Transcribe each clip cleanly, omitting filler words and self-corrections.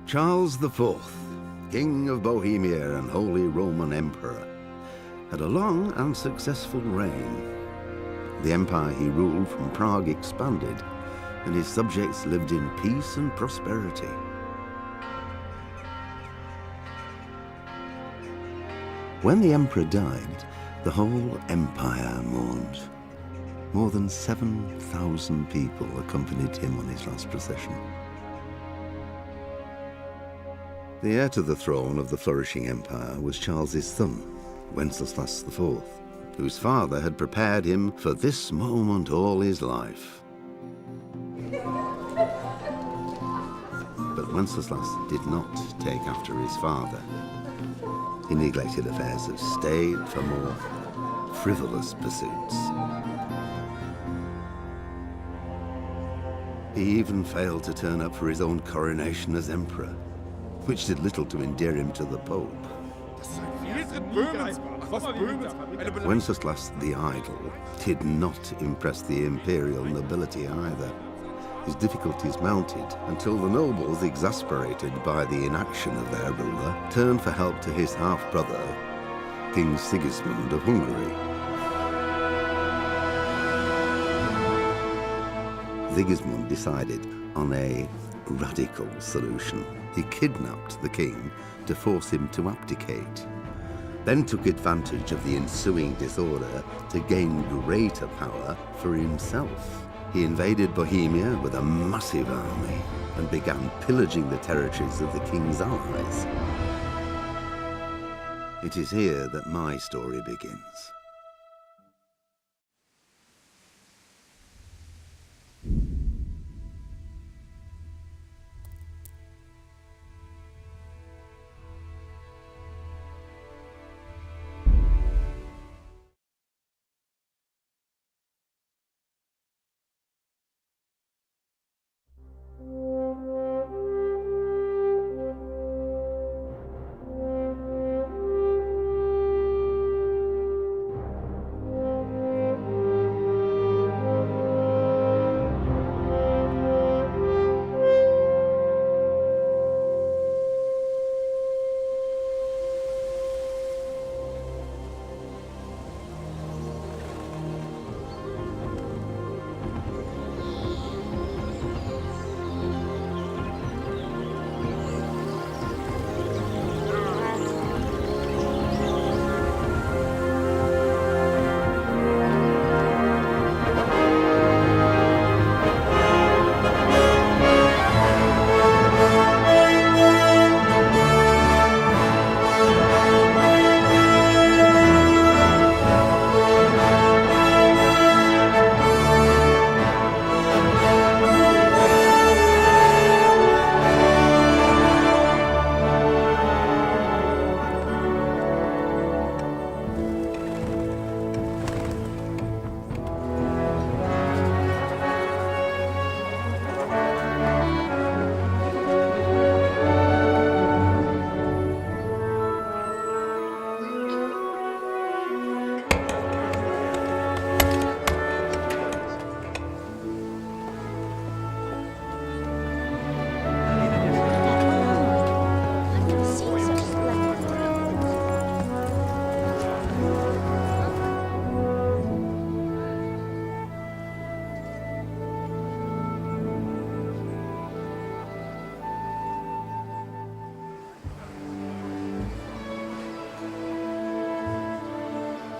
Charles IV, King of Bohemia and Holy Roman Emperor, had a long and successful reign. The empire he ruled from Prague expanded, and his subjects lived in peace and prosperity. When the emperor died, the whole empire mourned. More than 7,000 people accompanied him on his last procession. The heir to the throne of the flourishing empire was Charles's son, Wenceslas IV, whose father had prepared him for this moment all his life. But Wenceslas did not take after his father. He neglected affairs of state for more frivolous pursuits. He even failed to turn up for his own coronation as emperor, which did little to endear him to the Pope. Wenceslas the Idle did not impress the imperial nobility either. His difficulties mounted until the nobles, exasperated by the inaction of their ruler, turned for help to his half-brother, King Sigismund of Hungary. Sigismund decided on a radical solution. He kidnapped the king to force him to abdicate, then took advantage of the ensuing disorder to gain greater power for himself. He invaded Bohemia with a massive army and began pillaging the territories of the king's allies. It is here that my story begins.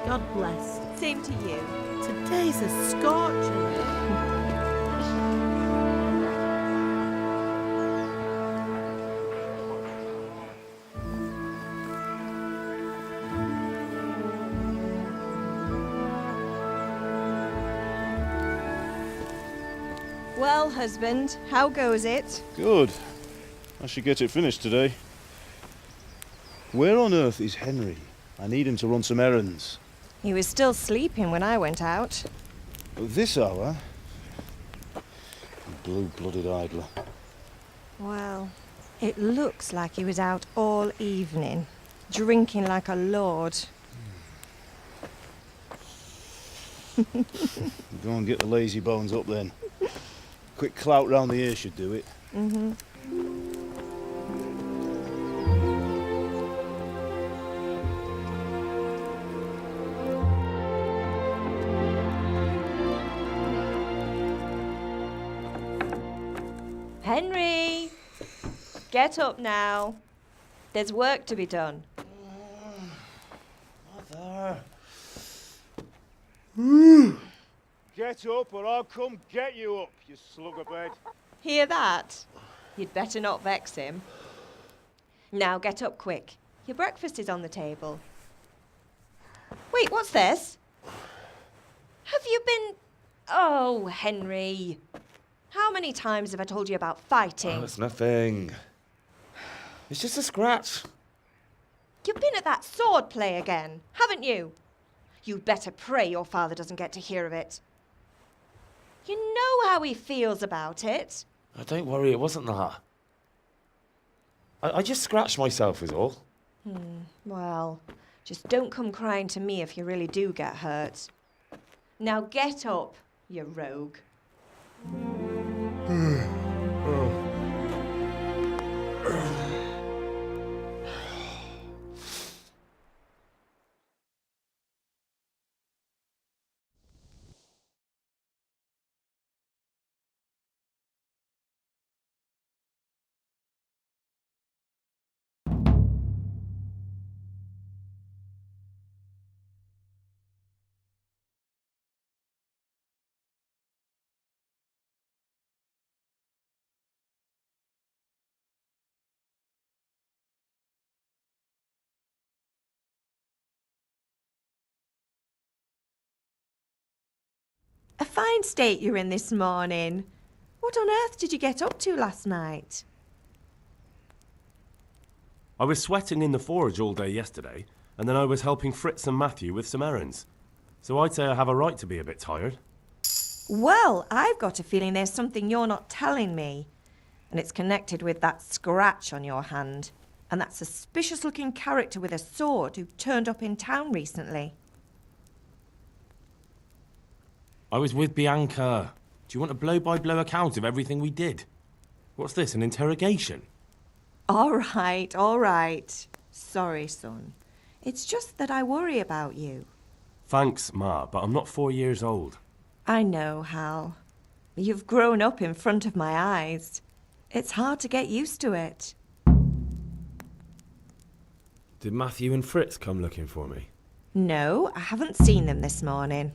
God bless. Same to you. Today's a scorcher. Well, husband, how goes it? Good. I should get it finished today. Where on earth is Henry? I need him to run some errands. He was still sleeping when I went out. At this hour? Blue-blooded idler. Well, it looks like he was out all evening, drinking like a lord. Go and get the lazy bones up then. Quick clout round the ear should do it. Mm-hmm. Henry! Get up now. There's work to be done. Mother. Get up or I'll come get you up, you slugabed. Hear that? You'd better not vex him. Now get up quick. Your breakfast is on the table. Wait, what's this? Have you been... Oh, Henry. How many times have I told you about fighting? Oh, it's nothing. It's just a scratch. You've been at that sword play again, haven't you? You'd better pray your father doesn't get to hear of it. You know how he feels about it. Oh, don't worry, it wasn't that. I just scratched myself is all. Well, just don't come crying to me if you really do get hurt. Now get up, you rogue. A fine state you're in this morning. What on earth did you get up to last night? I was sweating in the forge all day yesterday, and then I was helping Fritz and Matthew with some errands. So I'd say I have a right to be a bit tired. Well, I've got a feeling there's something you're not telling me. And it's connected with that scratch on your hand. And that suspicious-looking character with a sword who turned up in town recently. I was with Bianca. Do you want a blow-by-blow account of everything we did? What's this, an interrogation? All right. Sorry, son. It's just that I worry about you. Thanks, Ma, but I'm not 4 years old. I know, Hal. You've grown up in front of my eyes. It's hard to get used to it. Did Matthew and Fritz come looking for me? No, I haven't seen them this morning.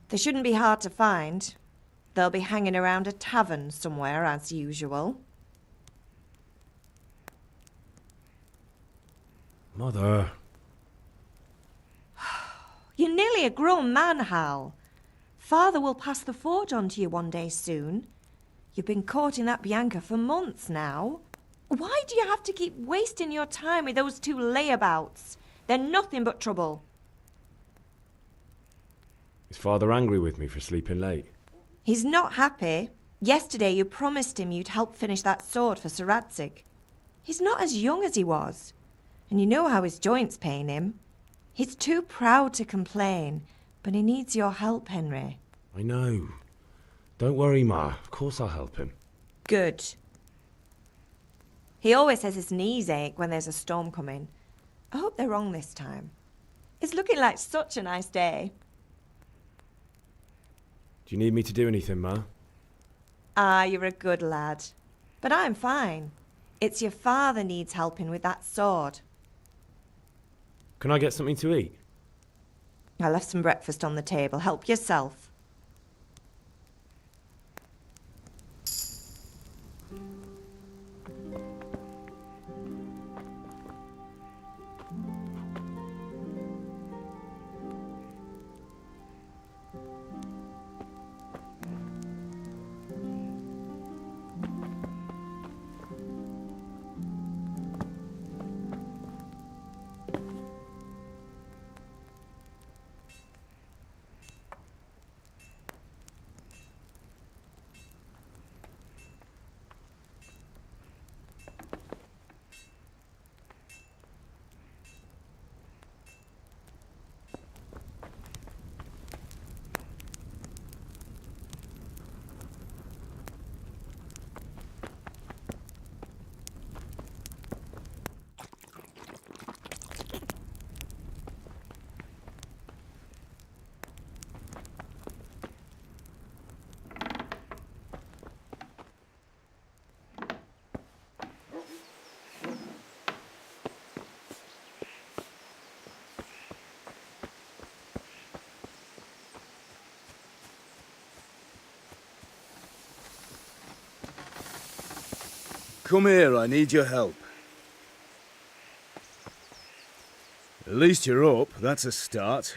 They shouldn't be hard to find. They'll be hanging around a tavern somewhere, as usual. Mother. You're nearly a grown man, Hal. Father will pass the forge on to you one day soon. You've been courting that Bianca for months now. Why do you have to keep wasting your time with those two layabouts? They're nothing but trouble. Is Father angry with me for sleeping late? He's not happy. Yesterday you promised him you'd help finish that sword for Sir Radzig. He's not as young as he was. And you know how his joints pain him. He's too proud to complain, but he needs your help, Henry. I know. Don't worry, Ma. Of course I'll help him. Good. He always says his knees ache when there's a storm coming. I hope they're wrong this time. It's looking like such a nice day. Do you need me to do anything, Ma? Ah, you're a good lad. But I'm fine. It's your father needs helping with that sword. Can I get something to eat? I left some breakfast on the table. Help yourself. Come here, I need your help. At least you're up, that's a start.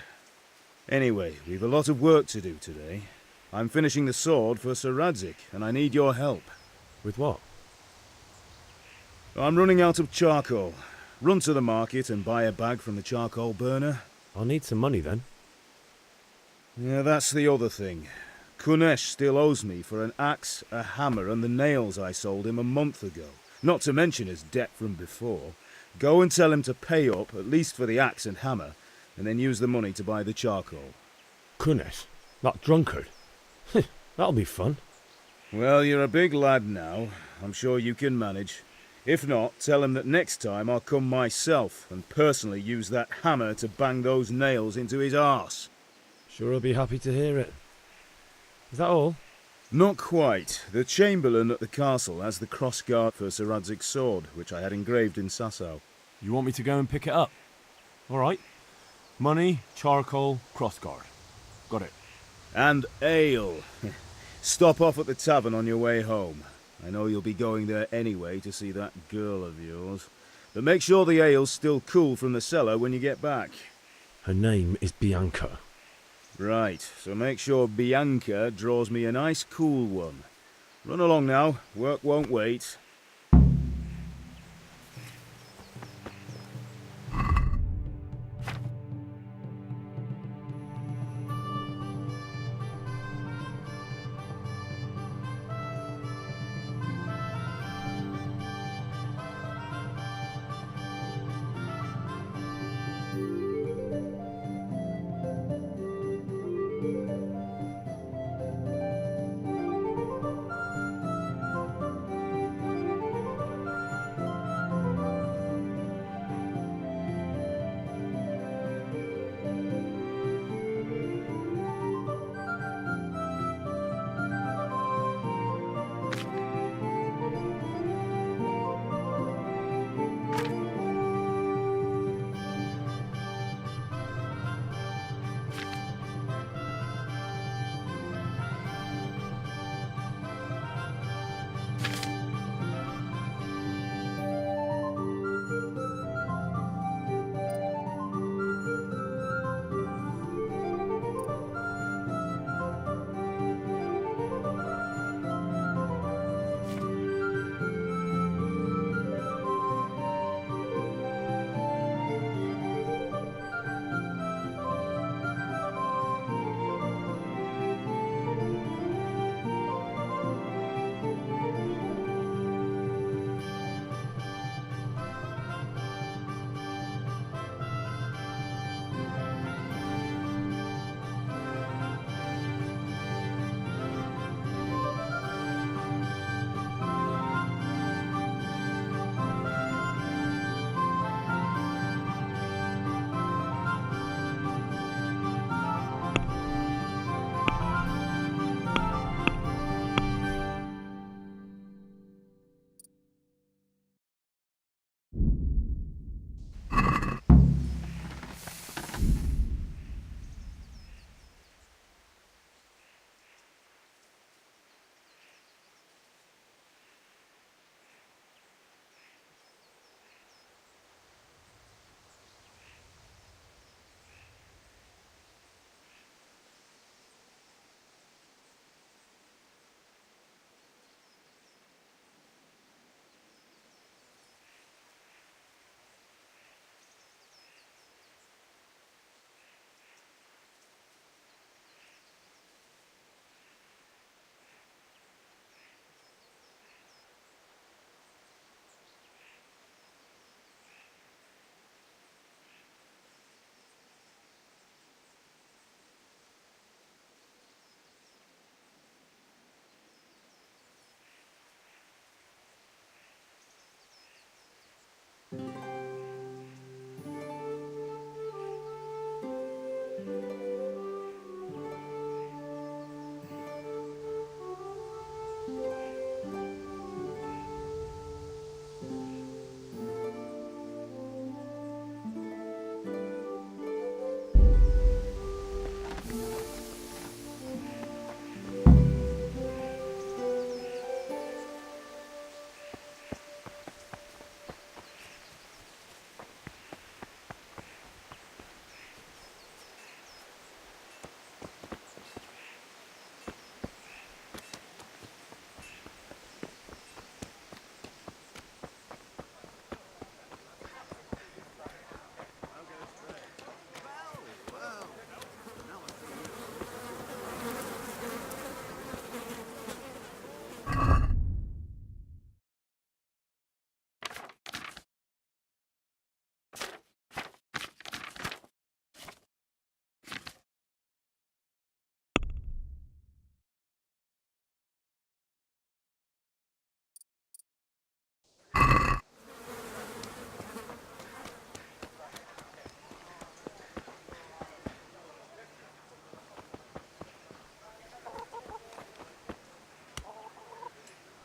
Anyway, we've a lot of work to do today. I'm finishing the sword for Sir Radzig, and I need your help. With what? I'm running out of charcoal. Run to the market and buy a bag from the charcoal burner. I'll need some money then. Yeah, that's the other thing. Kunesh still owes me for an axe, a hammer, and the nails I sold him a month ago. Not to mention his debt from before. Go and tell him to pay up, at least for the axe and hammer, and then use the money to buy the charcoal. Kunesh? That drunkard? That'll be fun. Well, you're a big lad now. I'm sure you can manage. If not, tell him that next time I'll come myself and personally use that hammer to bang those nails into his arse. Sure, I'll be happy to hear it. Is that all? Not quite. The Chamberlain at the castle has the crossguard for Sir Radzig's sword, which I had engraved in Sasau. You want me to go and pick it up? All right. Money, charcoal, crossguard. Got it. And ale. Stop off at the tavern on your way home. I know you'll be going there anyway to see that girl of yours. But make sure the ale's still cool from the cellar when you get back. Her name is Bianca. Right, so make sure Bianca draws me a nice cool one. Run along now, work won't wait.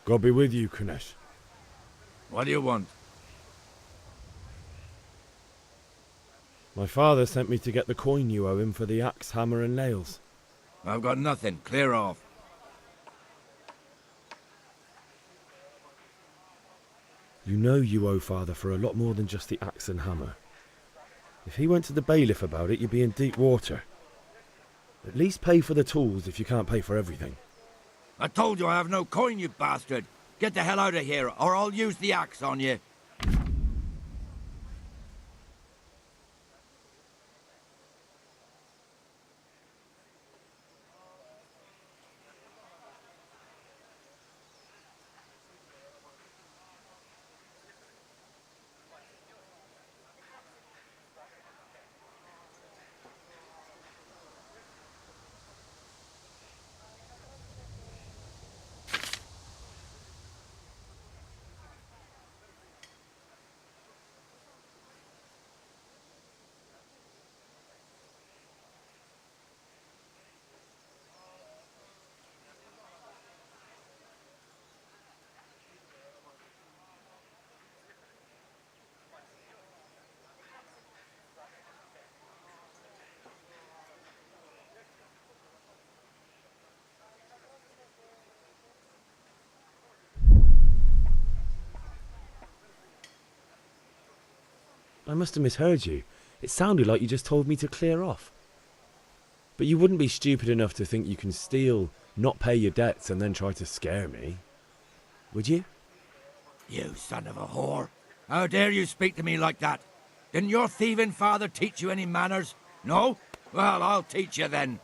God be with you, Kunesh. What do you want? My father sent me to get the coin you owe him for the axe, hammer and nails. I've got nothing. Clear off. You know you owe father for a lot more than just the axe and hammer. If he went to the bailiff about it, you'd be in deep water. At least pay for the tools if you can't pay for everything. I told you I have no coin, you bastard. Get the hell out of here, or I'll use the axe on you. I must have misheard you. It sounded like you just told me to clear off. But you wouldn't be stupid enough to think you can steal, not pay your debts, and then try to scare me. Would you? You son of a whore. How dare you speak to me like that? Didn't your thieving father teach you any manners? No? Well, I'll teach you then.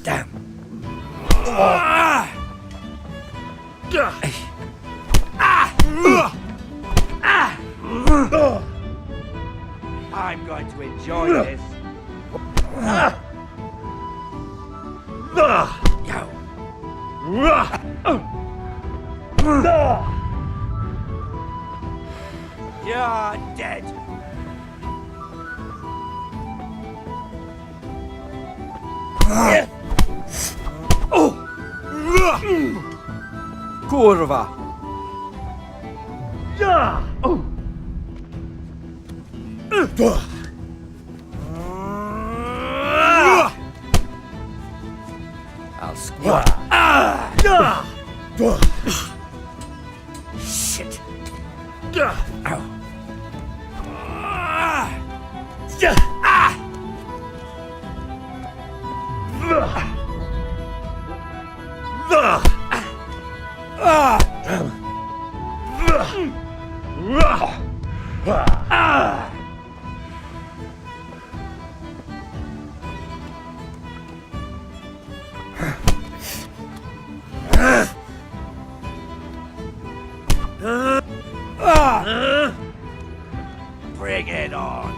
Damn. I'm going to enjoy this. You're dead. Kurwa! I'll squat. Shit. Ow. Bring it on.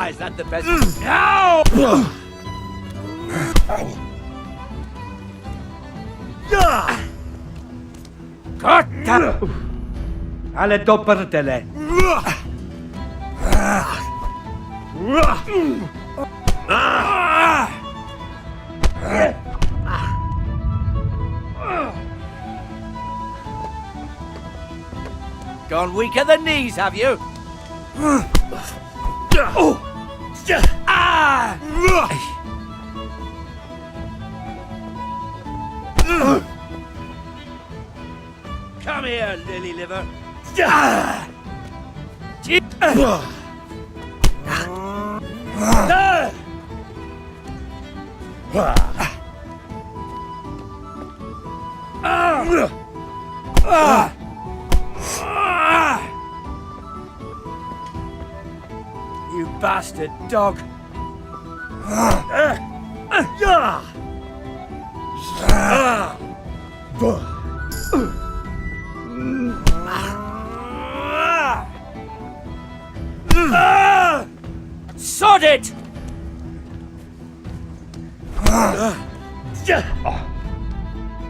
Is that the best? No! Cotta! Alle doppertele! Gone weak at the knees, have you? Come here, lily liver. You bastard dog. Sod it!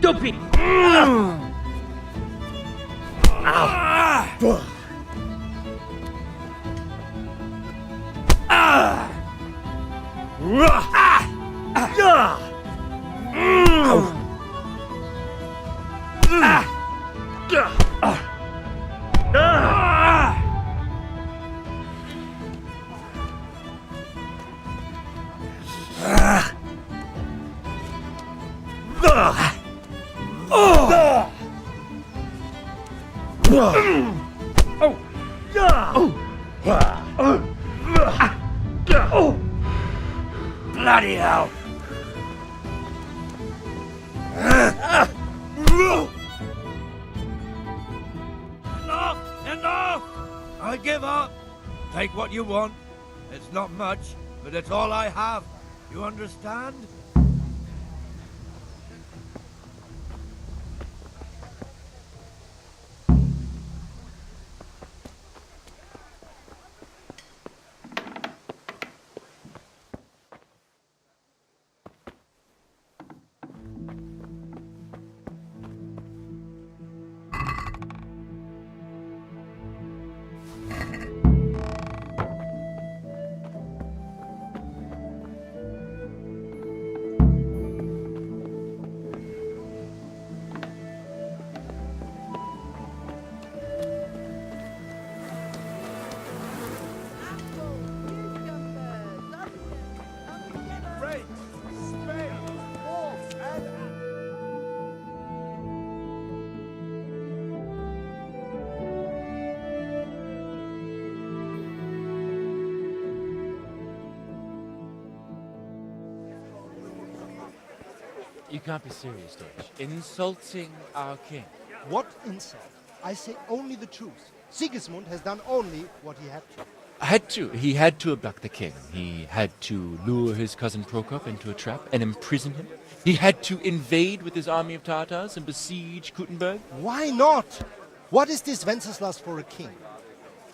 Dumpy! Bloody hell! Enough! I give up. Take what you want. It's not much, but it's all I have. You understand? You can't be serious, Deutsch. Insulting our king. What insult? I say only the truth. Sigismund has done only what he had to. He had to abduct the king. He had to lure his cousin Prokop into a trap and imprison him. He had to invade with his army of Tatars and besiege Kuttenberg. Why not? What is this Wenceslas for a king?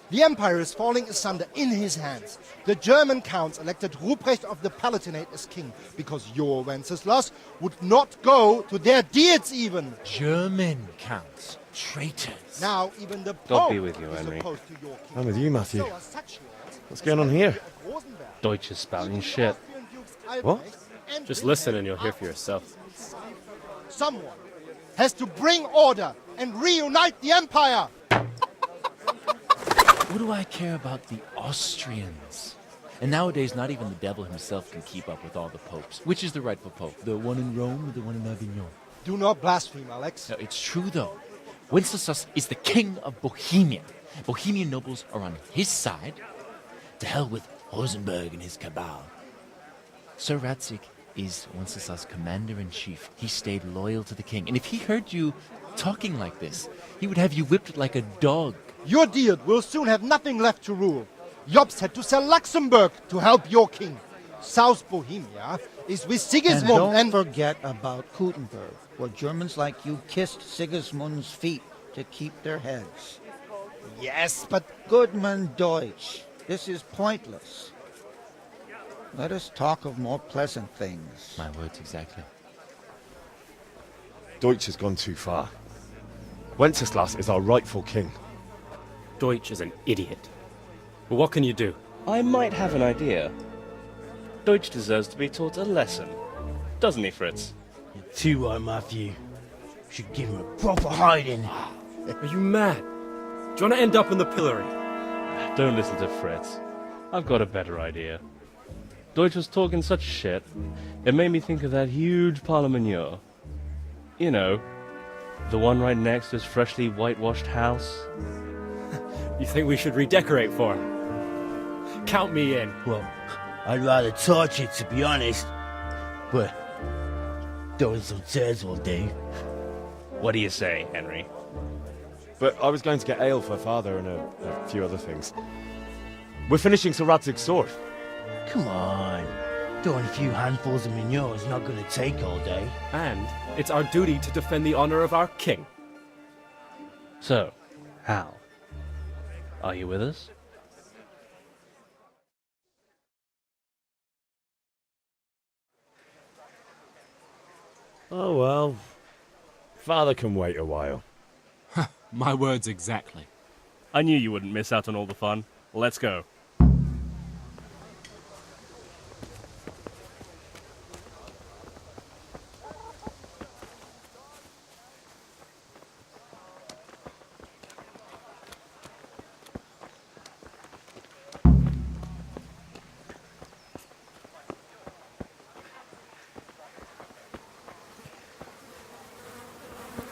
The empire is falling asunder in his hands. The German counts elected Ruprecht of the Palatinate as king because your Wenceslas would not go to their deeds even. German counts. Traitors. Now even the Pope God be with you, is Henry. opposed to your king. I'm with you, Matthew. So are such lords What's going on here? Deutsch is spouting shit. What? Just listen and you'll hear for yourself. Someone has to bring order and reunite the empire. What do I care about the Austrians? And nowadays, not even the devil himself can keep up with all the popes. Which is the rightful pope? The one in Rome or the one in Avignon? Do not blaspheme, Alex. No, it's true, though. Wenceslas is the king of Bohemia. Bohemian nobles are on his side. To hell with Rosenberg and his cabal. Sir Radzig is Wenceslas' commander-in-chief. He stayed loyal to the king. And if he heard you talking like this, he would have you whipped like a dog. Your Diet will soon have nothing left to rule. Jobst had to sell Luxembourg to help your king. South Bohemia is with Sigismund and don't forget about Kuttenberg, where Germans like you kissed Sigismund's feet to keep their heads. Yes, but... Goodman Deutsch, this is pointless. Let us talk of more pleasant things. My words exactly. Deutsch has gone too far. Wenceslas is our rightful king. Deutsch is an idiot. But what can you do? I might have an idea. Deutsch deserves to be taught a lesson. Doesn't he, Fritz? You're too right, Matthew. Should give him a proper hiding. Are you mad? Do you want to end up in the pillory? Don't listen to Fritz. I've got a better idea. Deutsch was talking such shit, it made me think of that huge pile of manure. You know, the one right next to his freshly whitewashed house. You think we should redecorate for him? Count me in. Well, I'd rather torch it, to be honest. But throwing some tears will do. What do you say, Henry? But I was going to get ale for Father and a few other things. We're finishing Sir Radzig's sword. Come on. Throwing a few handfuls of manure is not going to take all day. And it's our duty to defend the honor of our king. So, Hal, are you with us? Oh well. Father can wait a while. My words exactly. I knew you wouldn't miss out on all the fun. Let's go.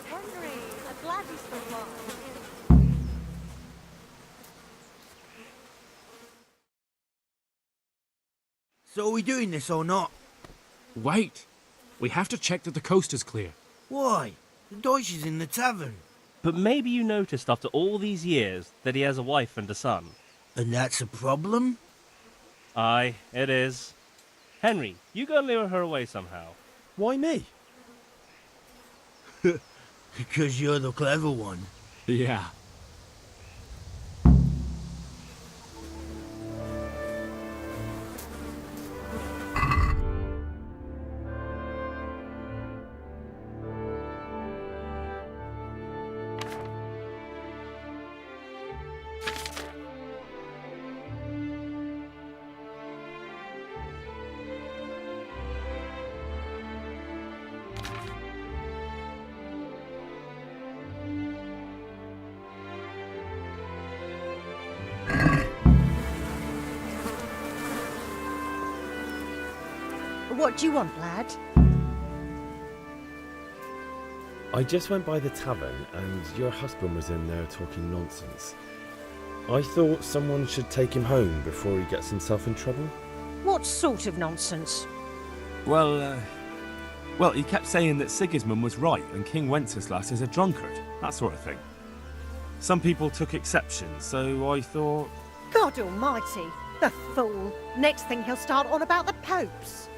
Henry, I'm glad you still alive. So are we doing this or not? Wait. We have to check that the coast is clear. Why? The Deutsch is in the tavern. But maybe you noticed after all these years that he has a wife and a son. And that's a problem? Aye, it is. Henry, you go and lure her away somehow. Why me? Because you're the clever one. Yeah. What do you want, lad? I just went by the tavern and your husband was in there talking nonsense. I thought someone should take him home before he gets himself in trouble. What sort of nonsense? Well, he kept saying that Sigismund was right and King Wenceslas is a drunkard, that sort of thing. Some people took exception, so I thought... God almighty, the fool. Next thing he'll start on about the popes.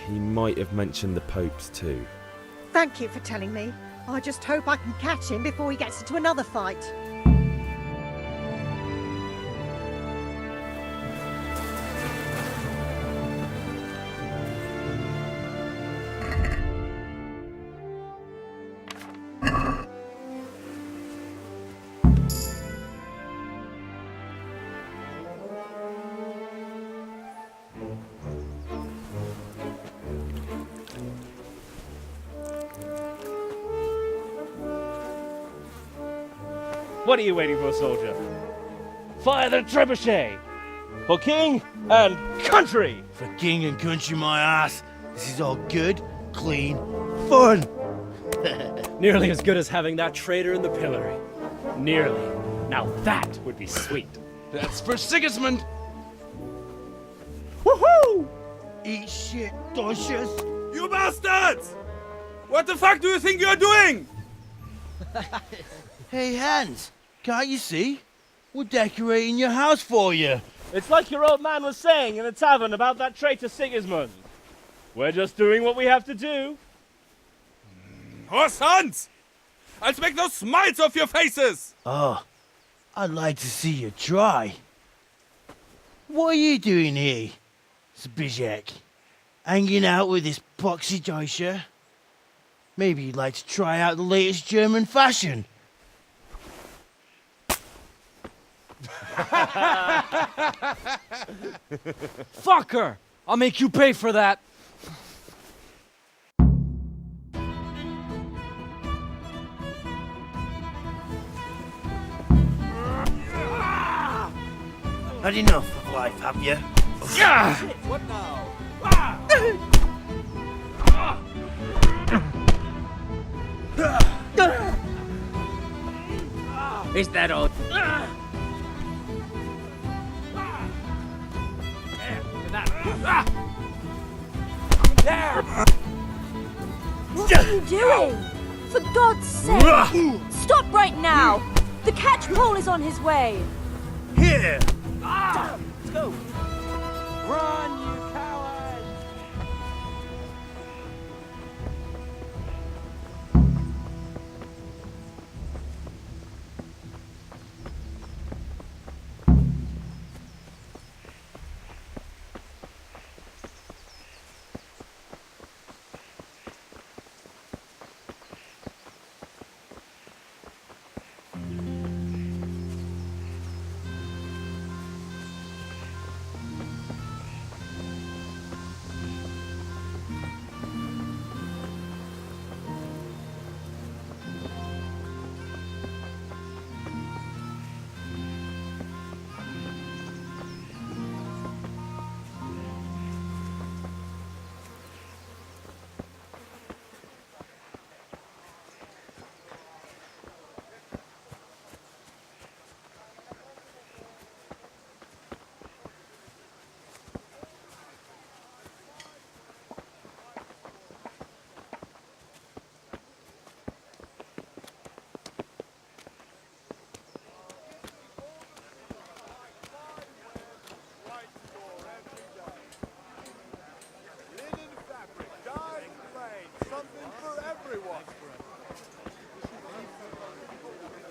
He might have mentioned the popes too. Thank you for telling me. I just hope I can catch him before he gets into another fight. What are you waiting for, soldier? Fire the trebuchet! For king and country! For king and country, my ass. This is all good, clean, fun. Nearly as good as having that traitor in the pillory. Nearly. Now that would be sweet. That's for Sigismund! Woohoo! Eat shit, Deutsches. You bastards! What the fuck do you think you're doing? Hey, Hans, can't you see? We're decorating your house for you. It's like your old man was saying in the tavern about that traitor Sigismund. We're just doing what we have to do. Oh, sons! I'll make those smiles off your faces! Oh, I'd like to see you try. What are you doing here, Zbigniew? Hanging out with this poxy Deutscher? Maybe you'd like to try out the latest German fashion. Fucker! I'll make you pay for that. Had enough of life, have you? What now? Is that all? What are you doing? For God's sake! Stop right now! The catch pole is on his way! Here! Let's go! Run, you coward!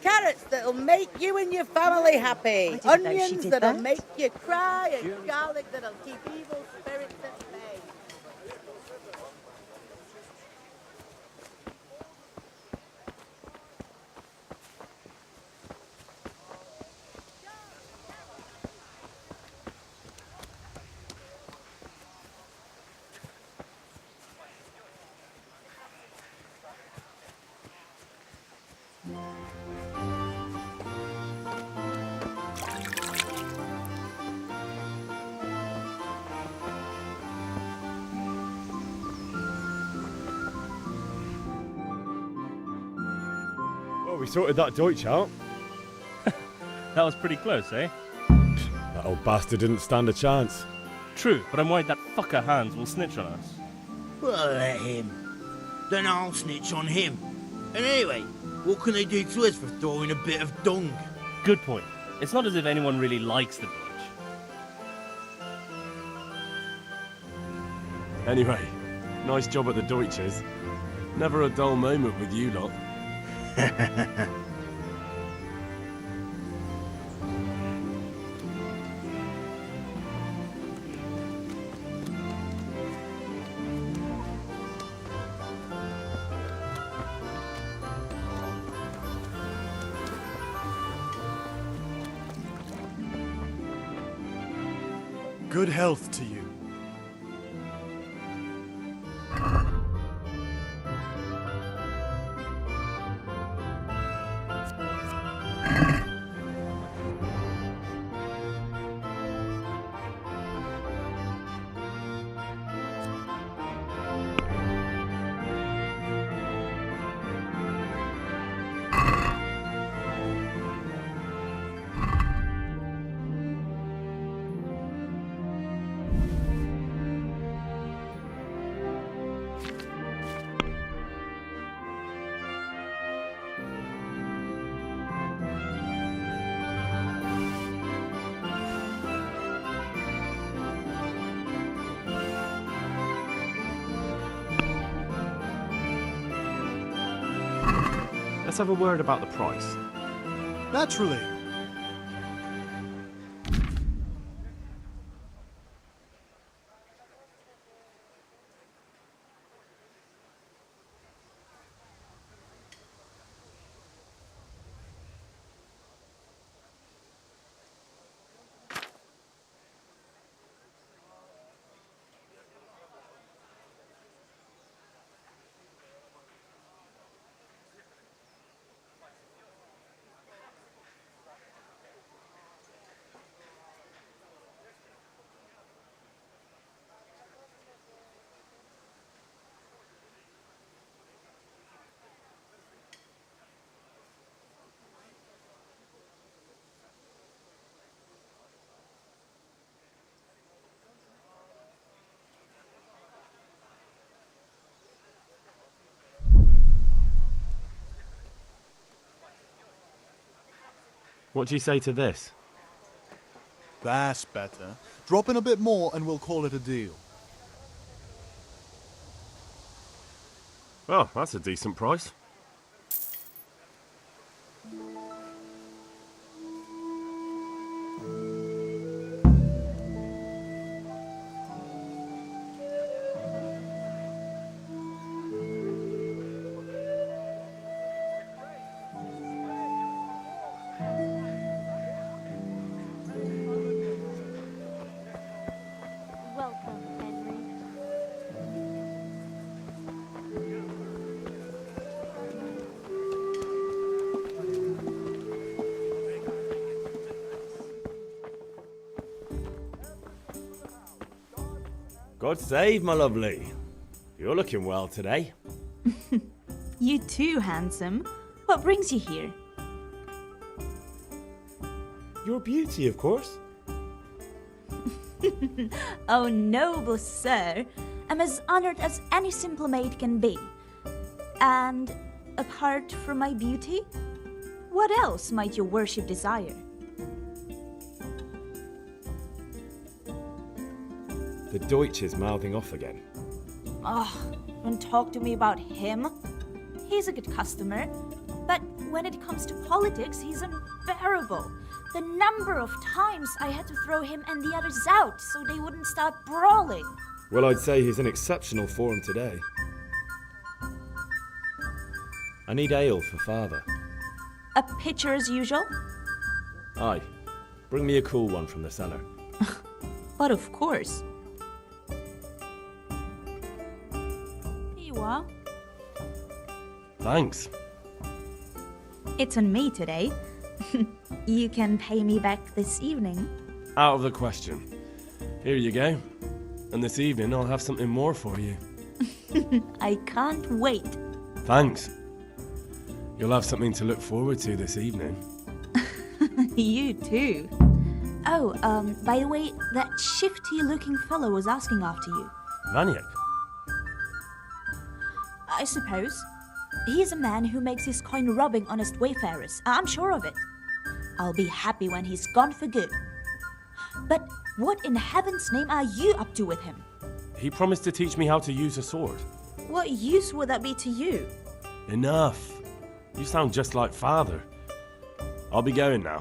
Carrots that'll make you and your family happy. I didn't know she Onions did that'll that. make you cry, and garlic that'll keep evil spirits at bay. Well, we sorted that Deutsch out. That was pretty close, eh? That old bastard didn't stand a chance. True, but I'm worried that fucker Hans will snitch on us. Well, let him. Then I'll snitch on him. And anyway, what can they do to us for throwing a bit of dung? Good point. It's not as if anyone really likes the Deutsch. Anyway, nice job at the Deutsches. Never a dull moment with you lot. Good health to you. Let's have a word about the price. Naturally. What do you say to this? That's better. Drop in a bit more and we'll call it a deal. Oh, that's a decent price. Welcome, Henry. God save, my lovely. You're looking well today. You too, handsome. What brings you here? Your beauty, of course. Oh, noble sir. I'm as honored as any simple maid can be. And apart from my beauty, what else might your worship desire? The Deutsch is mouthing off again. Oh, don't talk to me about him. He's a good customer, but when it comes to politics, he's unbearable. The number of times I had to throw him and the others out so they wouldn't start brawling. Well, I'd say he's in exceptional form today. I need ale for father. A pitcher as usual? Aye. Bring me a cool one from the cellar. But of course. Here you are. Thanks. It's on me today. You can pay me back this evening. Out of the question. Here you go. And this evening I'll have something more for you. I can't wait. Thanks. You'll have something to look forward to this evening. You too. Oh, by the way, that shifty-looking fellow was asking after you. Vaniak? I suppose. He's a man who makes his coin robbing honest wayfarers. I'm sure of it. I'll be happy when he's gone for good. But what in heaven's name are you up to with him? He promised to teach me how to use a sword. What use would that be to you? Enough. You sound just like father. I'll be going now.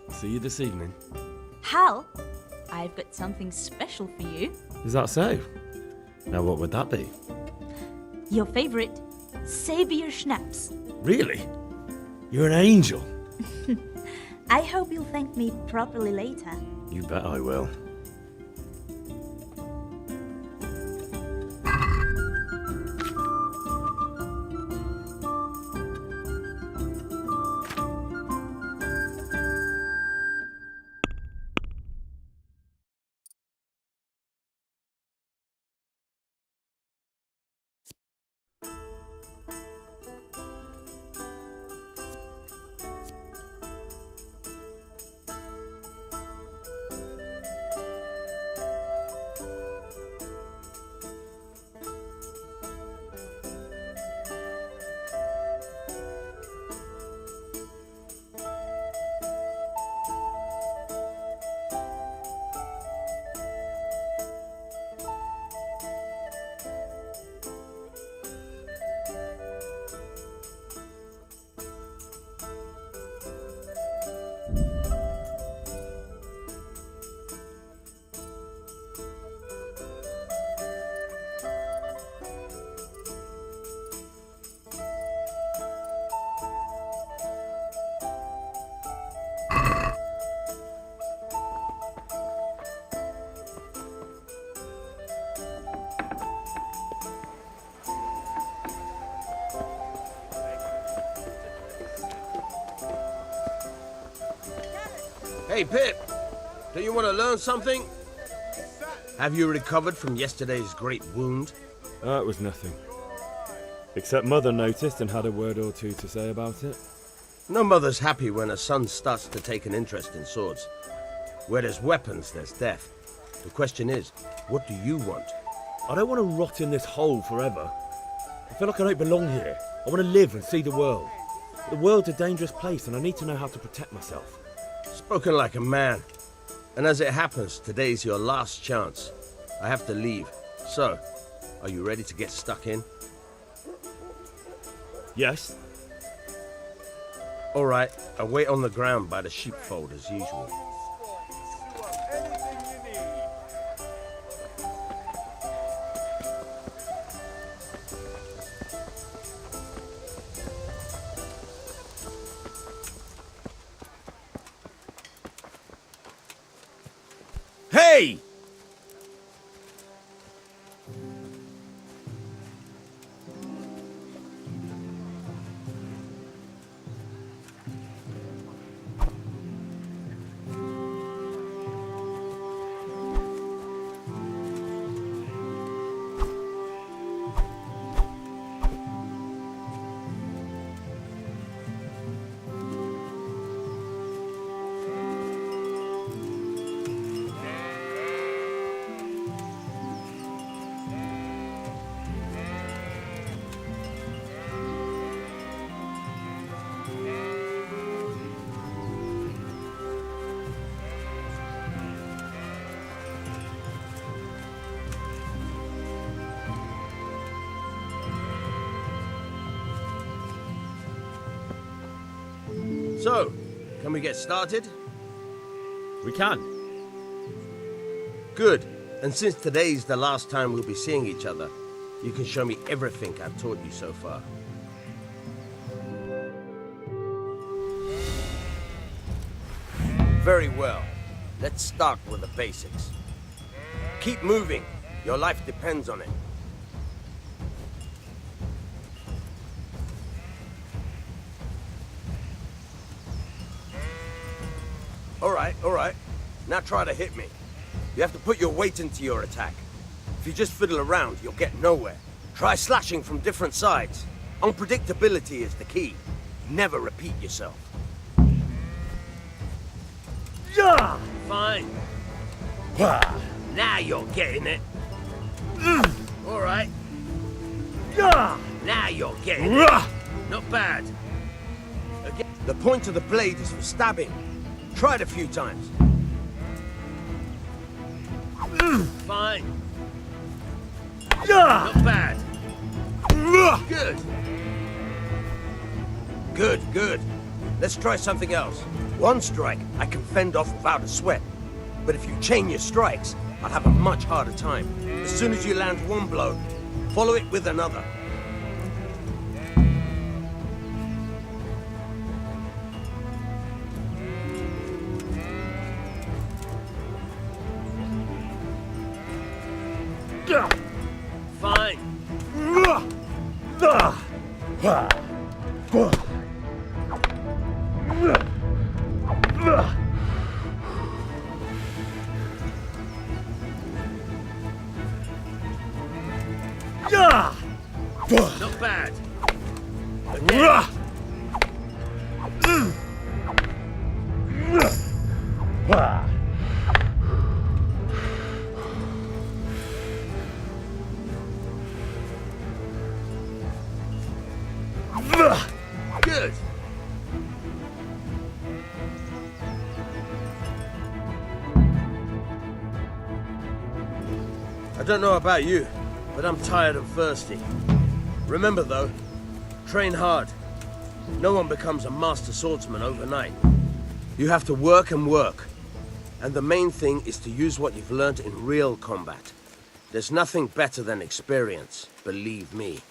See you this evening. Hal, I've got something special for you. Is that so? Now what would that be? Your favorite, Savior Schnapps. Really? You're an angel. I hope you'll thank me properly later. You bet I will. Hey, Pip. Do you want to learn something? Have you recovered from yesterday's great wound? It was nothing. Except Mother noticed and had a word or two to say about it. No mother's happy when a son starts to take an interest in swords. Where there's weapons, there's death. The question is, what do you want? I don't want to rot in this hole forever. I feel like I don't belong here. I want to live and see the world. The world's a dangerous place and I need to know how to protect myself. Spoken like a man. And as it happens, today's your last chance. I have to leave. So, are you ready to get stuck in? Yes. All right, I'll wait on the ground by the sheepfold as usual. Hey! So, can we get started? We can. Good. And since today's the last time we'll be seeing each other, you can show me everything I've taught you so far. Very well. Let's start with the basics. Keep moving. Your life depends on it. All right. Now try to hit me. You have to put your weight into your attack. If you just fiddle around, you'll get nowhere. Try slashing from different sides. Unpredictability is the key. Never repeat yourself. Yeah! Fine. Now you're getting it. All right. Yeah! Now you're getting it. Not bad. Again, the point of the blade is for stabbing. Try it a few times. Fine. Yeah! Not bad. Good. Good. Let's try something else. One strike I can fend off without a sweat. But if you chain your strikes, I'll have a much harder time. As soon as you land one blow, follow it with another. Fine. Not bad. Again. Good. I don't know about you, but I'm tired and thirsty. Remember though, train hard. No one becomes a master swordsman overnight. You have to work and work. And the main thing is to use what you've learned in real combat. There's nothing better than experience, believe me.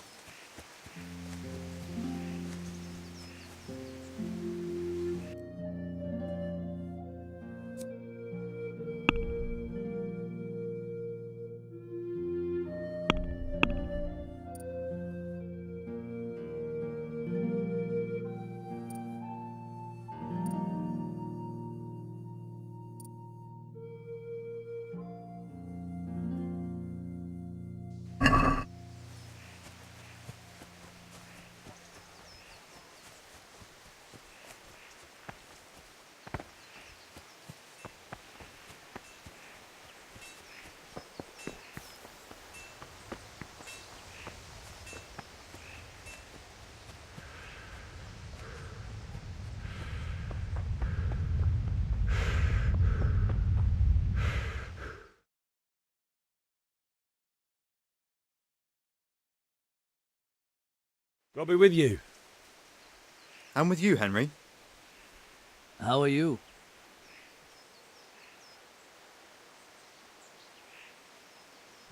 God be with you. And with you, Henry. How are you?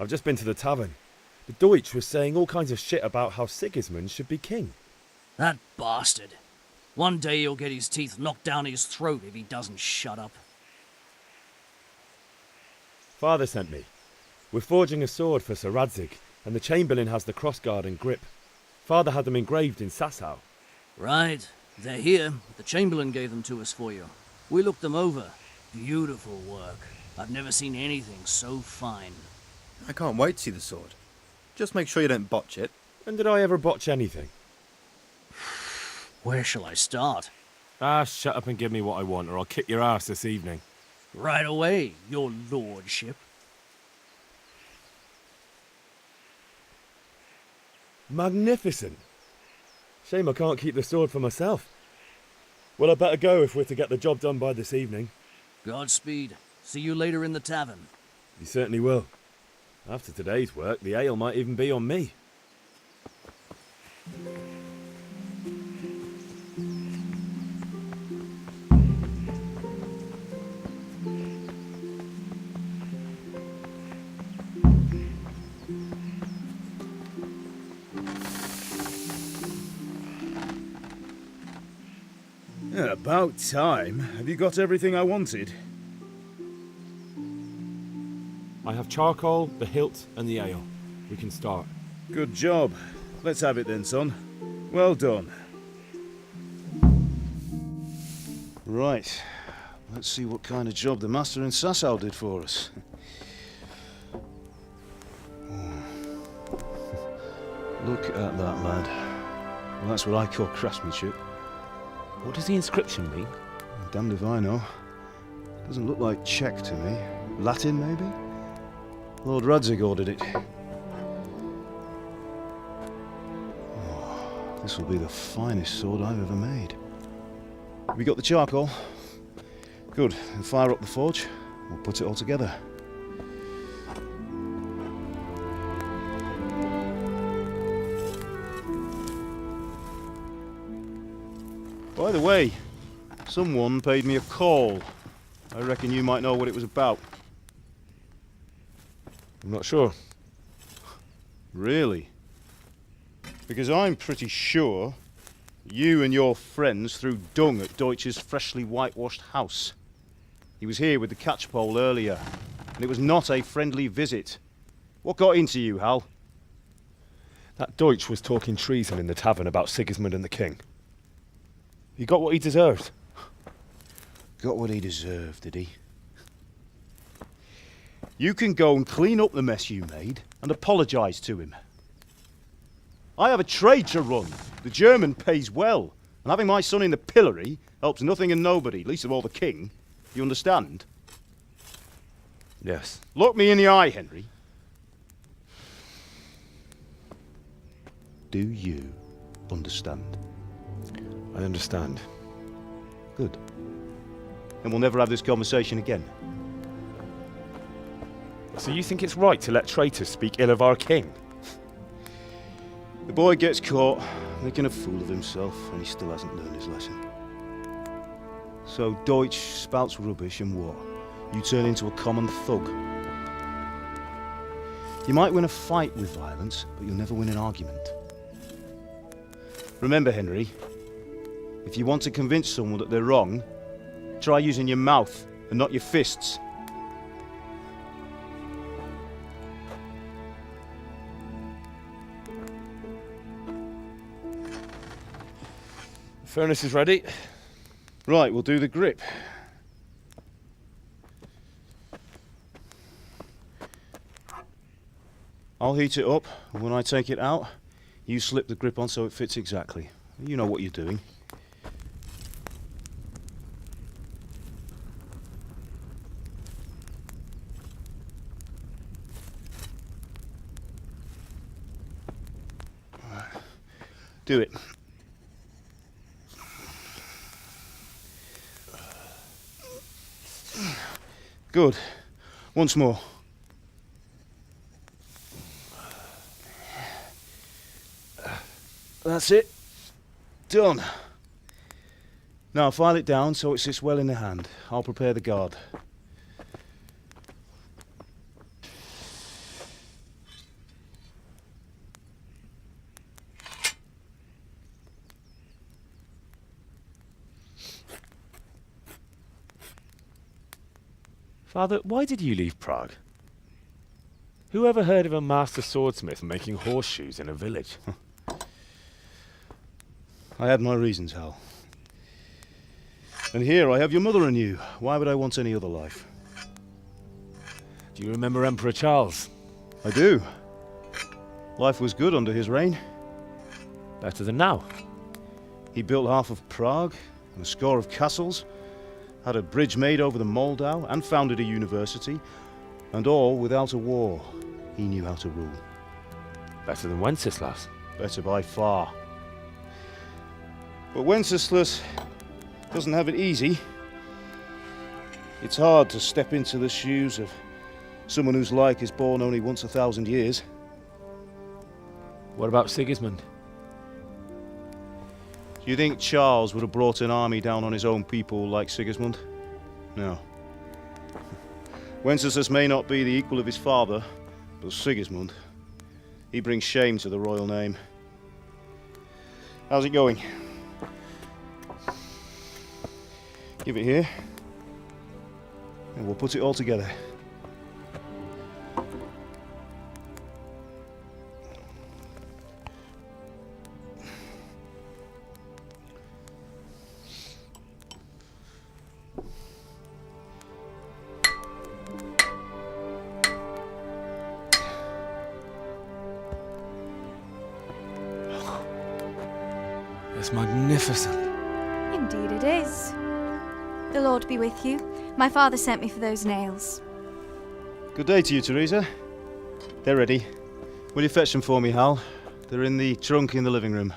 I've just been to the tavern. The Deutsch was saying all kinds of shit about how Sigismund should be king. That bastard. One day he'll get his teeth knocked down his throat if he doesn't shut up. Father sent me. We're forging a sword for Sir Radzig, and the Chamberlain has the crossguard and grip. Father had them engraved in Sasau. Right. They're here. The Chamberlain gave them to us for you. We looked them over. Beautiful work. I've never seen anything so fine. I can't wait to see the sword. Just make sure you don't botch it. When did I ever botch anything? Where shall I start? Ah, shut up and give me what I want, or I'll kick your ass this evening. Right away, your lordship. Magnificent. Shame I can't keep the sword for myself. Well, I better go if we're to get the job done by this evening. Godspeed. See you later in the tavern. You certainly will. After today's work, the ale might even be on me. Yeah, about time. Have you got everything I wanted? I have charcoal, the hilt, and the ale. We can start. Good job. Let's have it then, son. Well done. Right. Let's see what kind of job the master in Sasau did for us. Look at that, lad. Well, that's what I call craftsmanship. What does the inscription mean? Damned if I know. Doesn't look like Czech to me. Latin, maybe? Lord Radzig ordered it. Oh, this will be the finest sword I've ever made. Have you got the charcoal? Good. Then fire up the forge. We'll put it all together. By the way, someone paid me a call. I reckon you might know what it was about. I'm not sure. Really? Because I'm pretty sure you and your friends threw dung at Deutsch's freshly whitewashed house. He was here with the catchpole earlier, and it was not a friendly visit. What got into you, Hal? That Deutsch was talking treason in the tavern about Sigismund and the king. He got what he deserved. Got what he deserved, did he? You can go and clean up the mess you made and apologise to him. I have a trade to run. The German pays well, and having my son in the pillory helps nothing and nobody, least of all the king. You understand? Yes. Look me in the eye, Henry. Do you understand? I understand. Good. Then we'll never have this conversation again. So you think it's right to let traitors speak ill of our king? The boy gets caught, making a fool of himself, and he still hasn't learned his lesson. So Deutsch spouts rubbish, and what? You turn into a common thug. You might win a fight with violence, but you'll never win an argument. Remember, Henry, if you want to convince someone that they're wrong, try using your mouth and not your fists. The furnace is ready. Right, we'll do the grip. I'll heat it up, and when I take it out, you slip the grip on so it fits exactly. You know what you're doing. Do it. Good. Once more. That's it. Done. Now file it down so it sits well in the hand. I'll prepare the guard. Father, why did you leave Prague? Who ever heard of a master swordsmith making horseshoes in a village? I had my reasons, Hal. And here I have your mother and you. Why would I want any other life? Do you remember Emperor Charles? I do. Life was good under his reign. Better than now. He built half of Prague and a score of castles, had a bridge made over the Moldau, and founded a university, and all without a war. He knew how to rule. Better than Wenceslas. Better by far. But Wenceslas doesn't have it easy. It's hard to step into the shoes of someone whose like is born only once 1,000 years. What about Sigismund? Do you think Charles would have brought an army down on his own people like Sigismund? No. Wenceslas may not be the equal of his father, but Sigismund, he brings shame to the royal name. How's it going? Give it here, and we'll put it all together. It's magnificent. Indeed it is. The Lord be with you. My father sent me for those nails. Good day to you, Teresa. They're ready. Will you fetch them for me, Hal? They're in the trunk in the living room.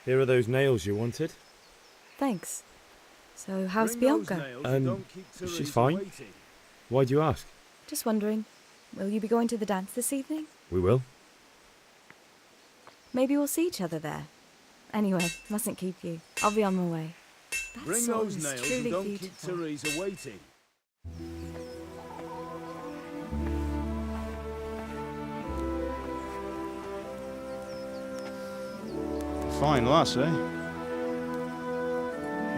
Here are those nails you wanted. Thanks. So, how's Bianca? She's fine. Why do you ask? Just wondering, will you be going to the dance this evening? We will. Maybe we'll see each other there. Anyway, mustn't keep you. I'll be on my way. That Bring sword those is nails truly and don't beautiful. keep Teresa waiting. Fine lass, eh?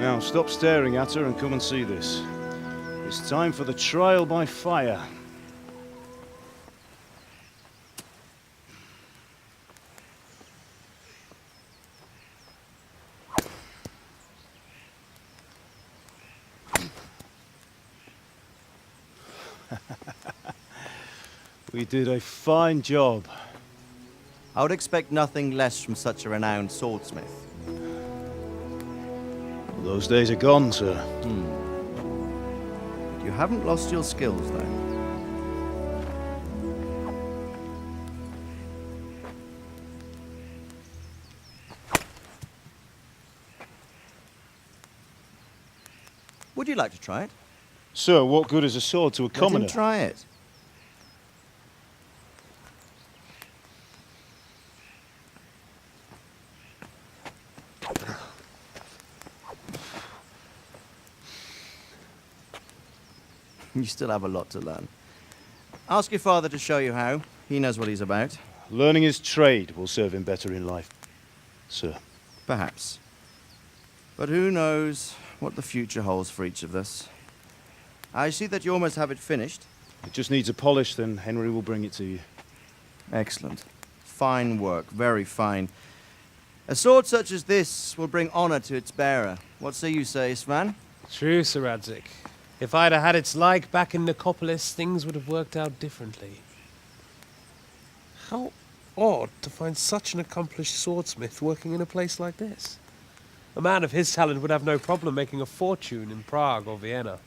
Now stop staring at her and come and see this. It's time for the trial by fire. We did a fine job. I would expect nothing less from such a renowned swordsmith. Those days are gone, sir. You haven't lost your skills, though. Would you like to try it? Sir, what good is a sword to a commoner? Let him try it. You still have a lot to learn. Ask your father to show you how. He knows what he's about. Learning his trade will serve him better in life, sir. Perhaps. But who knows what the future holds for each of us. I see that you almost have it finished. It just needs a polish, then Henry will bring it to you. Excellent. Fine work, very fine. A sword such as this will bring honor to its bearer. What say you, Svan? True, Sir Radzik. If I'd have had its like back in Nicopolis, things would have worked out differently. How odd to find such an accomplished swordsmith working in a place like this. A man of his talent would have no problem making a fortune in Prague or Vienna.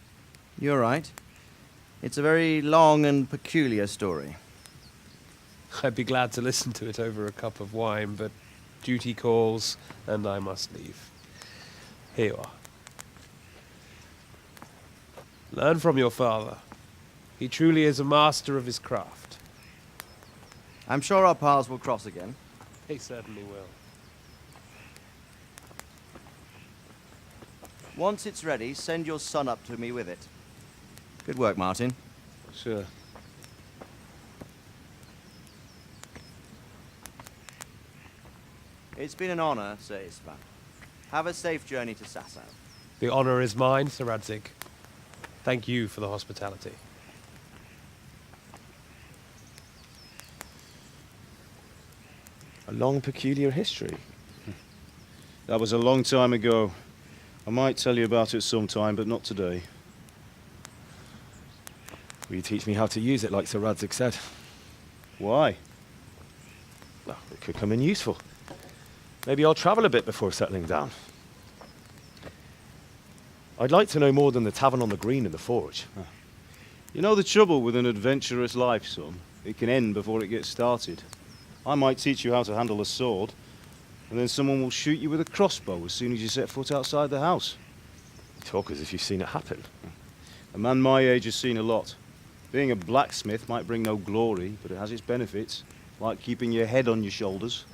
You're right. It's a very long and peculiar story. I'd be glad to listen to it over a cup of wine, but duty calls, and I must leave. Here you are. Learn from your father. He truly is a master of his craft. I'm sure our paths will cross again. He certainly will. Once it's ready, send your son up to me with it. Good work, Martin. Sure. It's been an honor, Sir Istvan. Have a safe journey to Sasau. The honor is mine, Sir Radzik. Thank you for the hospitality. A long, peculiar history. That was a long time ago. I might tell you about it sometime, but not today. Will you teach me how to use it, like Sir Radzik said? Why? Well, it could come in useful. Maybe I'll travel a bit before settling down. I'd like to know more than the tavern on the green and the forge. You know the trouble with an adventurous life, son? It can end before it gets started. I might teach you how to handle a sword, and then someone will shoot you with a crossbow as soon as you set foot outside the house. You talk as if you've seen it happen. A man my age has seen a lot. Being a blacksmith might bring no glory, but it has its benefits, like keeping your head on your shoulders.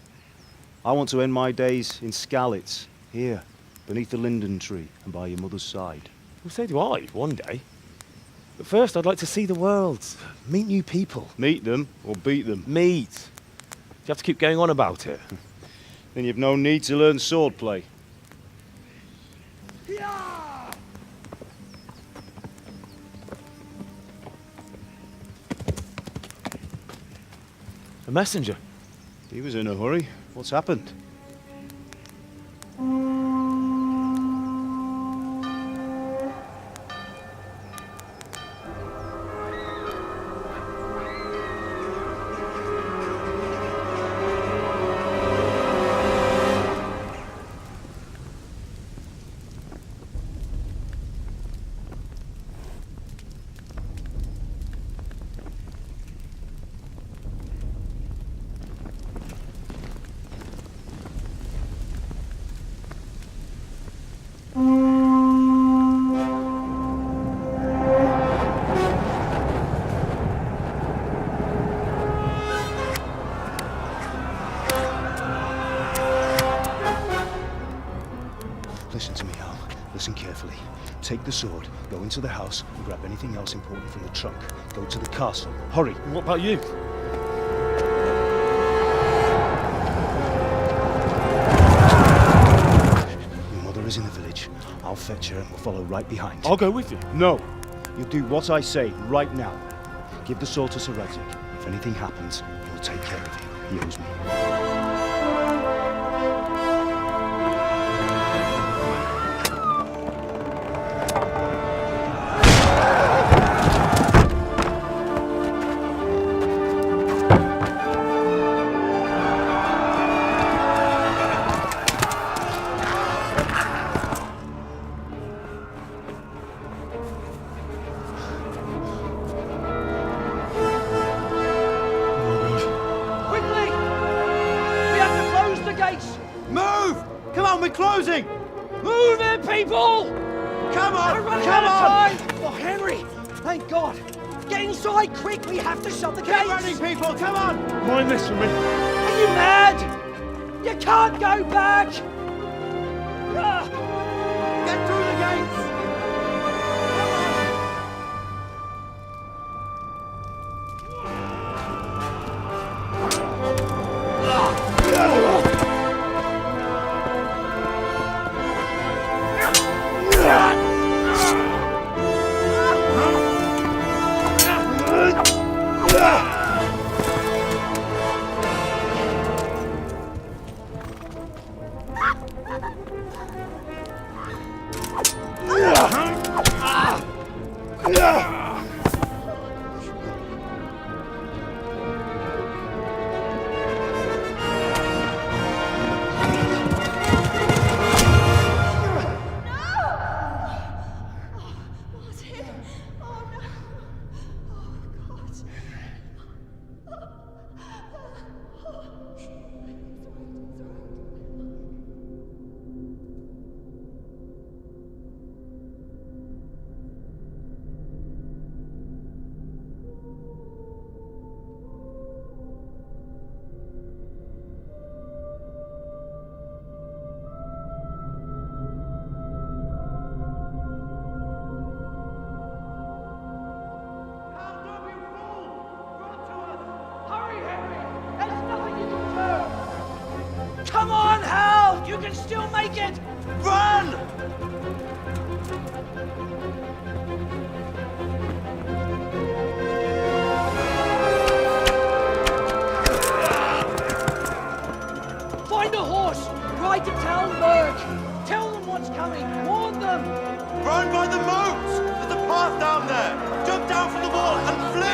I want to end my days in Skalitz, here, beneath the linden tree and by your mother's side. Well, so do I, one day. But first, I'd like to see the world, meet new people. Meet them or beat them? Meet. You have to keep going on about it. Then you've no need to learn swordplay. A messenger. He was in a hurry. What's happened? Listen to me, Al. Listen carefully. Take the sword, go into the house, and grab anything else important from the trunk. Go to the castle. Hurry! What about you? Your mother is in the village. I'll fetch her and we'll follow right behind. I'll go with you. No! You'll do what I say right now. Give the sword to Sir Radzik. If anything happens, he'll take care of you. He owes me. Closing! Move it, people! Come on! We're running Come out on! of time! Oh, Henry! Thank God! Get inside, quick! We have to shut the gates! Get running, people! Come on! Mind this for me. Are you mad? You can't go back! Get through the gates! Come on, Hal! You can still make it! Run! Find a horse! Ride to Talmberg! Tell them what's coming! Warn them! Run by the moat! There's a path down there! Jump down from the wall and flee!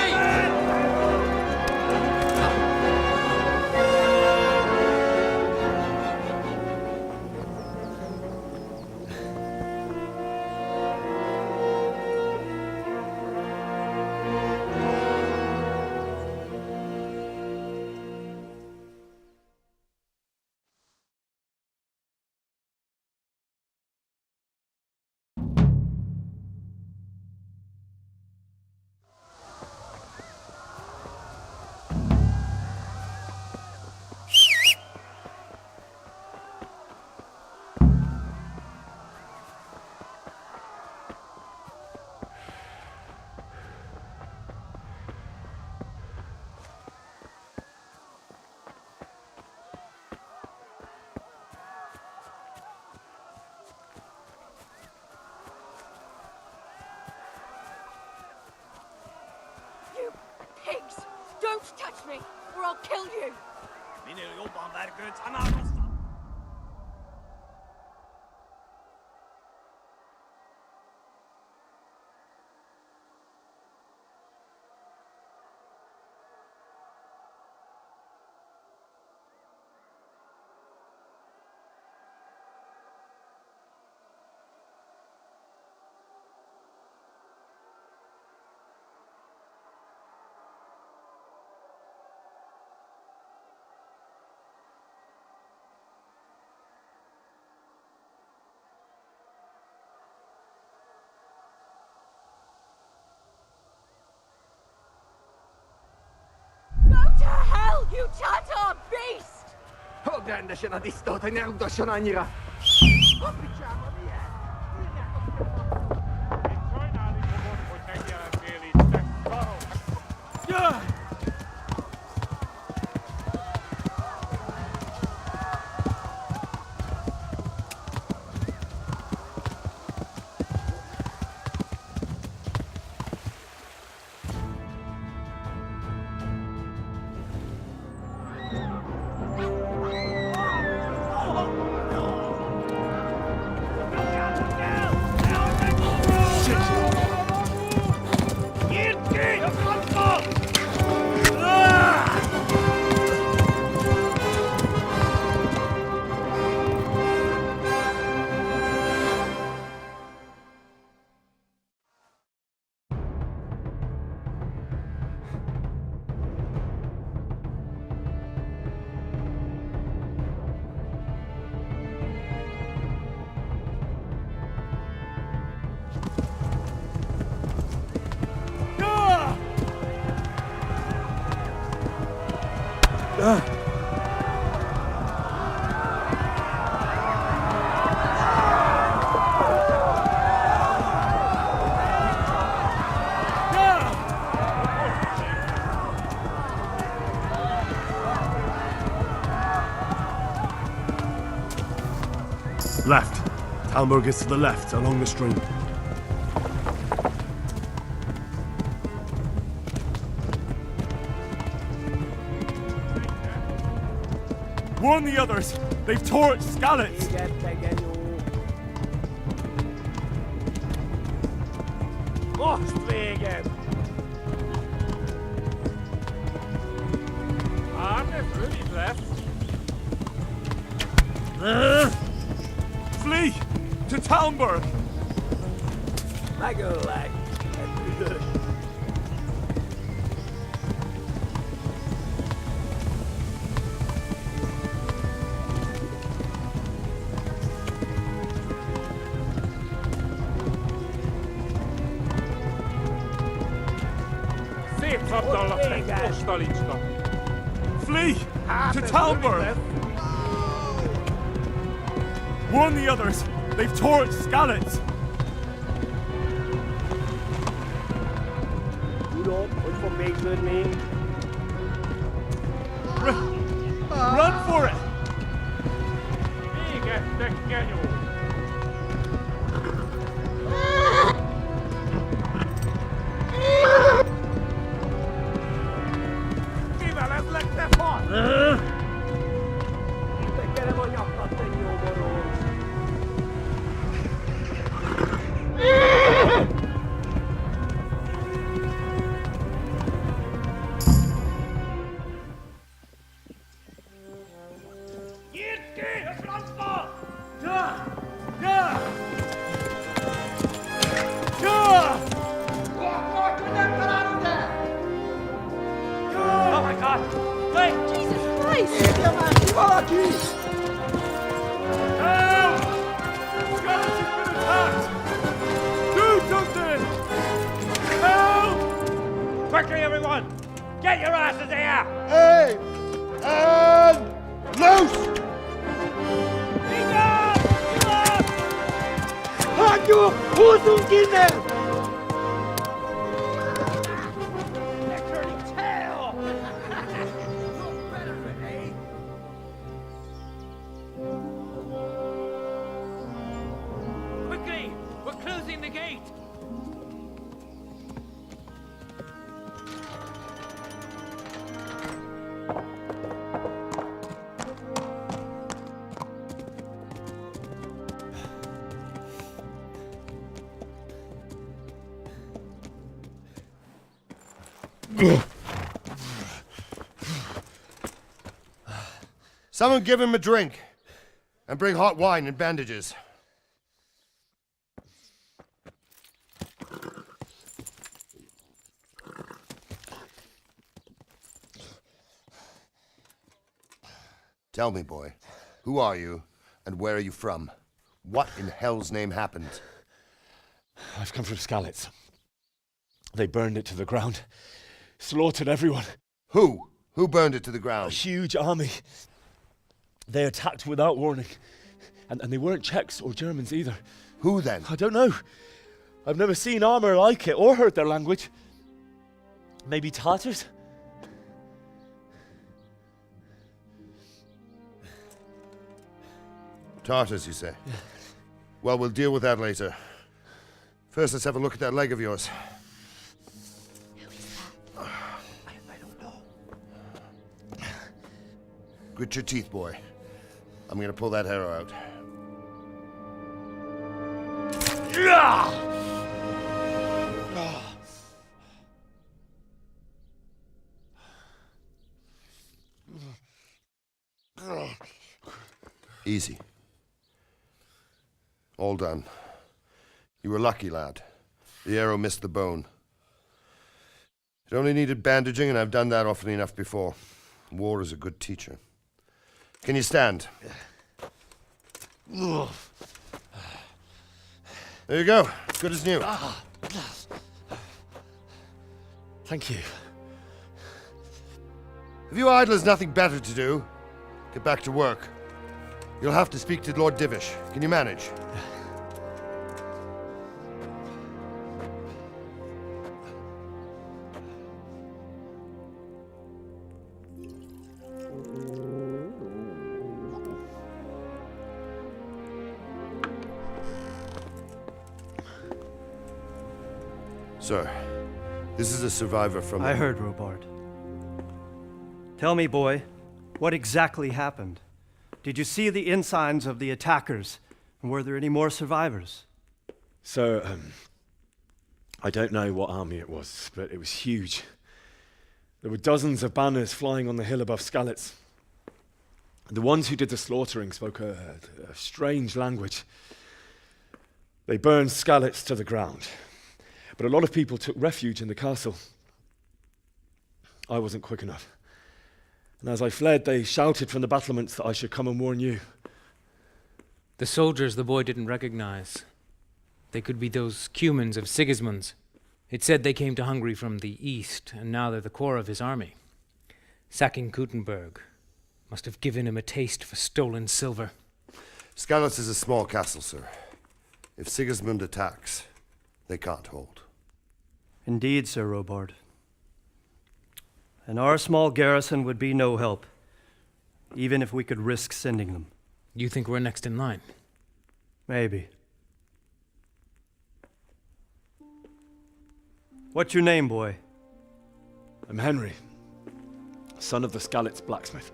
Pigs! Don't touch me, or I'll kill you! To hell, you Tatar beast! Oganda się na istotę, nie do się na nira. Left. Talmberg is to the left, along the stream. Warn the others! They've torched Skalitz! Ostwegen! Arne, really left. Flee! To Talmberg! Magolag. Flee! To Talmberg! Warn the others! They've torched Skalitz! Run for it! Quickly, everyone! Get your asses here! Hey! And loose! Hajo, Hosung Kinder! Quickly! We're closing the gate! Someone give him a drink. And bring hot wine and bandages. Tell me, boy, who are you and where are you from? What in hell's name happened? I've come from Skalitz. They burned it to the ground. Slaughtered everyone. Who? Who burned it to the ground? A huge army. They attacked without warning. And they weren't Czechs or Germans either. Who then? I don't know. I've never seen armor like it or heard their language. Maybe Tatars? Tartars, you say? Yeah. Well, we'll deal with that later. First, let's have a look at that leg of yours. I don't know. Grit your teeth, boy. I'm gonna pull that arrow out. Easy. All done. You were lucky, lad. The arrow missed the bone. It only needed bandaging, and I've done that often enough before. War is a good teacher. Can you stand? There you go. Good as new. Thank you. If you idlers nothing better to do, get back to work. You'll have to speak to Lord Divish. Can you manage? Sir, this is a survivor from... I heard, Robard. Tell me, boy, what exactly happened? Did you see the ensigns of the attackers? And were there any more survivors? So, I don't know what army it was, but it was huge. There were dozens of banners flying on the hill above Skalitz. The ones who did the slaughtering spoke a strange language. They burned Skalitz to the ground. But a lot of people took refuge in the castle. I wasn't quick enough. And as I fled, they shouted from the battlements that I should come and warn you. The soldiers the boy didn't recognize. They could be those Cumans of Sigismund's. It said they came to Hungary from the east, and now they're the core of his army. Sacking Gutenberg must have given him a taste for stolen silver. Skalitz is a small castle, sir. If Sigismund attacks, they can't hold. Indeed, Sir Robard. And our small garrison would be no help, even if we could risk sending them. You think we're next in line? Maybe. What's your name, boy? I'm Henry, son of the Skalitz blacksmith.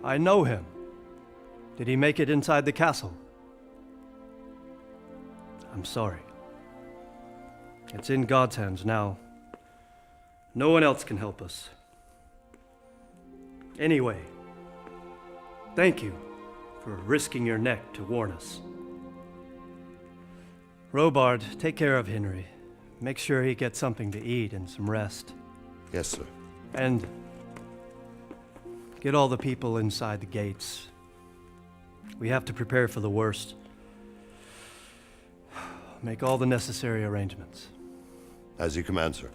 I know him. Did he make it inside the castle? I'm sorry. It's in God's hands now. No one else can help us. Anyway, thank you for risking your neck to warn us. Robard, take care of Henry. Make sure he gets something to eat and some rest. Yes, sir. And get all the people inside the gates. We have to prepare for the worst. Make all the necessary arrangements. As you command, sir.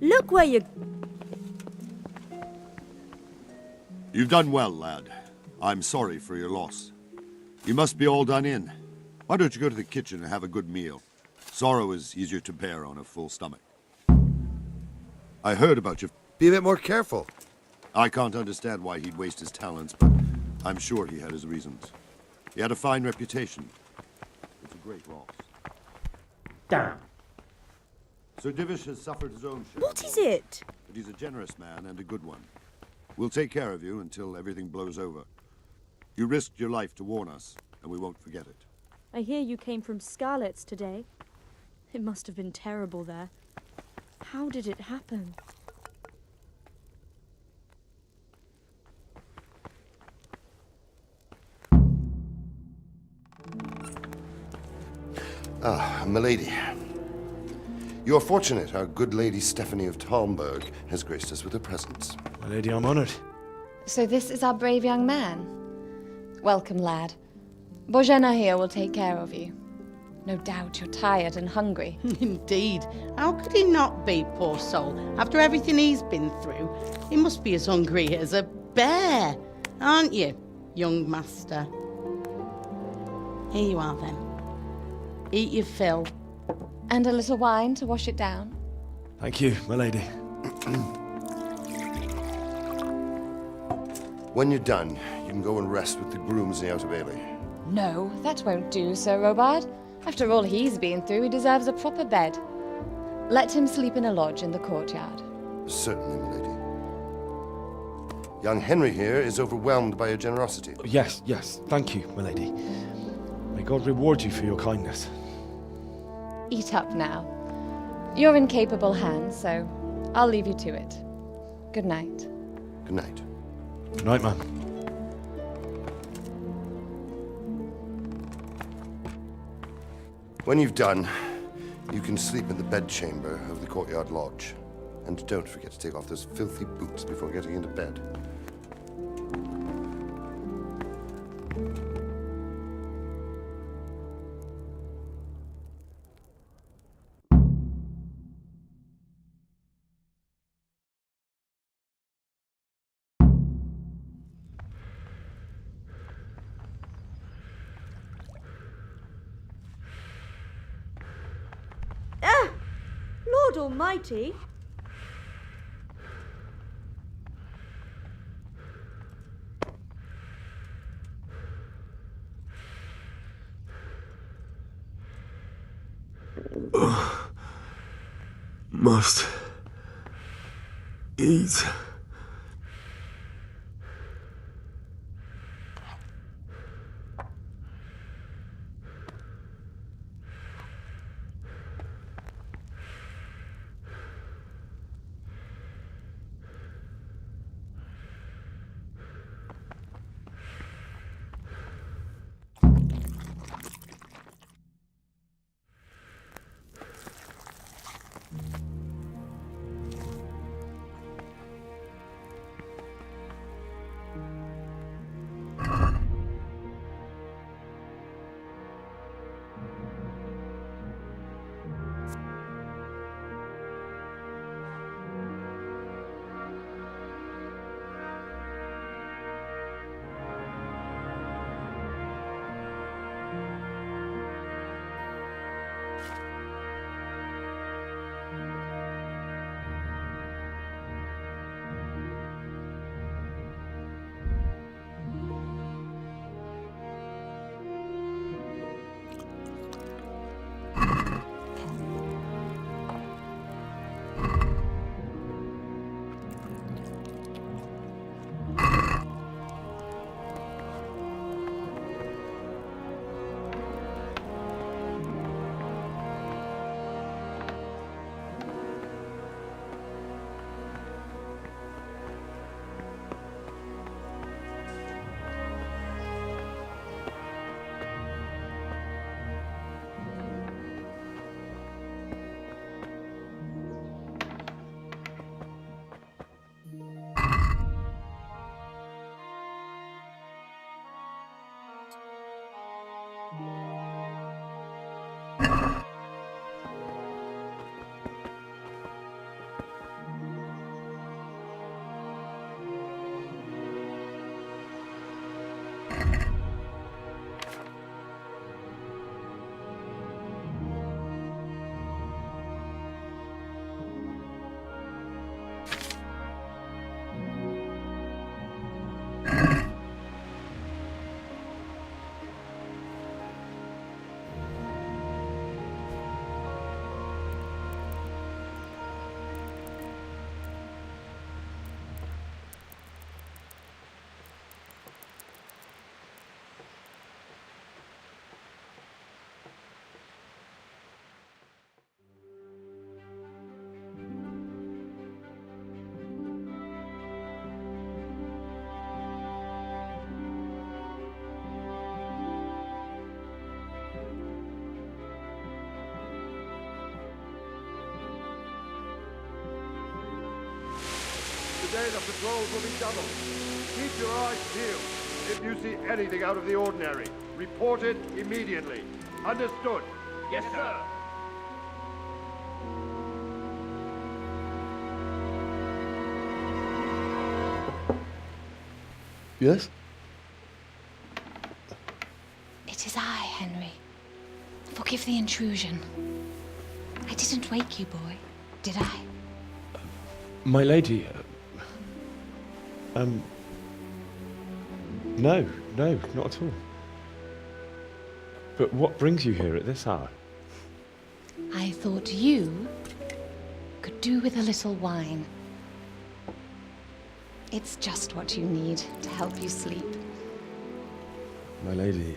Look where you... You've done well, lad. I'm sorry for your loss. You must be all done in. Why don't you go to the kitchen and have a good meal? Sorrow is easier to bear on a full stomach. I heard about you. Be a bit more careful. I can't understand why he'd waste his talents, but I'm sure he had his reasons. He had a fine reputation. It's a great loss. Damn. Sir Divish has suffered his own share. What is it? But he's a generous man and a good one. We'll take care of you until everything blows over. You risked your life to warn us, and we won't forget it. I hear you came from Scarlet's today. It must have been terrible there. How did it happen? Ah, milady. You are fortunate our good lady Stephanie of Talmberg has graced us with her presence. My lady, I'm honored. So this is our brave young man. Welcome, lad. Bojena here will take care of you. No doubt you're tired and hungry. Indeed. How could he not be, poor soul? After everything he's been through, he must be as hungry as a bear, aren't you, young master? Here you are, then. Eat your fill. And a little wine to wash it down. Thank you, my lady. When you're done, you can go and rest with the grooms in the Outer Bailey. No, that won't do, Sir Robard. After all he's been through, he deserves a proper bed. Let him sleep in a lodge in the courtyard. Certainly, milady. Young Henry here is overwhelmed by your generosity. Yes, yes. Thank you, my lady. May God reward you for your kindness. Eat up now. You're in capable hands, so I'll leave you to it. Good night. Good night. Good night, man. When you've done, you can sleep in the bedchamber of the courtyard lodge. And don't forget to take off those filthy boots before getting into bed. Lord Almighty! Must eat. supply of patrols will be doubled. Keep your eyes peeled. If you see anything out of the ordinary, report it immediately. Understood? Yes, sir. Yes? It is I, Henry. Forgive the intrusion. I didn't wake you, boy, did I? My lady, no, not at all. But what brings you here at this hour? I thought you could do with a little wine. It's just what you need to help you sleep. My lady,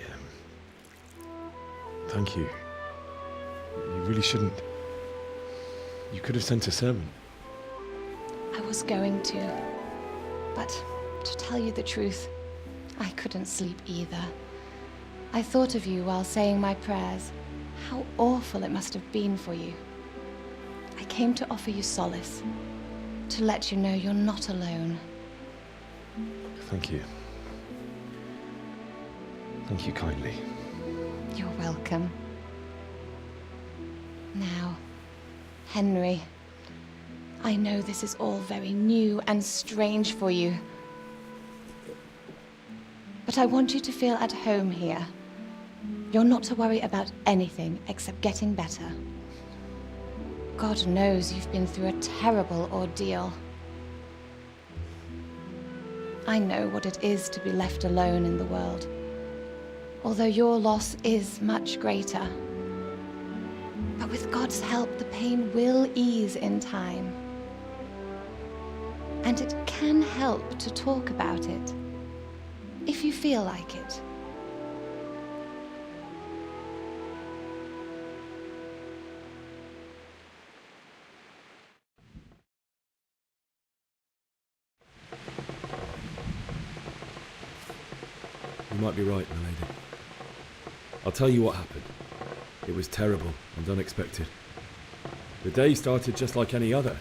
thank you. You really shouldn't. You could have sent a servant. I was going to, but to tell you the truth, I couldn't sleep either. I thought of you while saying my prayers. How awful it must have been for you. I came to offer you solace, to let you know you're not alone. Thank you. Thank you kindly. You're welcome. Now, Henry, I know this is all very new and strange for you, but I want you to feel at home here. You're not to worry about anything except getting better. God knows you've been through a terrible ordeal. I know what it is to be left alone in the world, although your loss is much greater. But with God's help, the pain will ease in time. And it can help to talk about it, if you feel like it. You might be right, my lady. I'll tell you what happened. It was terrible and unexpected. The day started just like any other.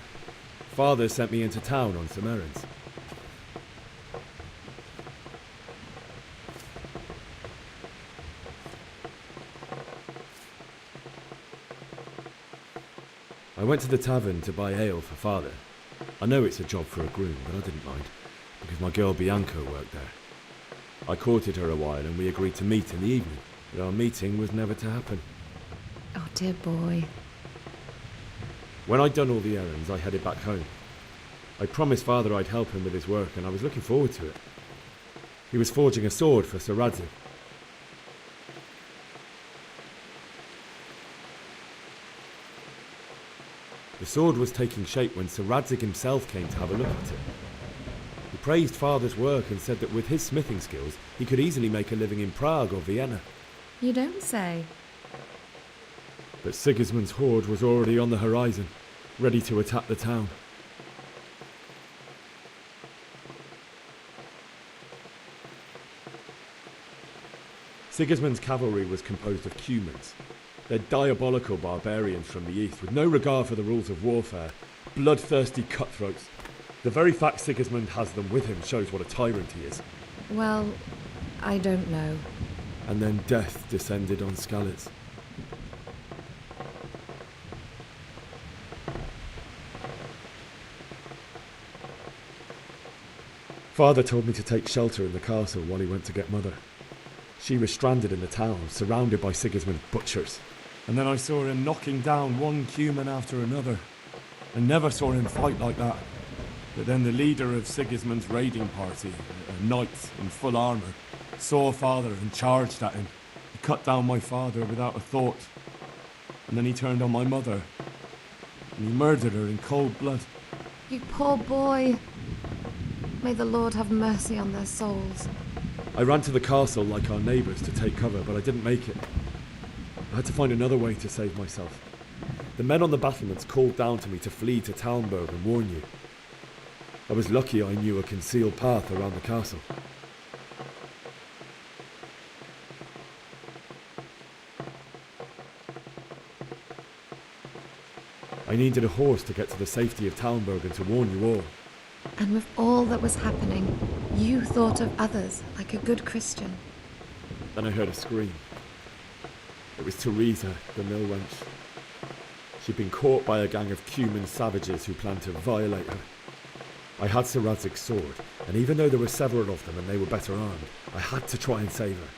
Father sent me into town on some errands. I went to the tavern to buy ale for Father. I know it's a job for a groom, but I didn't mind, because my girl Bianca worked there. I courted her a while and we agreed to meet in the evening, but our meeting was never to happen. Oh, dear boy. When I'd done all the errands, I headed back home. I promised Father I'd help him with his work, and I was looking forward to it. He was forging a sword for Sir Radzig. The sword was taking shape when Sir Radzig himself came to have a look at it. He praised Father's work and said that with his smithing skills, he could easily make a living in Prague or Vienna. You don't say. But Sigismund's horde was already on the horizon, ready to attack the town. Sigismund's cavalry was composed of Cumans. They're diabolical barbarians from the east, with no regard for the rules of warfare, bloodthirsty cutthroats. The very fact Sigismund has them with him shows what a tyrant he is. Well, I don't know. And then death descended on Skalitz. Father told me to take shelter in the castle while he went to get Mother. She was stranded in the town, surrounded by Sigismund's butchers. And then I saw him knocking down one Cuman after another. I never saw him fight like that. But then the leader of Sigismund's raiding party, a knight in full armour, saw Father and charged at him. He cut down my father without a thought. And then he turned on my mother. And he murdered her in cold blood. You poor boy. May the Lord have mercy on their souls. I ran to the castle like our neighbours to take cover, but I didn't make it. I had to find another way to save myself. The men on the battlements called down to me to flee to Talmberg and warn you. I was lucky I knew a concealed path around the castle. I needed a horse to get to the safety of Talmberg and to warn you all. And with all that was happening, you thought of others like a good Christian. Then I heard a scream. It was Teresa, the mill wench. She'd been caught by a gang of Cuman savages who planned to violate her. I had Sir Radzig's sword, and even though there were several of them and they were better armed, I had to try and save her.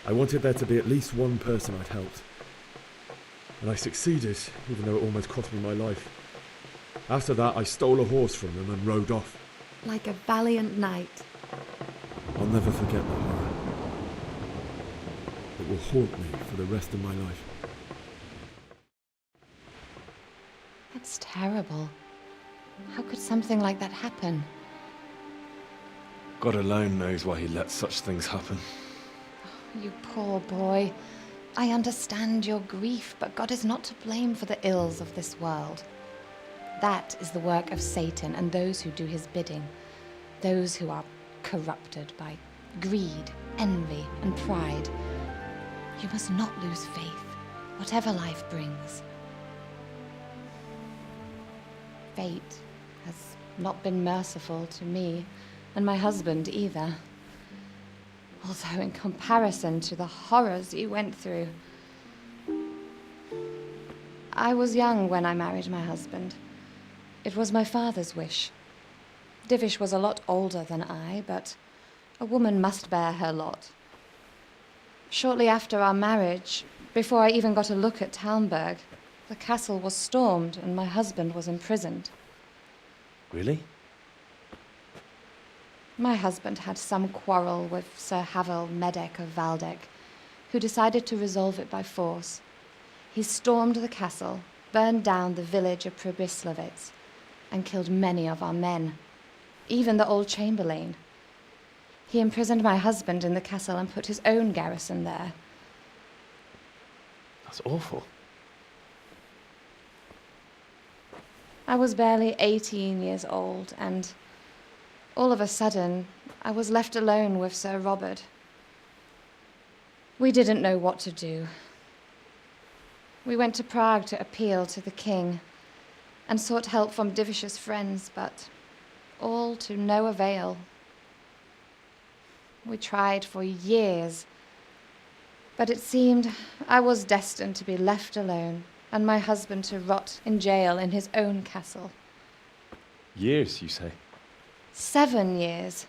I wanted there to be at least one person I'd helped. And I succeeded, even though it almost cost me my life. After that, I stole a horse from them and rode off. Like a valiant knight. I'll never forget the horror. It will haunt me for the rest of my life. That's terrible. How could something like that happen? God alone knows why he lets such things happen. You poor boy. I understand your grief, but God is not to blame for the ills of this world. That is the work of Satan and those who do his bidding. Those who are corrupted by greed, envy, and pride. You must not lose faith, whatever life brings. Fate has not been merciful to me, and my husband either. Although in comparison to the horrors you went through. I was young when I married my husband. It was my father's wish. Divish was a lot older than I, but a woman must bear her lot. Shortly after our marriage, before I even got a look at Talmberg, the castle was stormed and my husband was imprisoned. Really? My husband had some quarrel with Sir Havel Medek of Valdek, who decided to resolve it by force. He stormed the castle, burned down the village of Probislavitz, and killed many of our men, even the old chamberlain. He imprisoned my husband in the castle and put his own garrison there. That's awful. I was barely 18 years old, and all of a sudden, I was left alone with Sir Robert. We didn't know what to do. We went to Prague to appeal to the king and sought help from Divish's friends, but all to no avail. We tried for years, but it seemed I was destined to be left alone and my husband to rot in jail in his own castle. Years, you say? 7 years.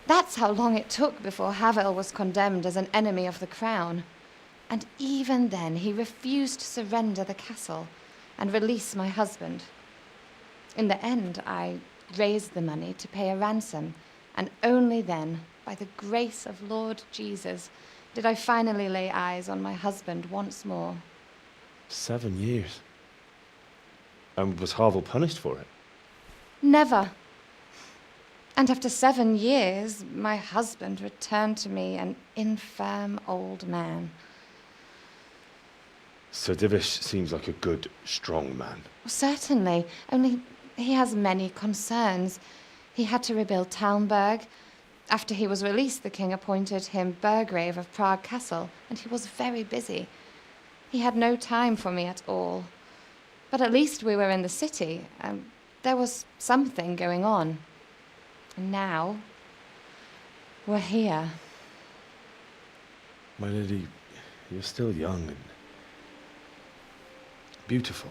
That's how long it took before Havel was condemned as an enemy of the crown. And even then, he refused to surrender the castle and release my husband. In the end, I raised the money to pay a ransom, and only then, by the grace of Lord Jesus, did I finally lay eyes on my husband once more. 7 years. And was Havel punished for it? Never. And after 7 years, my husband returned to me an infirm old man. Sir Divish seems like a good, strong man. Certainly, only he has many concerns. He had to rebuild Talmberg. After he was released, the king appointed him Burgrave of Prague Castle, and he was very busy. He had no time for me at all. But at least we were in the city, and there was something going on. And now, we're here. My lady, you're still young and beautiful.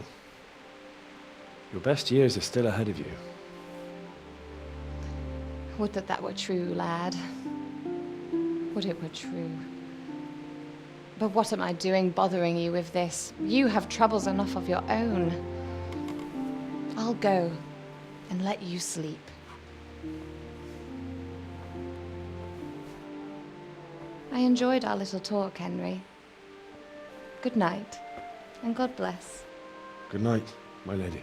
Your best years are still ahead of you. Would that that were true, lad. Would it were true. But what am I doing bothering you with this? You have troubles enough of your own. I'll go and let you sleep. I enjoyed our little talk, Henry. Good night, and God bless. Good night, my lady.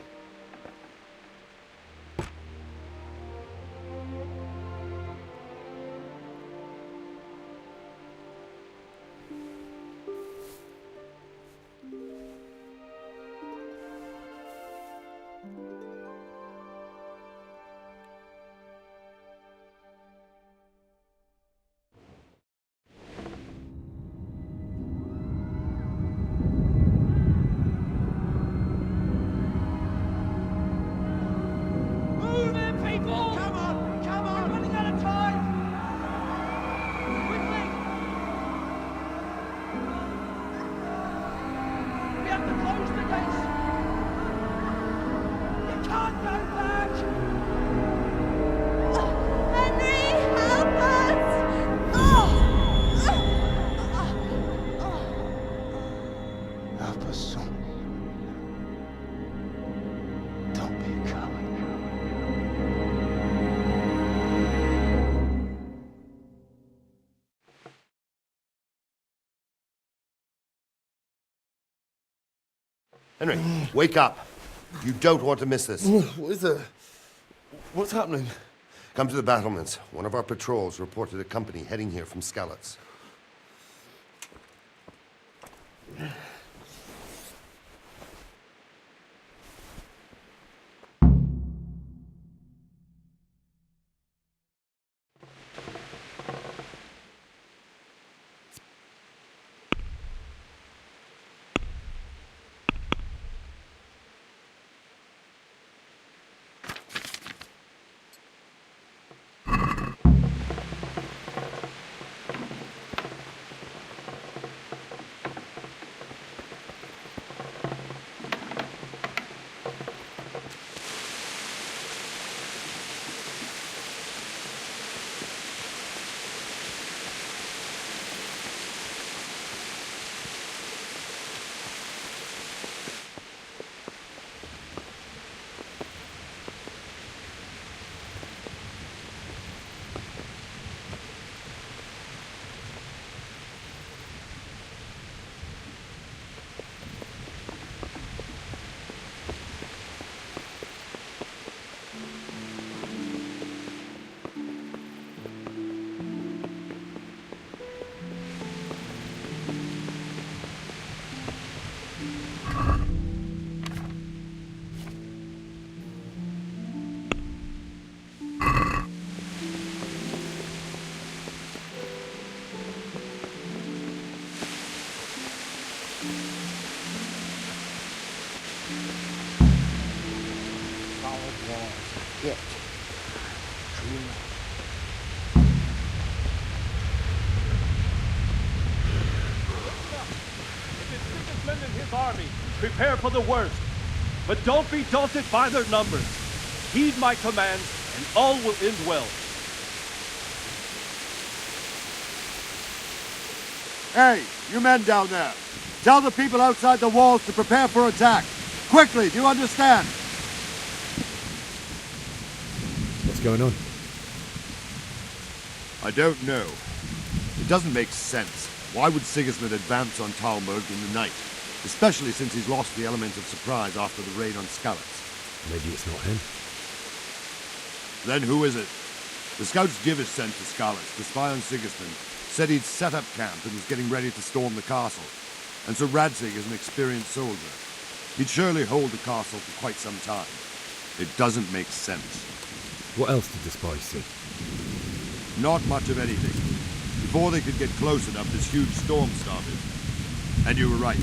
Henry, wake up. You don't want to miss this. What is it? What's happening? Come to the battlements. One of our patrols reported a company heading here from Skalitz. It. Men in his army, prepare for the worst. But don't be daunted by their numbers. Heed my commands, and all will end well. Hey, you men down there. Tell the people outside the walls to prepare for attack. Quickly, do you understand? What's going on? I don't know. It doesn't make sense. Why would Sigismund advance on Talmberg in the night? Especially since he's lost the element of surprise after the raid on Skalitz. Maybe it's not him. Then who is it? The scouts Divish sent to Skalitz to spy on Sigismund said he'd set up camp and was getting ready to storm the castle. And so Radzig is an experienced soldier. He'd surely hold the castle for quite some time. It doesn't make sense. What else did the spies see? Not much of anything. Before they could get close enough, this huge storm started. And you were right.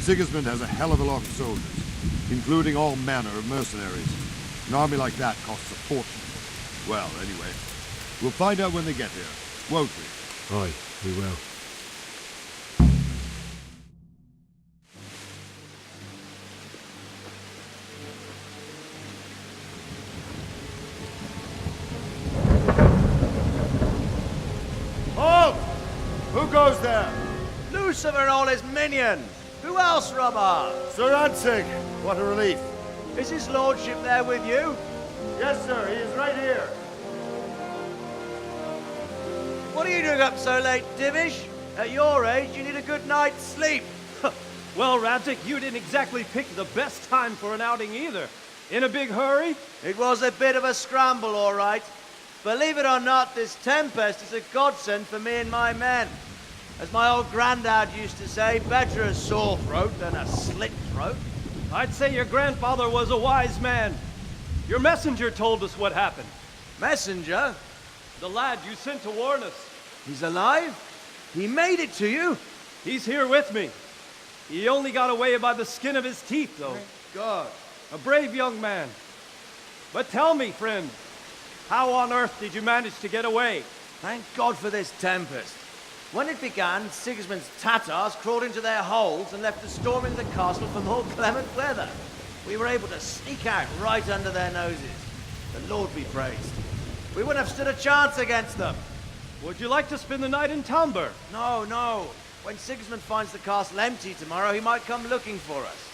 Sigismund has a hell of a lot of soldiers, including all manner of mercenaries. An army like that costs a fortune. Well, anyway, we'll find out when they get here, won't we? Aye, we will. Halt! Who goes there? Lucifer and all his minions! Who else, Robber? Sir Radzig! What a relief. Is his lordship there with you? Yes, sir. He is right here. What are you doing up so late, Divish? At your age, you need a good night's sleep. Well, Radzig, you didn't exactly pick the best time for an outing either. In a big hurry? It was a bit of a scramble, all right. Believe it or not, this tempest is a godsend for me and my men. As my old granddad used to say, better a sore throat than a slit throat. I'd say your grandfather was a wise man. Your messenger told us what happened. Messenger? The lad you sent to warn us. He's alive? He made it to you? He's here with me. He only got away by the skin of his teeth, though. Thank God. A brave young man. But tell me, friend, how on earth did you manage to get away? Thank God for this tempest. When it began, Sigismund's Tatars crawled into their holes and left us storming the castle for more clement weather. We were able to sneak out right under their noses. The Lord be praised. We wouldn't have stood a chance against them. Would you like to spend the night in Talmberg? No, no. When Sigismund finds the castle empty tomorrow, he might come looking for us.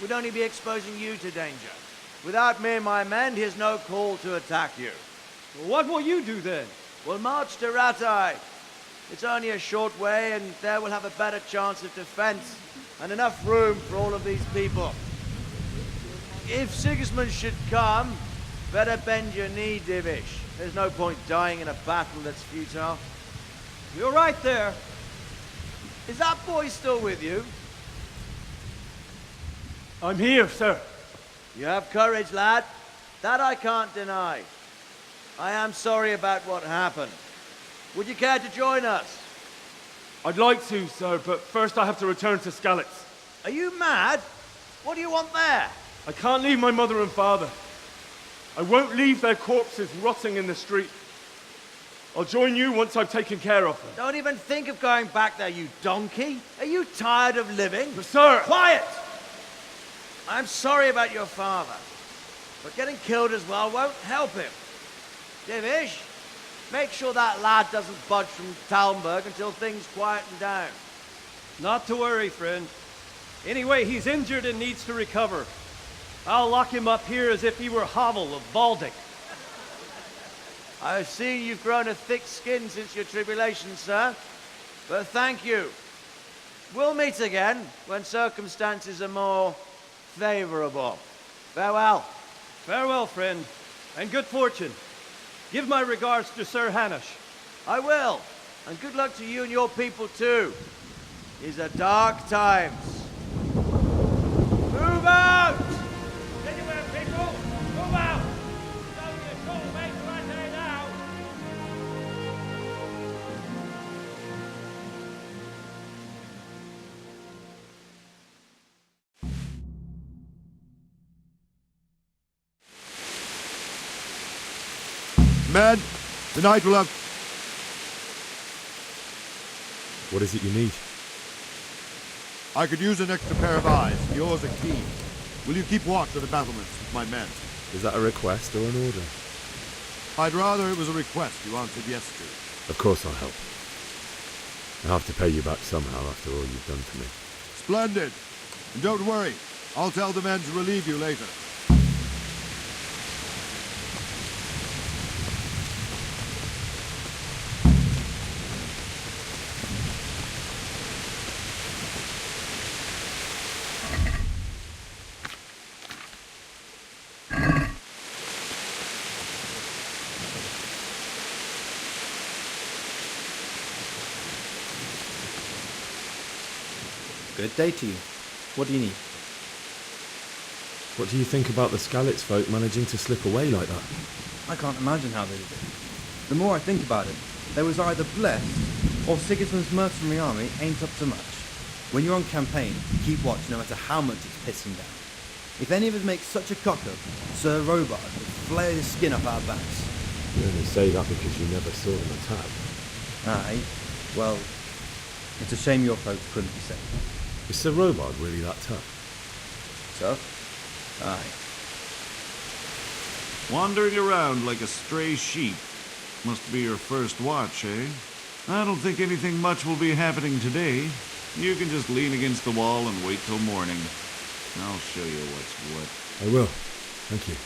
We'd only be exposing you to danger. Without me and my men, he has no call to attack you. What will you do then? We'll march to Ratai. It's only a short way, and there we'll have a better chance of defense, and enough room for all of these people. If Sigismund should come, better bend your knee, Divish. There's no point dying in a battle that's futile. You're right there. Is that boy still with you? I'm here, sir. You have courage, lad. That I can't deny. I am sorry about what happened. Would you care to join us? I'd like to, sir, but first I have to return to Skalitz. Are you mad? What do you want there? I can't leave my mother and father. I won't leave their corpses rotting in the street. I'll join you once I've taken care of them. Don't even think of going back there, you donkey. Are you tired of living? But sir! Quiet! I'm sorry about your father, but getting killed as well won't help him. Divish, make sure that lad doesn't budge from Talmberg until things quieten down. Not to worry, friend. Anyway, he's injured and needs to recover. I'll lock him up here as if he were Havel of Baldic. I've seen you've grown a thick skin since your tribulation, sir. But thank you. We'll meet again when circumstances are more favorable. Farewell. Farewell, friend, and good fortune. Give my regards to Sir Hanush. I will. And good luck to you and your people, too. These are dark times. Move out! Anywhere, people! Move out! Don't get cold, mate, right there now! Men, the night will have... What is it you need? I could use an extra pair of eyes. Yours are keen. Will you keep watch of the battlements with my men? Is that a request or an order? I'd rather it was a request you answered yes to. Of course I'll help. I'll have to pay you back somehow after all you've done for me. Splendid. And don't worry. I'll tell the men to relieve you later. Good day to you. What do you need? What do you think about the Skalitz folk managing to slip away like that? I can't imagine how they did it. The more I think about it, they was either blessed, or Sigismund's mercenary army ain't up to much. When you're on campaign, keep watch no matter how much it's pissing down. If any of us make such a cock-up, Sir Robard will flare his skin off our backs. You only say that because you never saw them attack. Aye, well, it's a shame your folks couldn't be saved. Is Sir Robard really that tough? Tough? Aye. Wandering around like a stray sheep. Must be your first watch, eh? I don't think anything much will be happening today. You can just lean against the wall and wait till morning. I'll show you what's what. I will. Thank you.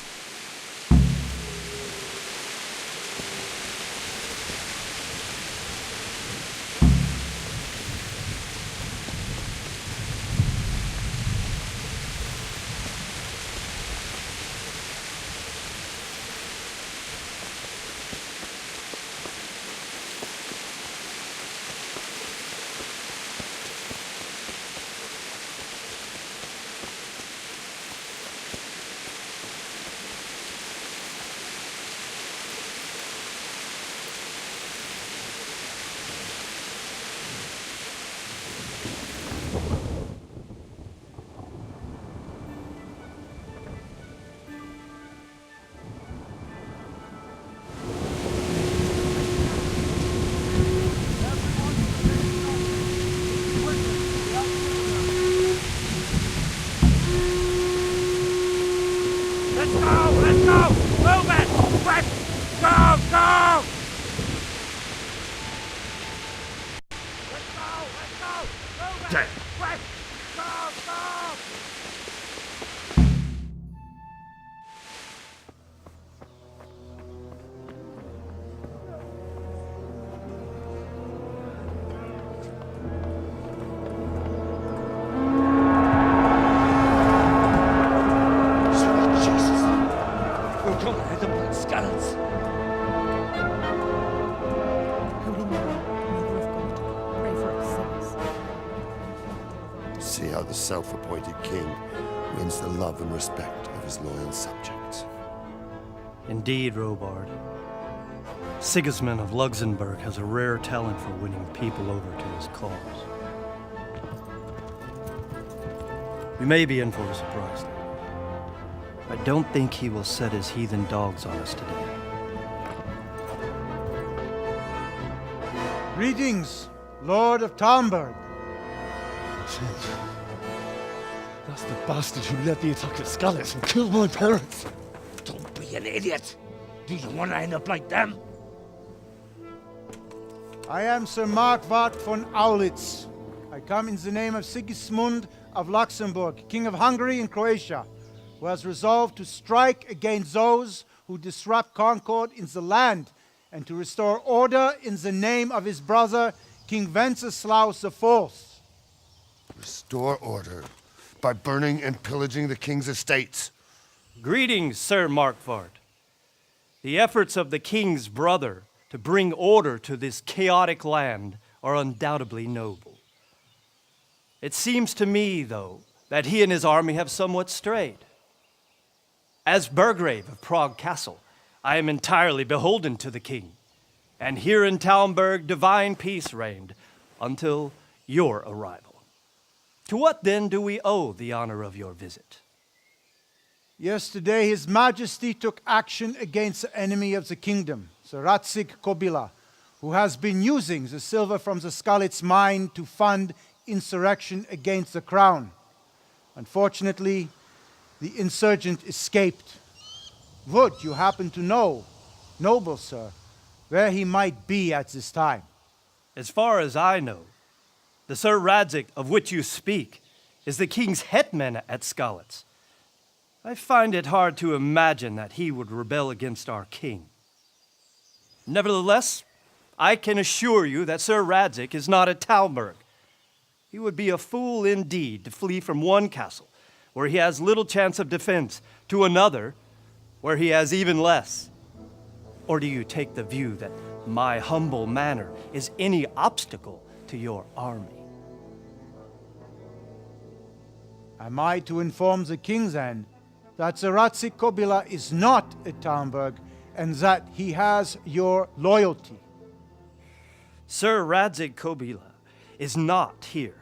how the self-appointed king wins the love and respect of his loyal subjects. Indeed, Robard. Sigismund of Luxembourg has a rare talent for winning people over to his cause. You may be in for a surprise, though. I don't think he will set his heathen dogs on us today. Greetings, Lord of Talmberg. That's the bastard who led the attack at Skalitz and killed my parents. Don't be an idiot. Do you want to end up like them? I am Sir Markwart von Aulitz. I come in the name of Sigismund of Luxembourg, King of Hungary and Croatia, who has resolved to strike against those who disrupt concord in the land and to restore order in the name of his brother, King Wenceslaus IV. Restore order by burning and pillaging the king's estates. Greetings, Sir Markwart. The efforts of the king's brother to bring order to this chaotic land are undoubtedly noble. It seems to me, though, that he and his army have somewhat strayed. As Burgrave of Prague Castle, I am entirely beholden to the king, and here in Talmberg divine peace reigned until your arrival. To what then do we owe the honor of your visit? Yesterday, His Majesty took action against the enemy of the kingdom, Sir Radzig Kobyla, who has been using the silver from the Skalitz mine to fund insurrection against the crown. Unfortunately, the insurgent escaped. Would you happen to know, noble sir, where he might be at this time? As far as I know, the Sir Radzig of which you speak is the king's hetman at Skalitz. I find it hard to imagine that he would rebel against our king. Nevertheless, I can assure you that Sir Radzig is not at Talmberg. He would be a fool indeed to flee from one castle, where he has little chance of defense, to another, where he has even less. Or do you take the view that my humble manner is any obstacle to your army? Am I to inform the king then that Sir Radzig Kobyla is not at Talmberg and that he has your loyalty? Sir Radzig Kobyla is not here,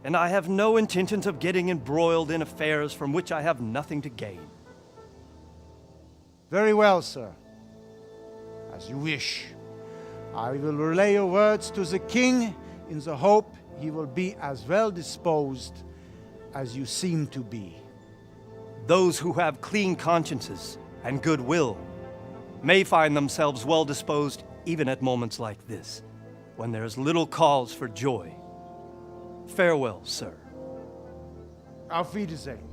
and I have no intentions of getting embroiled in affairs from which I have nothing to gain. Very well, sir. As you wish. I will relay your words to the king in the hope he will be as well disposed as you seem to be. Those who have clean consciences and goodwill may find themselves well disposed even at moments like this, when there is little cause for joy. Farewell, sir. Auf Wiedersehen.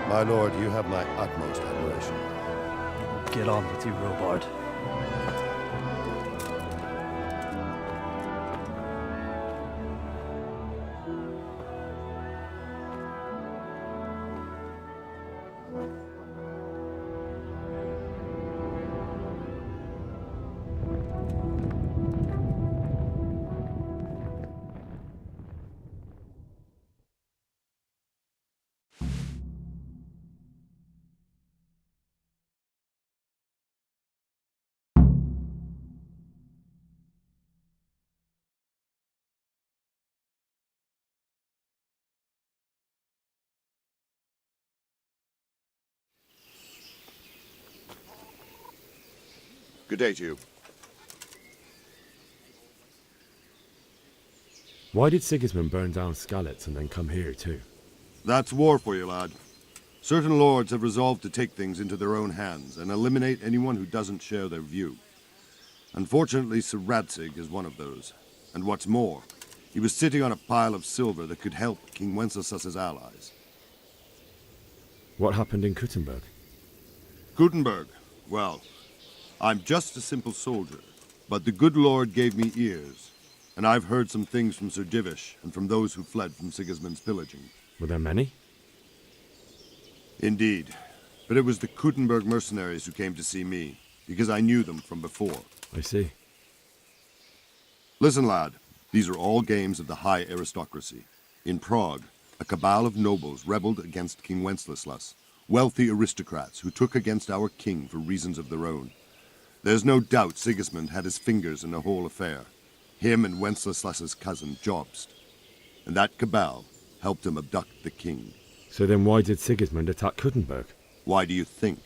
My lord, you have my utmost admiration. Get on with you, Robard. Good day to you. Why did Sigismund burn down Skalitz and then come here too? That's war for you, lad. Certain lords have resolved to take things into their own hands and eliminate anyone who doesn't share their view. Unfortunately, Sir Radzig is one of those. And what's more, he was sitting on a pile of silver that could help King Wenceslas's allies. What happened in Kuttenberg? Kuttenberg? Well, I'm just a simple soldier, but the good Lord gave me ears, and I've heard some things from Sir Divish and from those who fled from Sigismund's pillaging. Were there many? Indeed, but it was the Kuttenberg mercenaries who came to see me, because I knew them from before. I see. Listen, lad, these are all games of the high aristocracy. In Prague, a cabal of nobles rebelled against King Wenceslas, wealthy aristocrats who took against our king for reasons of their own. There's no doubt Sigismund had his fingers in the whole affair. Him and Wenceslas's cousin, Jobst. And that cabal helped him abduct the king. So then why did Sigismund attack Kuttenberg? Why do you think?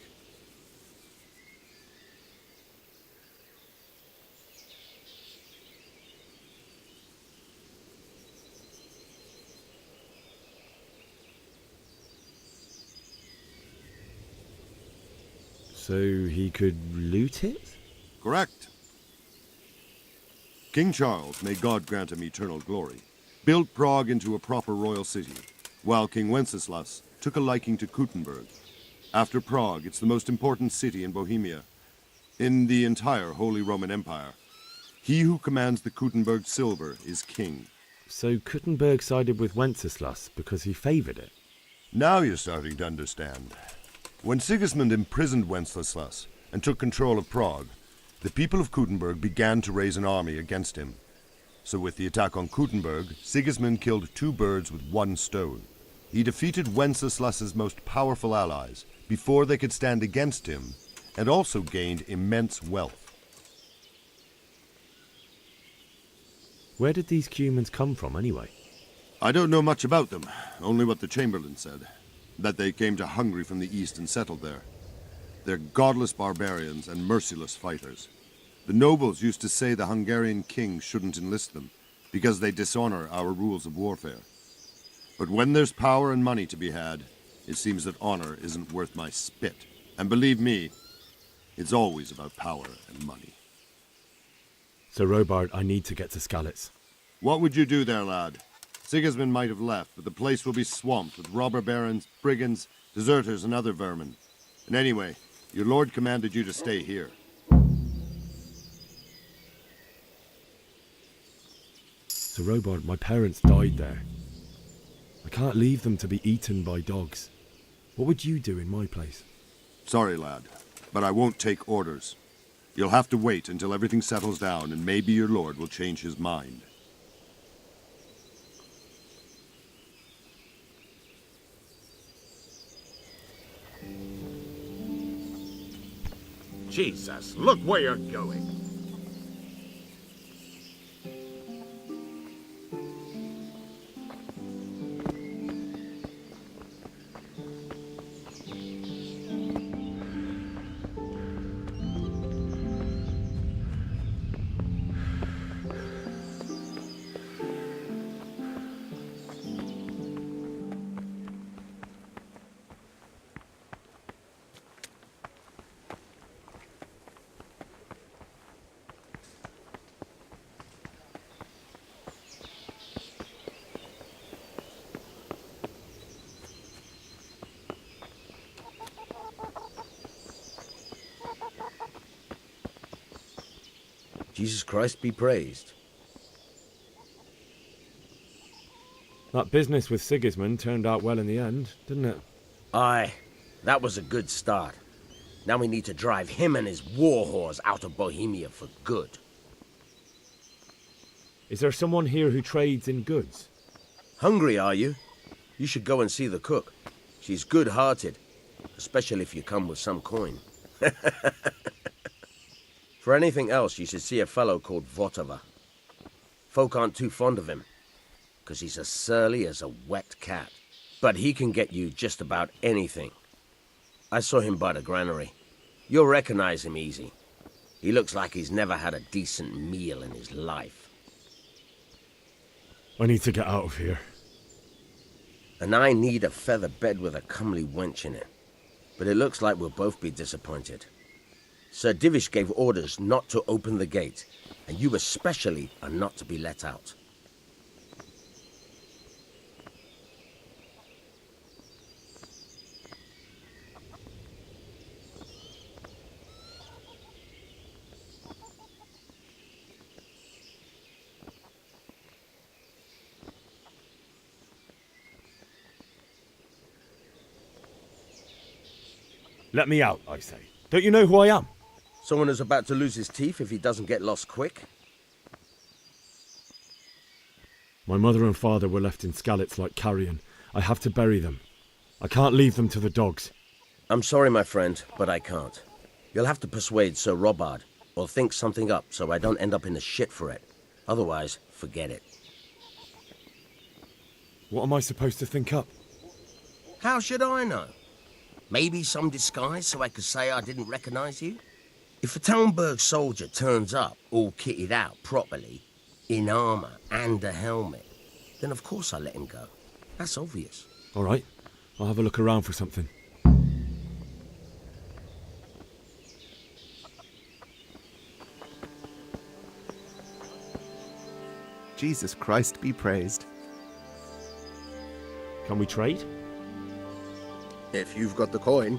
So he could loot it? Correct. King Charles, may God grant him eternal glory, built Prague into a proper royal city, while King Wenceslas took a liking to Kuttenberg. After Prague, it's the most important city in Bohemia, in the entire Holy Roman Empire. He who commands the Kuttenberg silver is king. So Kuttenberg sided with Wenceslas because he favoured it? Now you're starting to understand. When Sigismund imprisoned Wenceslas and took control of Prague, the people of Kuttenberg began to raise an army against him. So with the attack on Kuttenberg, Sigismund killed 2 birds with 1 stone. He defeated Wenceslas's most powerful allies before they could stand against him, and also gained immense wealth. Where did these Cumans come from anyway? I don't know much about them, only what the Chamberlain said. That they came to Hungary from the east and settled there. They're godless barbarians and merciless fighters. The nobles used to say the Hungarian king shouldn't enlist them, because they dishonor our rules of warfare. But when there's power and money to be had, it seems that honor isn't worth my spit. And believe me, it's always about power and money. So Robard, I need to get to Skalitz. What would you do there, lad? Sigismund might have left, but the place will be swamped with robber barons, brigands, deserters, and other vermin. And anyway, your lord commanded you to stay here. So Robard, my parents died there. I can't leave them to be eaten by dogs. What would you do in my place? Sorry, lad, but I won't take orders. You'll have to wait until everything settles down, and maybe your lord will change his mind. Jesus, look where you're going. Jesus Christ be praised. That business with Sigismund turned out well in the end, didn't it? Aye, that was a good start. Now we need to drive him and his war whores out of Bohemia for good. Is there someone here who trades in goods? Hungry, are you? You should go and see the cook. She's good-hearted, especially if you come with some coin. For anything else, you should see a fellow called Votava. Folk aren't too fond of him, because he's as surly as a wet cat. But he can get you just about anything. I saw him by the granary. You'll recognize him easy. He looks like he's never had a decent meal in his life. I need to get out of here. And I need a feather bed with a comely wench in it. But it looks like we'll both be disappointed. Sir Divish gave orders not to open the gate, and you especially are not to be let out. Let me out, I say. Don't you know who I am? Someone who's about to lose his teeth if he doesn't get lost quick? My mother and father were left in Skalitz like carrion. I have to bury them. I can't leave them to the dogs. I'm sorry, my friend, but I can't. You'll have to persuade Sir Robard, or think something up so I don't end up in the shit for it. Otherwise, forget it. What am I supposed to think up? How should I know? Maybe some disguise so I could say I didn't recognize you? If a Talmberg soldier turns up, all kitted out properly, in armor and a helmet, then of course I let him go. That's obvious. All right, I'll have a look around for something. Jesus Christ be praised. Can we trade? If you've got the coin.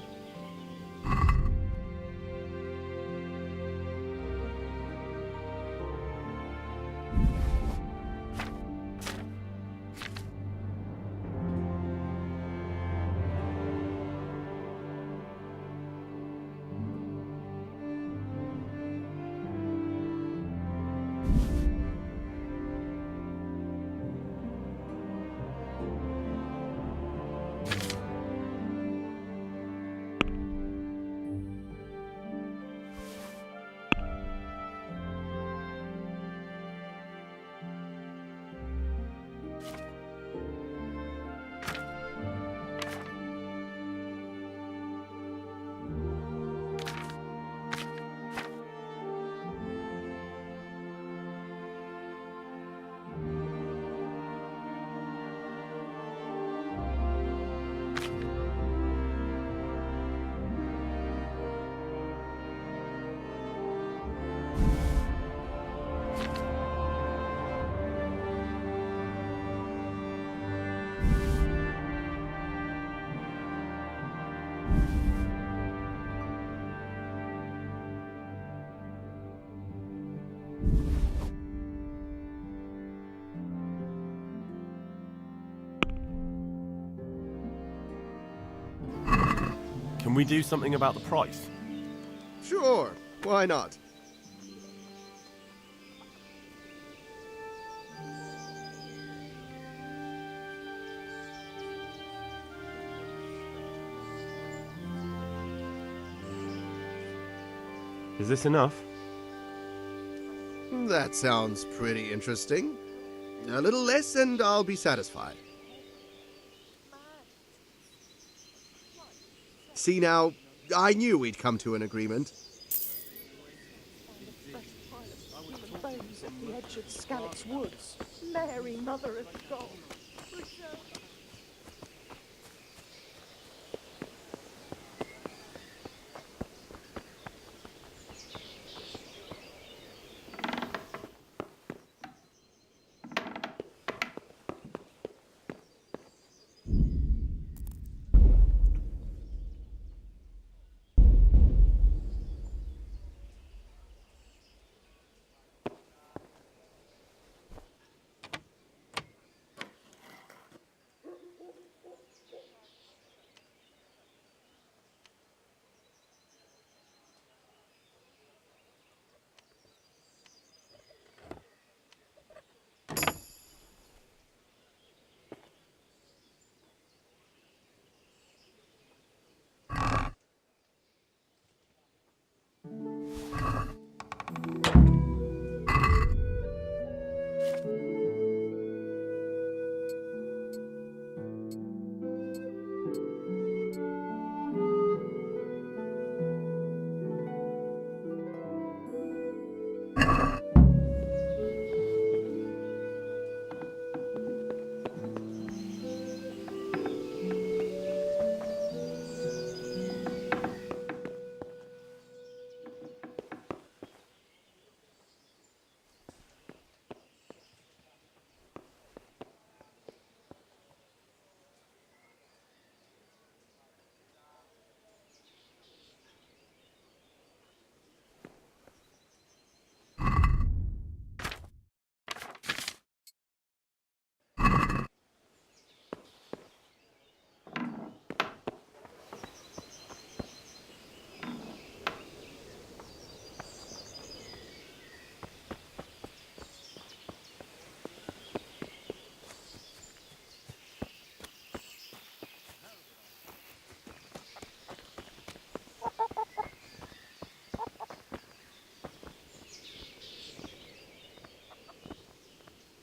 Can we do something about the price? Sure, why not? Is this enough? That sounds pretty interesting. A little less and I'll be satisfied. See now, I knew we'd come to an agreement. Bones at the edge of Skalitz Woods. Mary, Mother of God.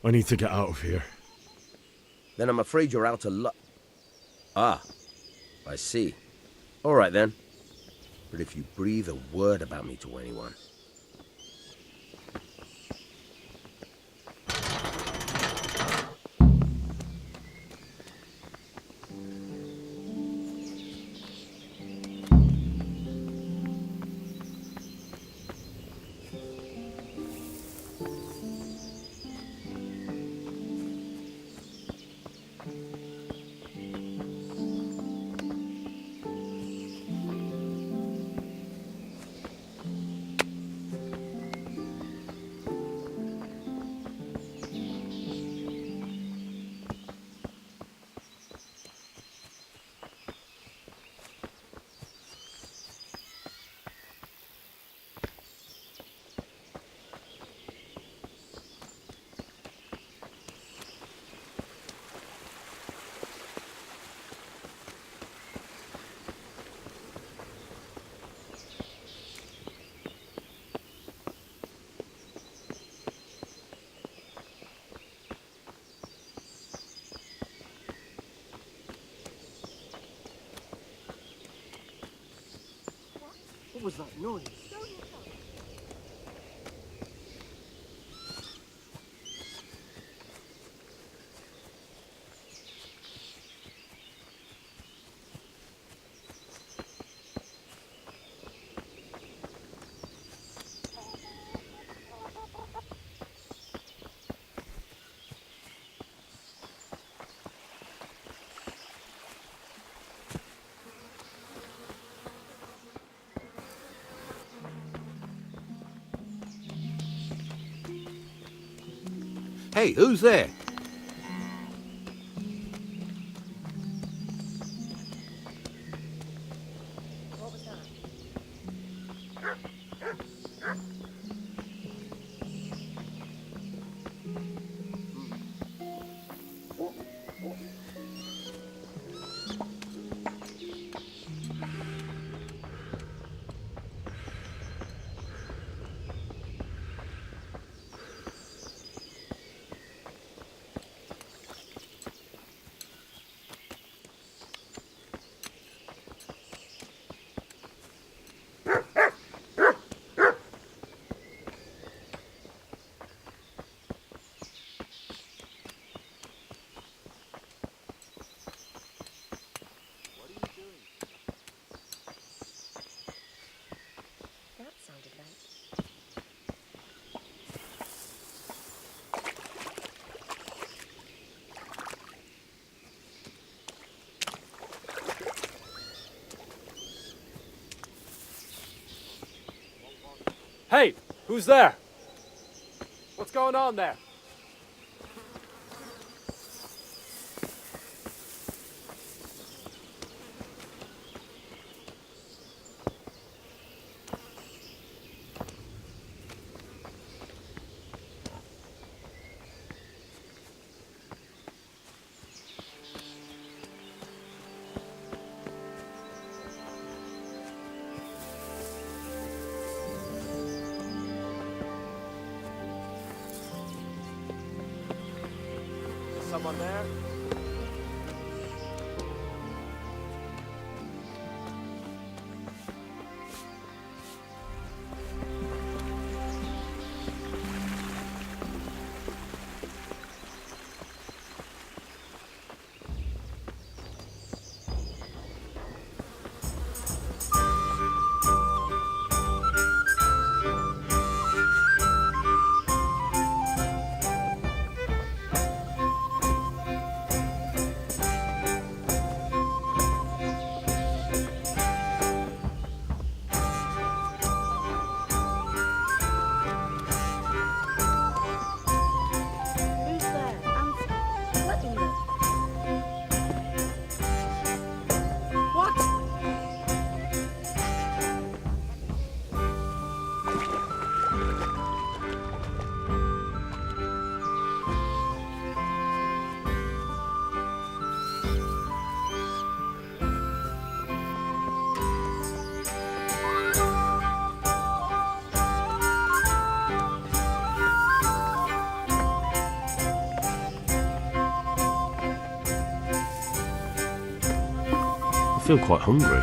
I need to get out of here. Then I'm afraid you're out of luck. Ah, I see. All right then. But if you breathe a word about me to anyone... What was that noise? Hey, who's there? Hey, who's there? What's going on there? Someone there? I feel quite hungry.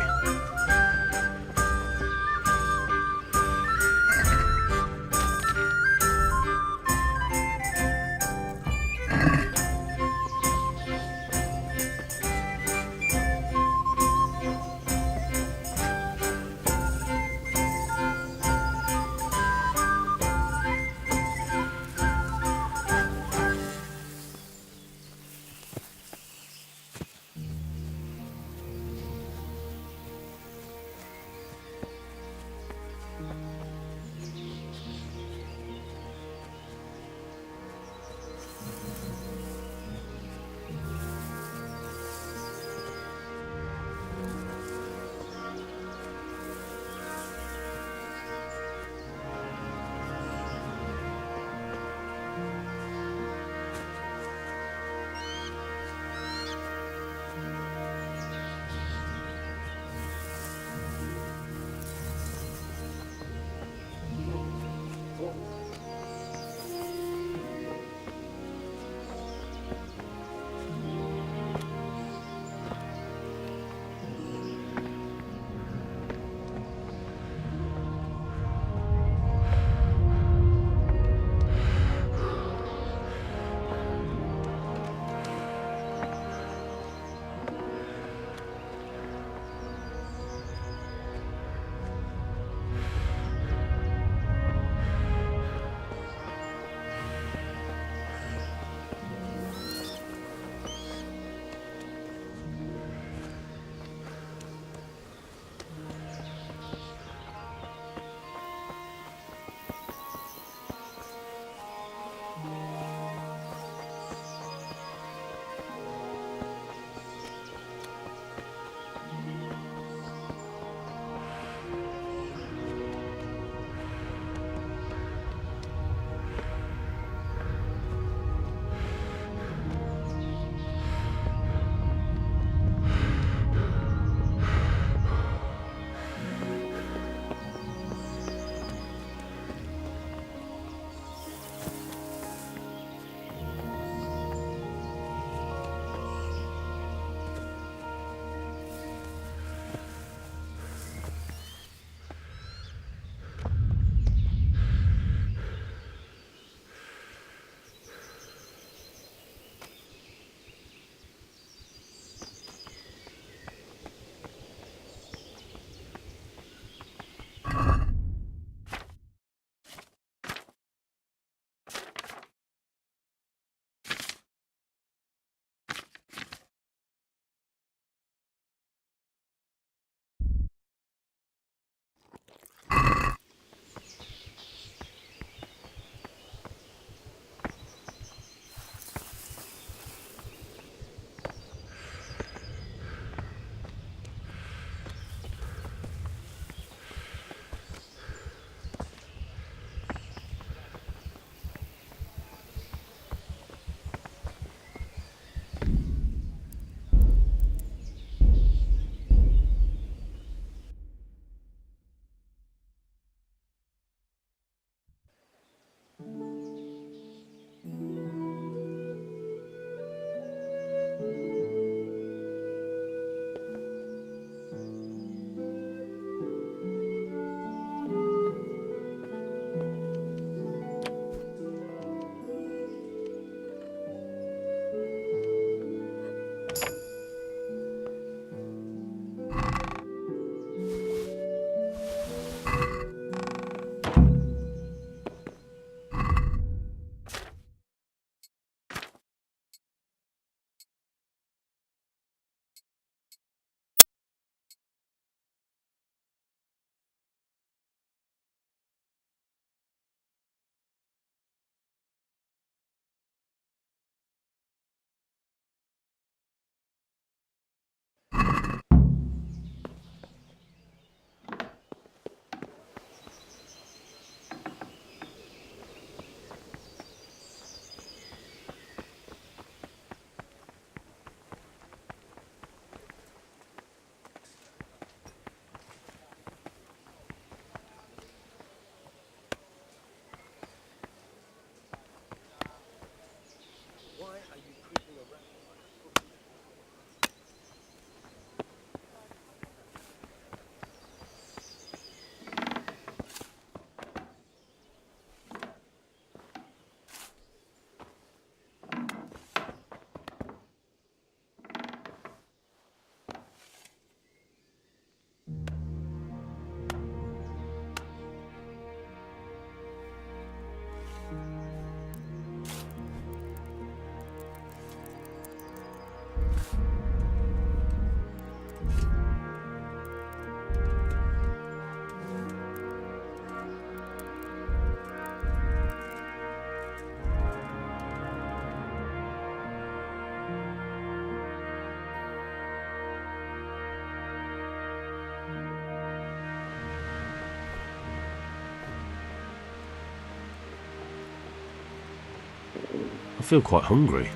feel quite hungry.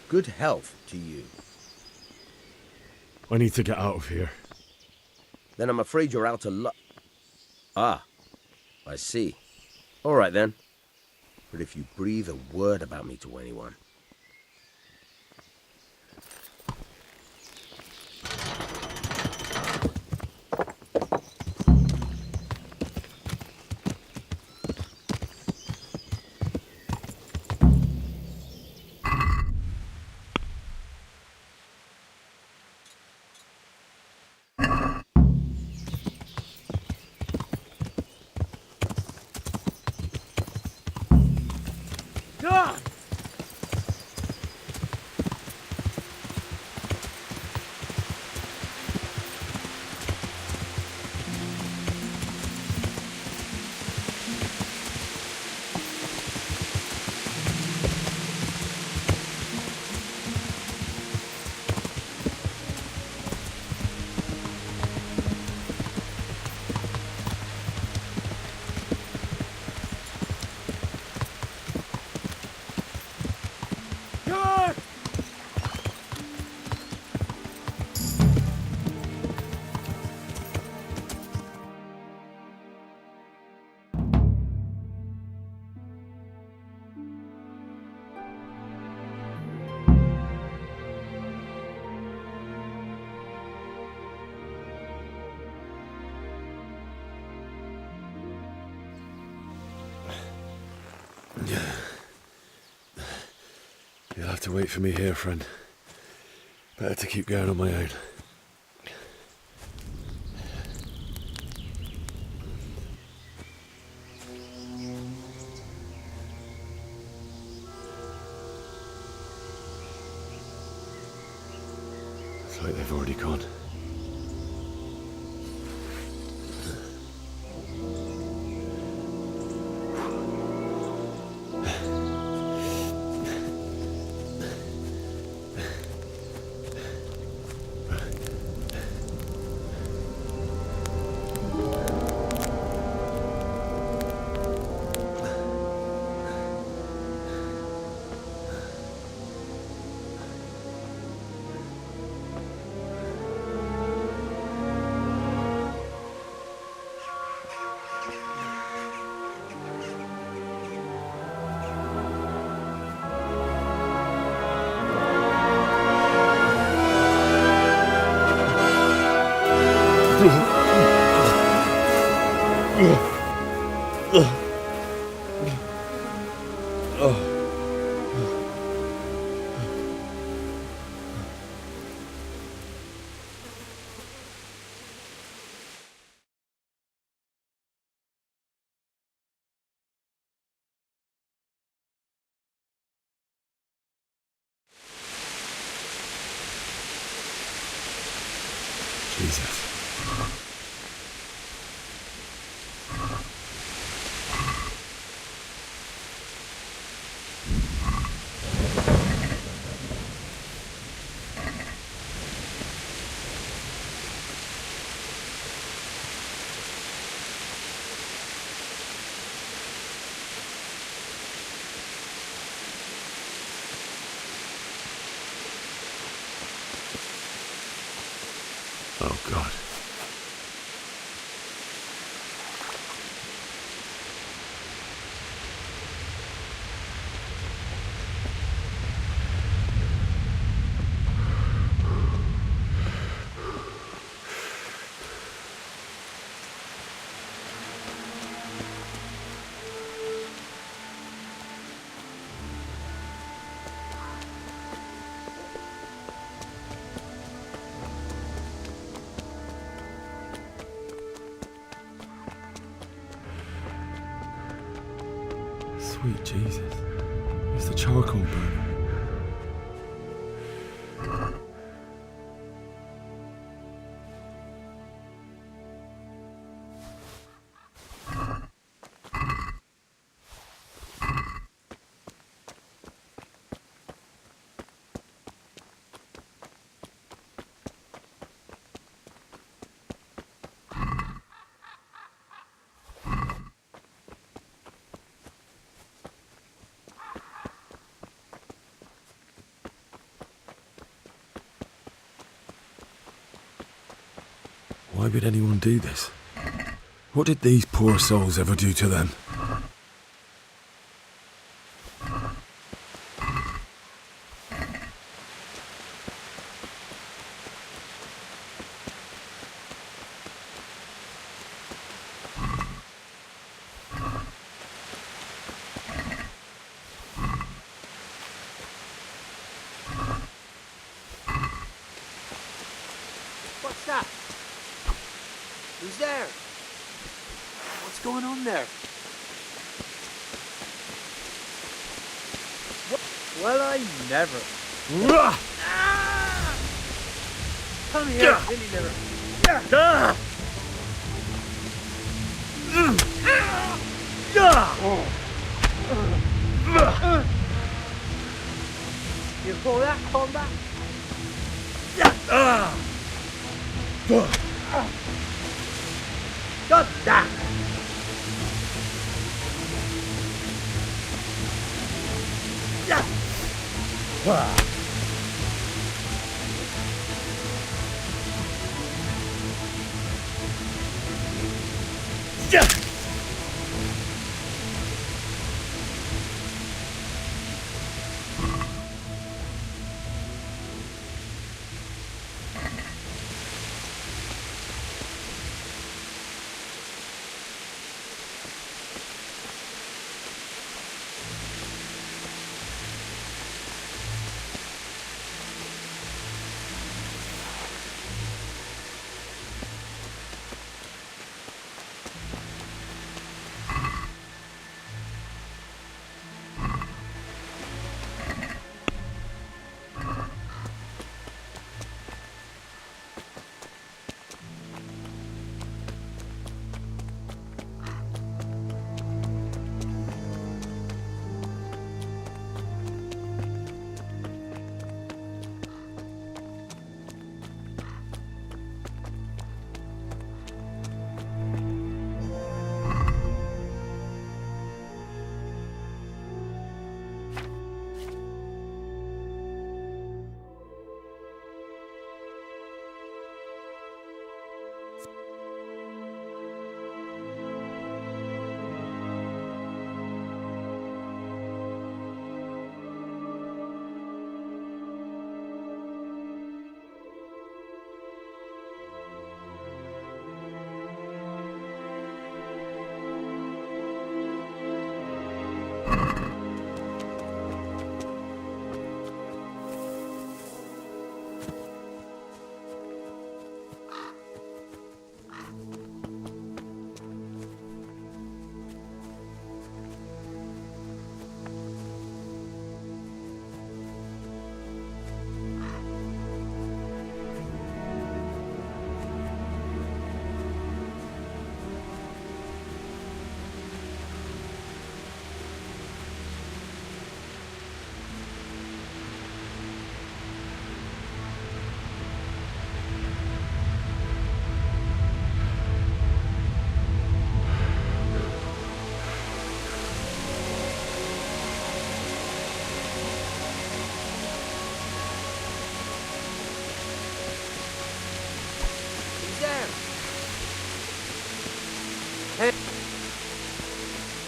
Good health to you. I need to get out of here. Then I'm afraid you're out of luck. Ah, I see. All right then. But if you breathe a word about me to anyone... You'll have to wait for me here, friend. Better to keep going on my own. It's like they've already gone. Jesus. Oh, God. Sweet Jesus. It's the charcoal burner. Why would anyone do this? What did these poor souls ever do to them? What's that? Who's there? What's going on there? What? Well, I never. Ah! Come here, Billy Liver. You call that combat? God damn!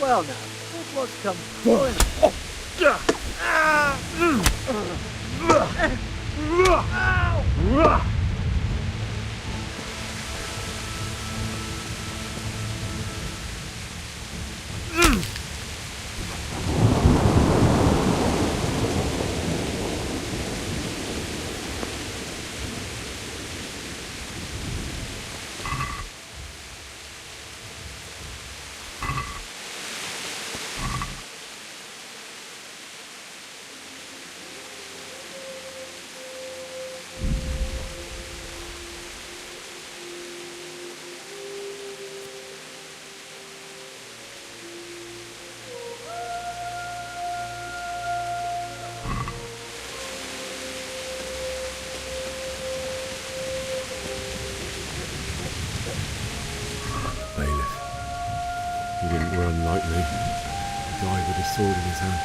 Well now, what's come flowing? Bailiff. He didn't run like me. A guy with a sword in his hand.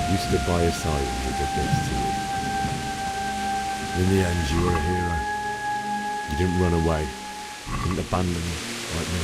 You stood by his side when he did this to you. In the end, you were a hero. You didn't run away. You didn't abandon me like me.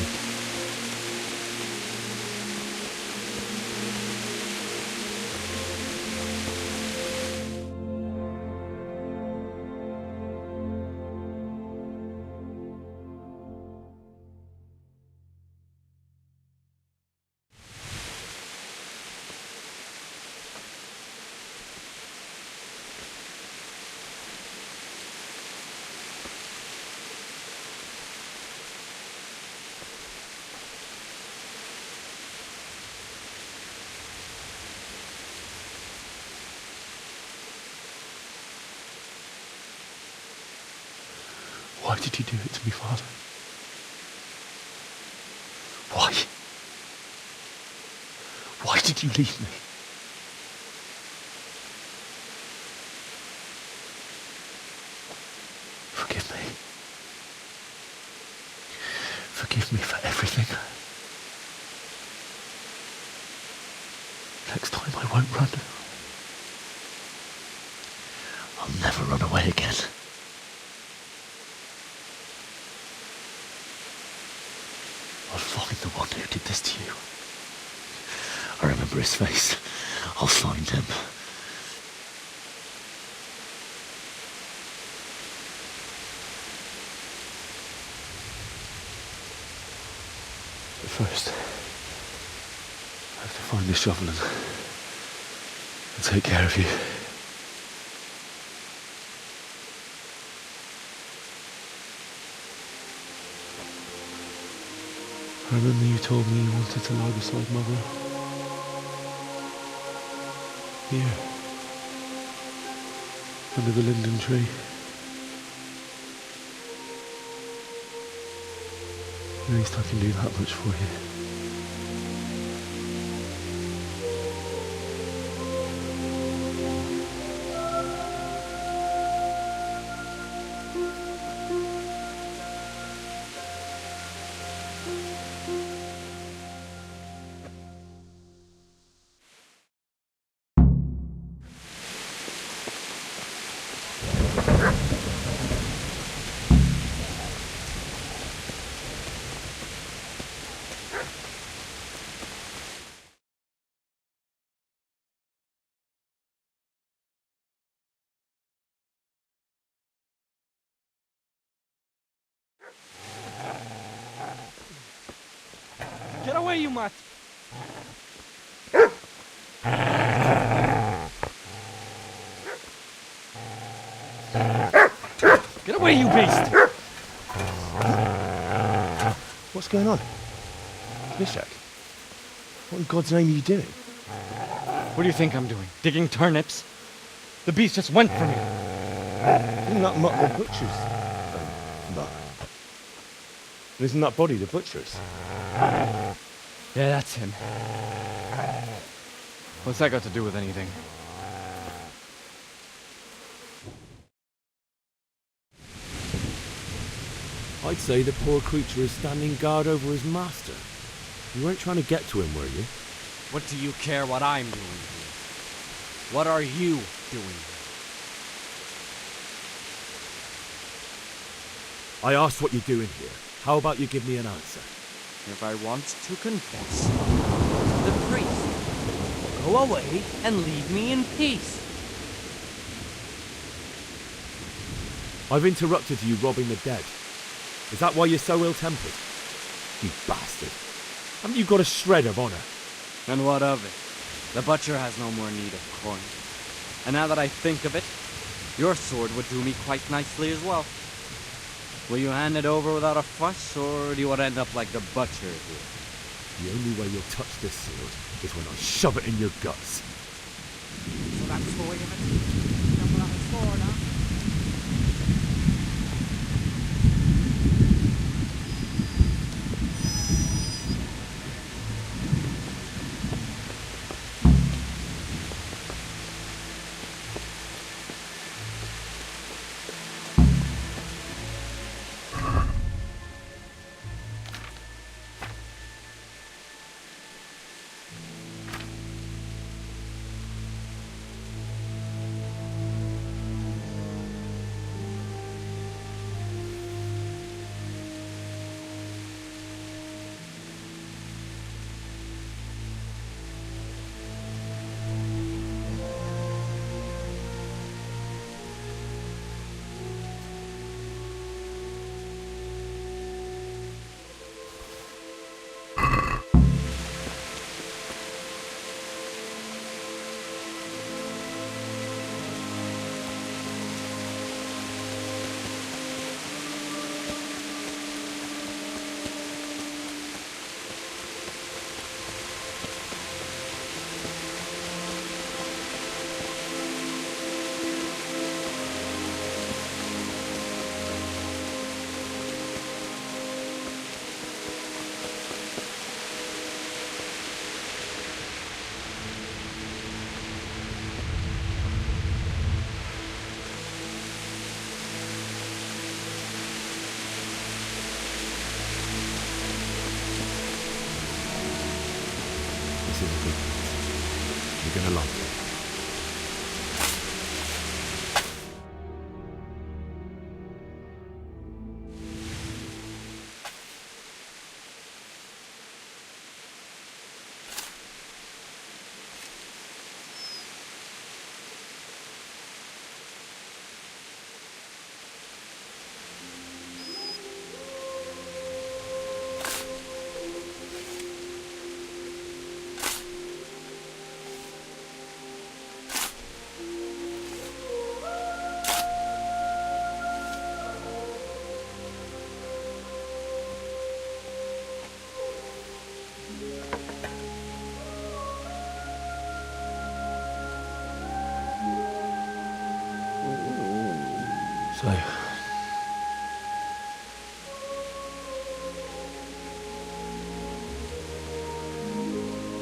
Why did you do it to me, Father? Why? Why did you leave me? Forgive me. Forgive me for everything. Next time I won't run. I'll never run away again. I'll find the one who did this to you. I remember his face. I'll find him. But first, I have to find this shovel and take care of you. I remember you told me you wanted to lie beside Mother. Here. Under the linden tree. At least I can do that much for you. Get away, you mutt! Get away, you beast! What's going on? Mishak? What in God's name are you doing? What do you think I'm doing? Digging turnips? The beast just went from you. Isn't that not the butcher's? Isn't that body the butcher's? Yeah, that's him. What's that got to do with anything? I'd say the poor creature is standing guard over his master. You weren't trying to get to him, were you? What do you care what I'm doing here? What are you doing here? I asked what you're doing here. How about you give me an answer? If I want to confess, the priest, go away and leave me in peace. I've interrupted you robbing the dead. Is that why you're so ill-tempered? You bastard. Haven't you got a shred of honor? And what of it? The butcher has no more need of coin. And now that I think of it, your sword would do me quite nicely as well. Will you hand it over without a fuss, or do you want to end up like the butcher here? The only way you'll touch this sword is when I shove it in your guts. So that's the way of it? You don't have a sword, huh? This is a good place. You're gonna like it. So,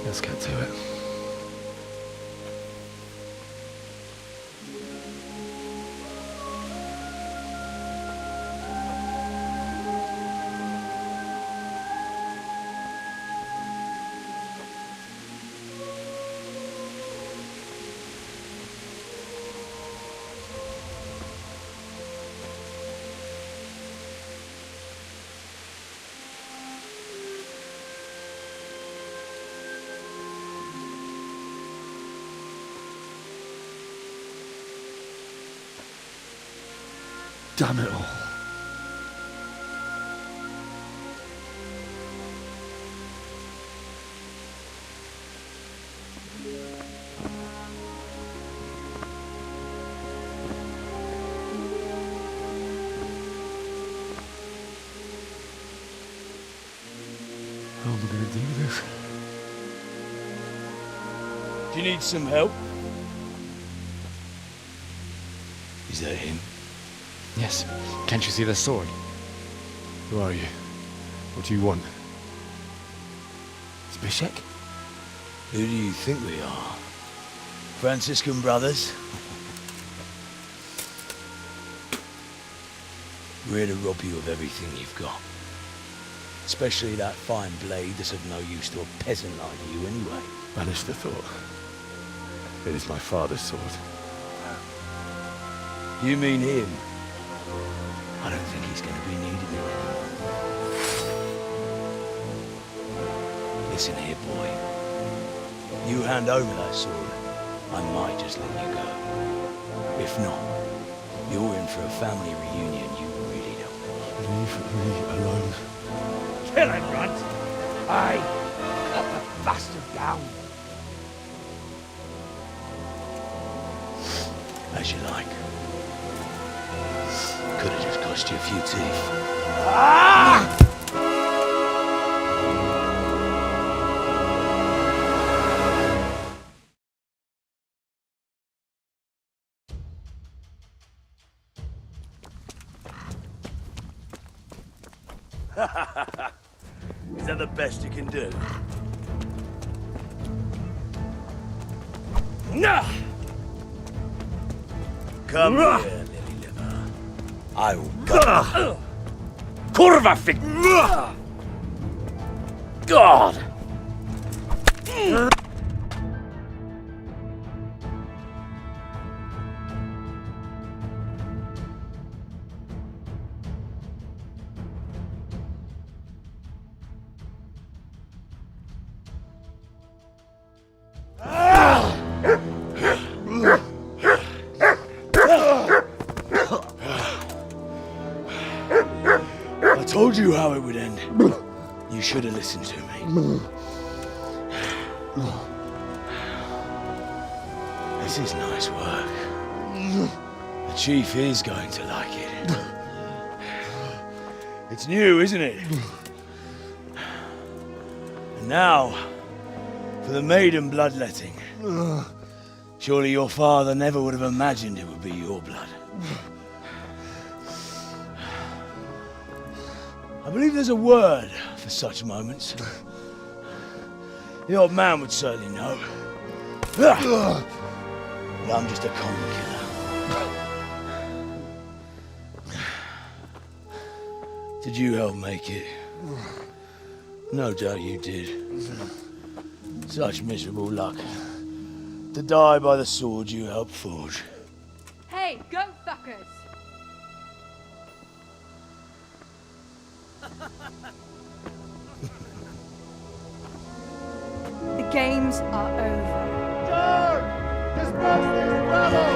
let's get to it. Damn it all. How am I going to do this? Do you need some help? Is that him? Yes. Can't you see the sword? Who are you? What do you want? Zbyszek? Who do you think we are? Franciscan brothers? We're here to rob you of everything you've got. Especially that fine blade that's of no use to a peasant like you anyway. Banish the thought. It is my father's sword. You mean him? I don't think he's going to be needed anymore. Listen here, boy. You hand over that sword, I might just let you go. If not, you're in for a family reunion you really don't want. Leave me alone. Kill him, Runt! Aye, cut the bastard down. As you like. Could have just cost you a few teeth. Ah! Is that the best you can do? No! Come here, lily liver. I will go. Kurva fick! God! I told you how it would end. You should have listened to me. This is nice work. The chief is going to like it. It's new, isn't it? And now, for the maiden bloodletting. Surely your father never would have imagined it would be your blood. I believe there's a word for such moments. The old man would certainly know. But I'm just a common killer. Did you help make it? No doubt you did. Such miserable luck. To die by the sword you helped forge. Hey, go fuckers! The games are over. George! Disperse this rebel!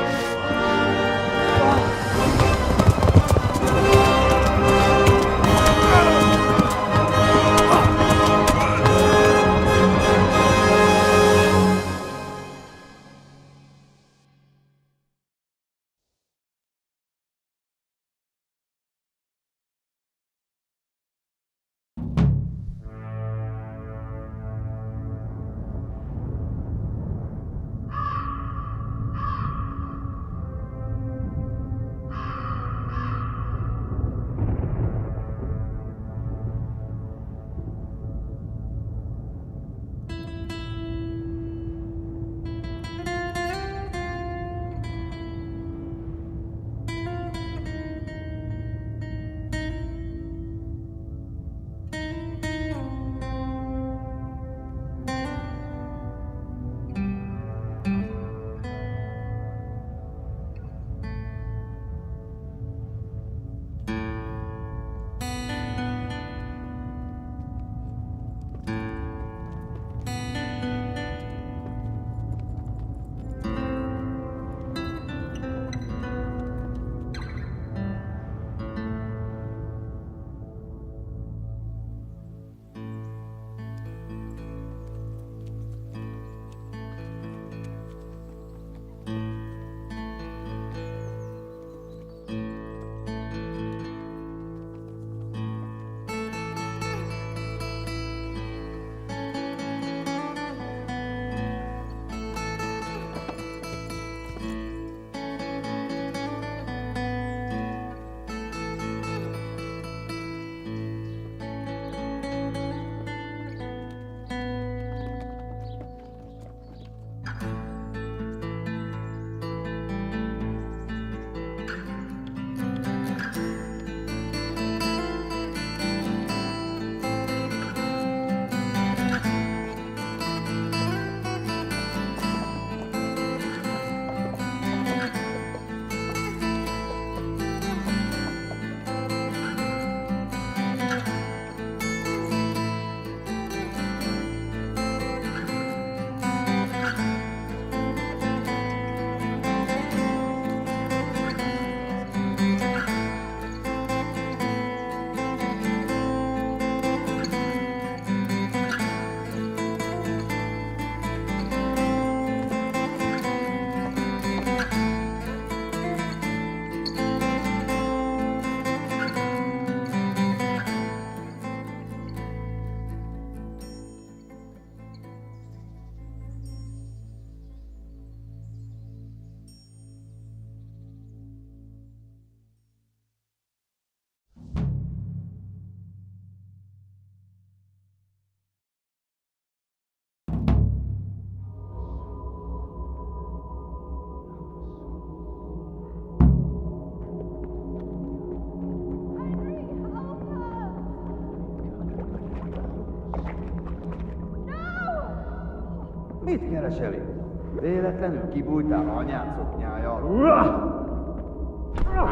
Mit keresel itt? Véletlenül kibújtál anyád szoknyája alól?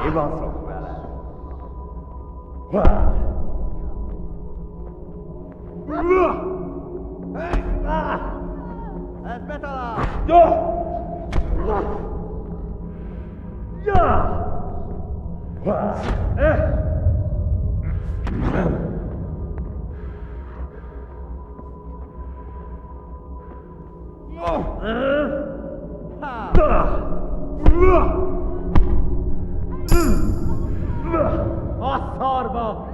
Mi baszok vele? Ez betalál! A szarba!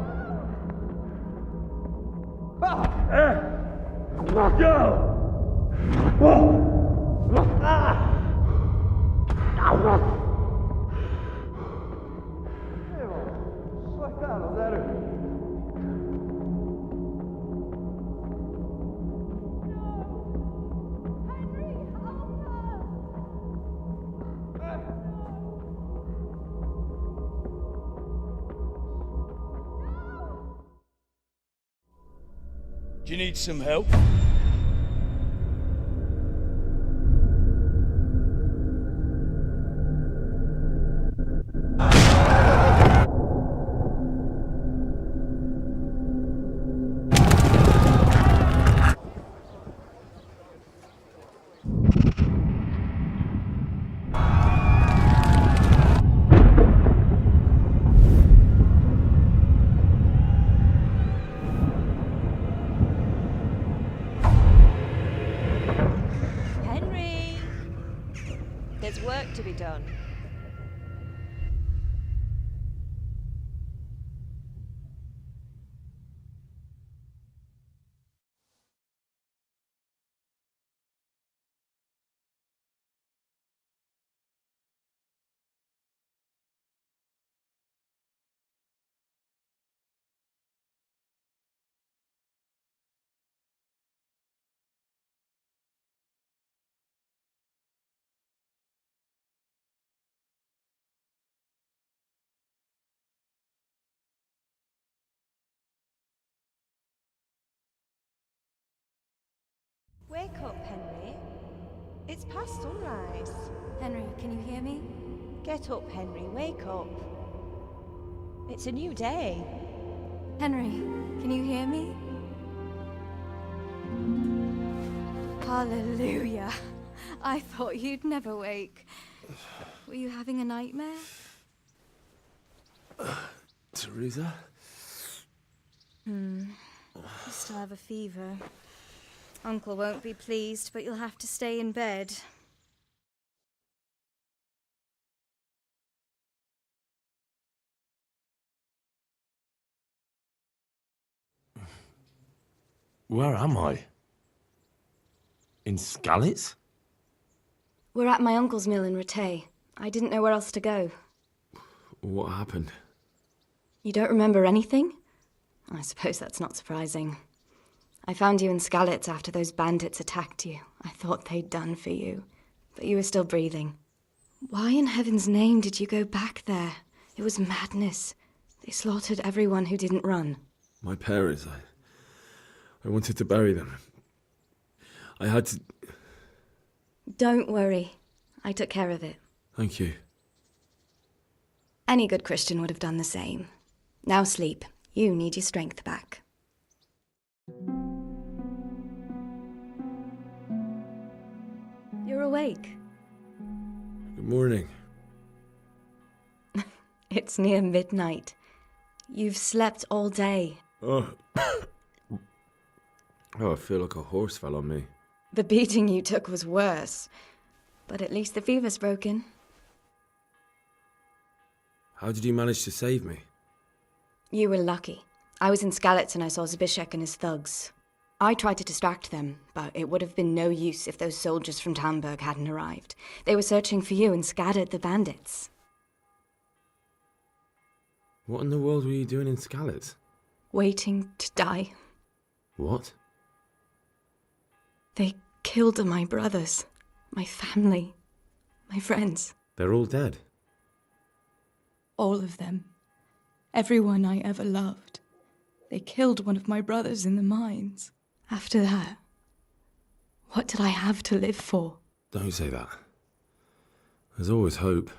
Fogytál az erő! Do you need some help? Henry! There's work to be done. Wake up, Henry. It's past sunrise. Henry, can you hear me? Get up, Henry. Wake up. It's a new day. Henry, can you hear me? Hallelujah. I thought you'd never wake. Were you having a nightmare? Teresa? You still have a fever. Uncle won't be pleased, but you'll have to stay in bed. Where am I? In Skalitz? We're at my uncle's mill in Rattay. I didn't know where else to go. What happened? You don't remember anything? I suppose that's not surprising. I found you in Skalitz after those bandits attacked you. I thought they'd done for you, but you were still breathing. Why in heaven's name did you go back there? It was madness. They slaughtered everyone who didn't run. My parents, I wanted to bury them. I had to... Don't worry. I took care of it. Thank you. Any good Christian would have done the same. Now sleep. You need your strength back. You're awake. Good morning. It's near midnight. You've slept all day. Oh. I feel like a horse fell on me. The beating you took was worse. But at least the fever's broken. How did you manage to save me? You were lucky. I was in Skalitz and I saw Zbyszek and his thugs. I tried to distract them, but it would have been no use if those soldiers from Tamburg hadn't arrived. They were searching for you and scattered the bandits. What in the world were you doing in Skalitz? Waiting to die. What? They killed my brothers, my family, my friends. They're all dead. All of them. Everyone I ever loved. They killed one of my brothers in the mines. After that, What did I have to live for? Don't say that. There's always hope.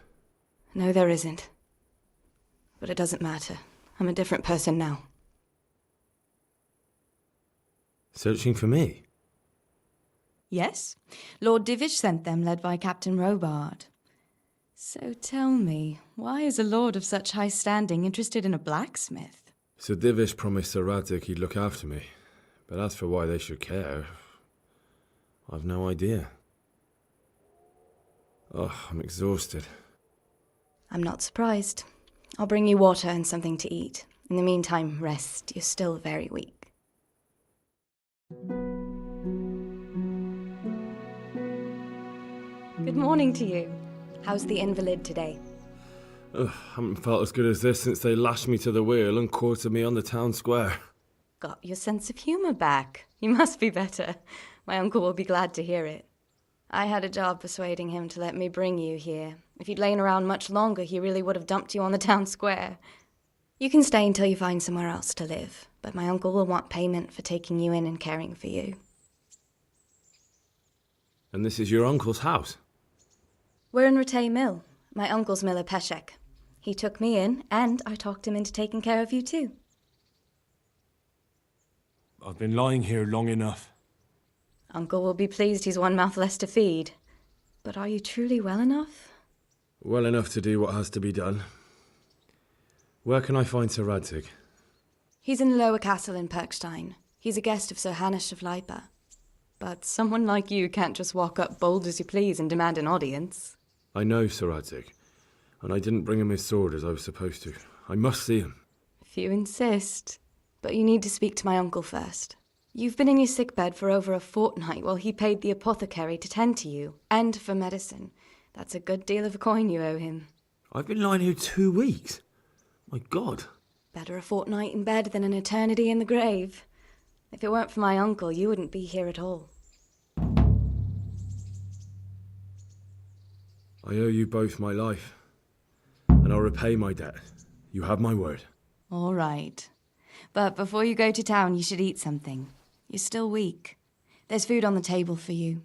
No, there isn't. But it doesn't matter. I'm a different person now. Searching for me? Yes. Lord Divish sent them, led by Captain Robard. So tell me, why is a lord of such high standing interested in a blacksmith? Sir Divish promised Sir Radzig he'd look after me. But as for why they should care, I've no idea. Oh, I'm exhausted. I'm not surprised. I'll bring you water and something to eat. In the meantime, rest. You're still very weak. Good morning to you. How's the invalid today? Ugh, haven't felt as good as this since they lashed me to the wheel and quartered me on the town square. Got your sense of humour back. You must be better. My uncle will be glad to hear it. I had a job persuading him to let me bring you here. If you'd lain around much longer, he really would have dumped you on the town square. You can stay until you find somewhere else to live, but my uncle will want payment for taking you in and caring for you. And this is your uncle's house? We're in Ratay Mill. My uncle's miller Peshek. He took me in, and I talked him into taking care of you too. I've been lying here long enough. Uncle will be pleased he's one mouth less to feed. But are you truly well enough? Well enough to do what has to be done. Where can I find Sir Radzig? He's in the lower castle in Perkstein. He's a guest of Sir Hanush of Leipa. But someone like you can't just walk up bold as you please and demand an audience. I know Sir Radzig, and I didn't bring him his sword as I was supposed to. I must see him. If you insist. But you need to speak to my uncle first. You've been in your sickbed for over a fortnight while he paid the apothecary to tend to you, and for medicine. That's a good deal of coin you owe him. I've been lying here 2 weeks. My God. Better a fortnight in bed than an eternity in the grave. If it weren't for my uncle, you wouldn't be here at all. I owe you both my life, and I'll repay my debt. You have my word. All right. But before you go to town, you should eat something. You're still weak. There's food on the table for you.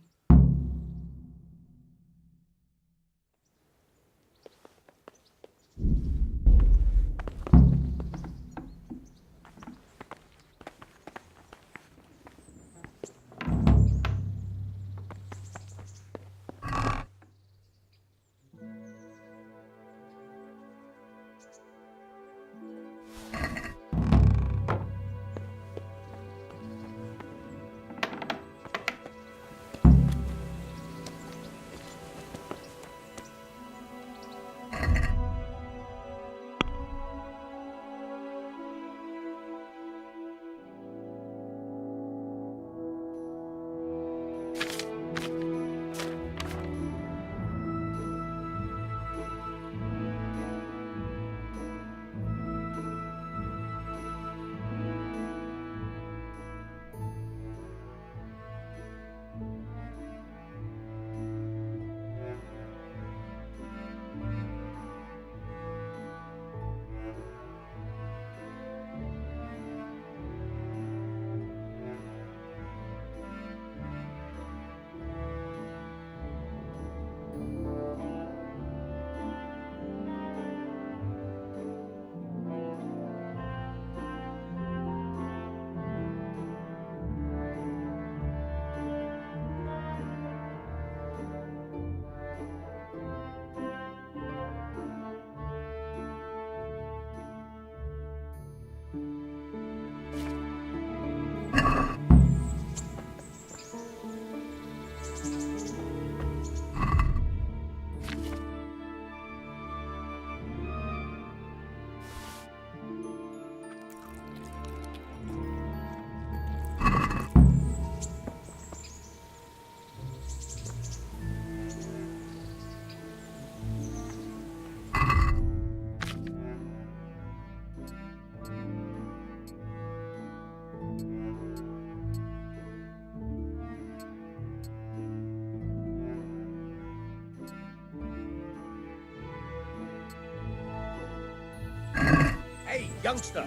Hey, youngster,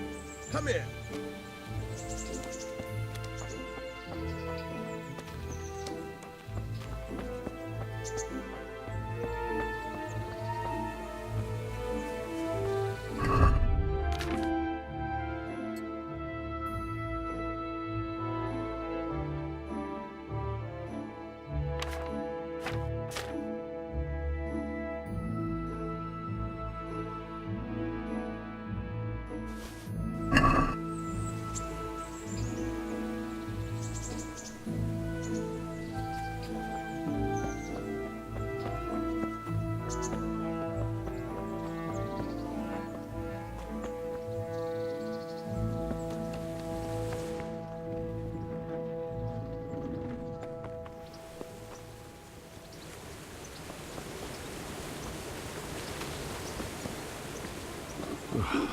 come here.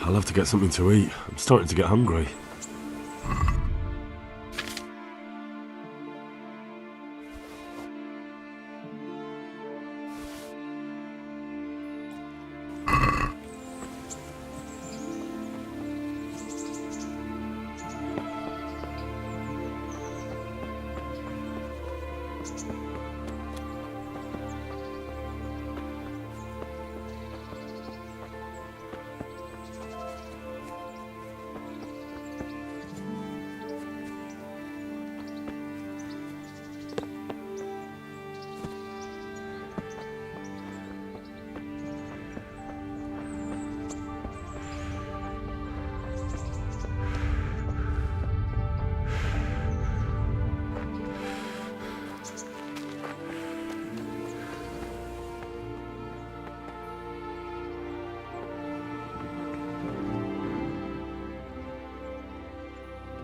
I'll have to get something to eat. I'm starting to get hungry.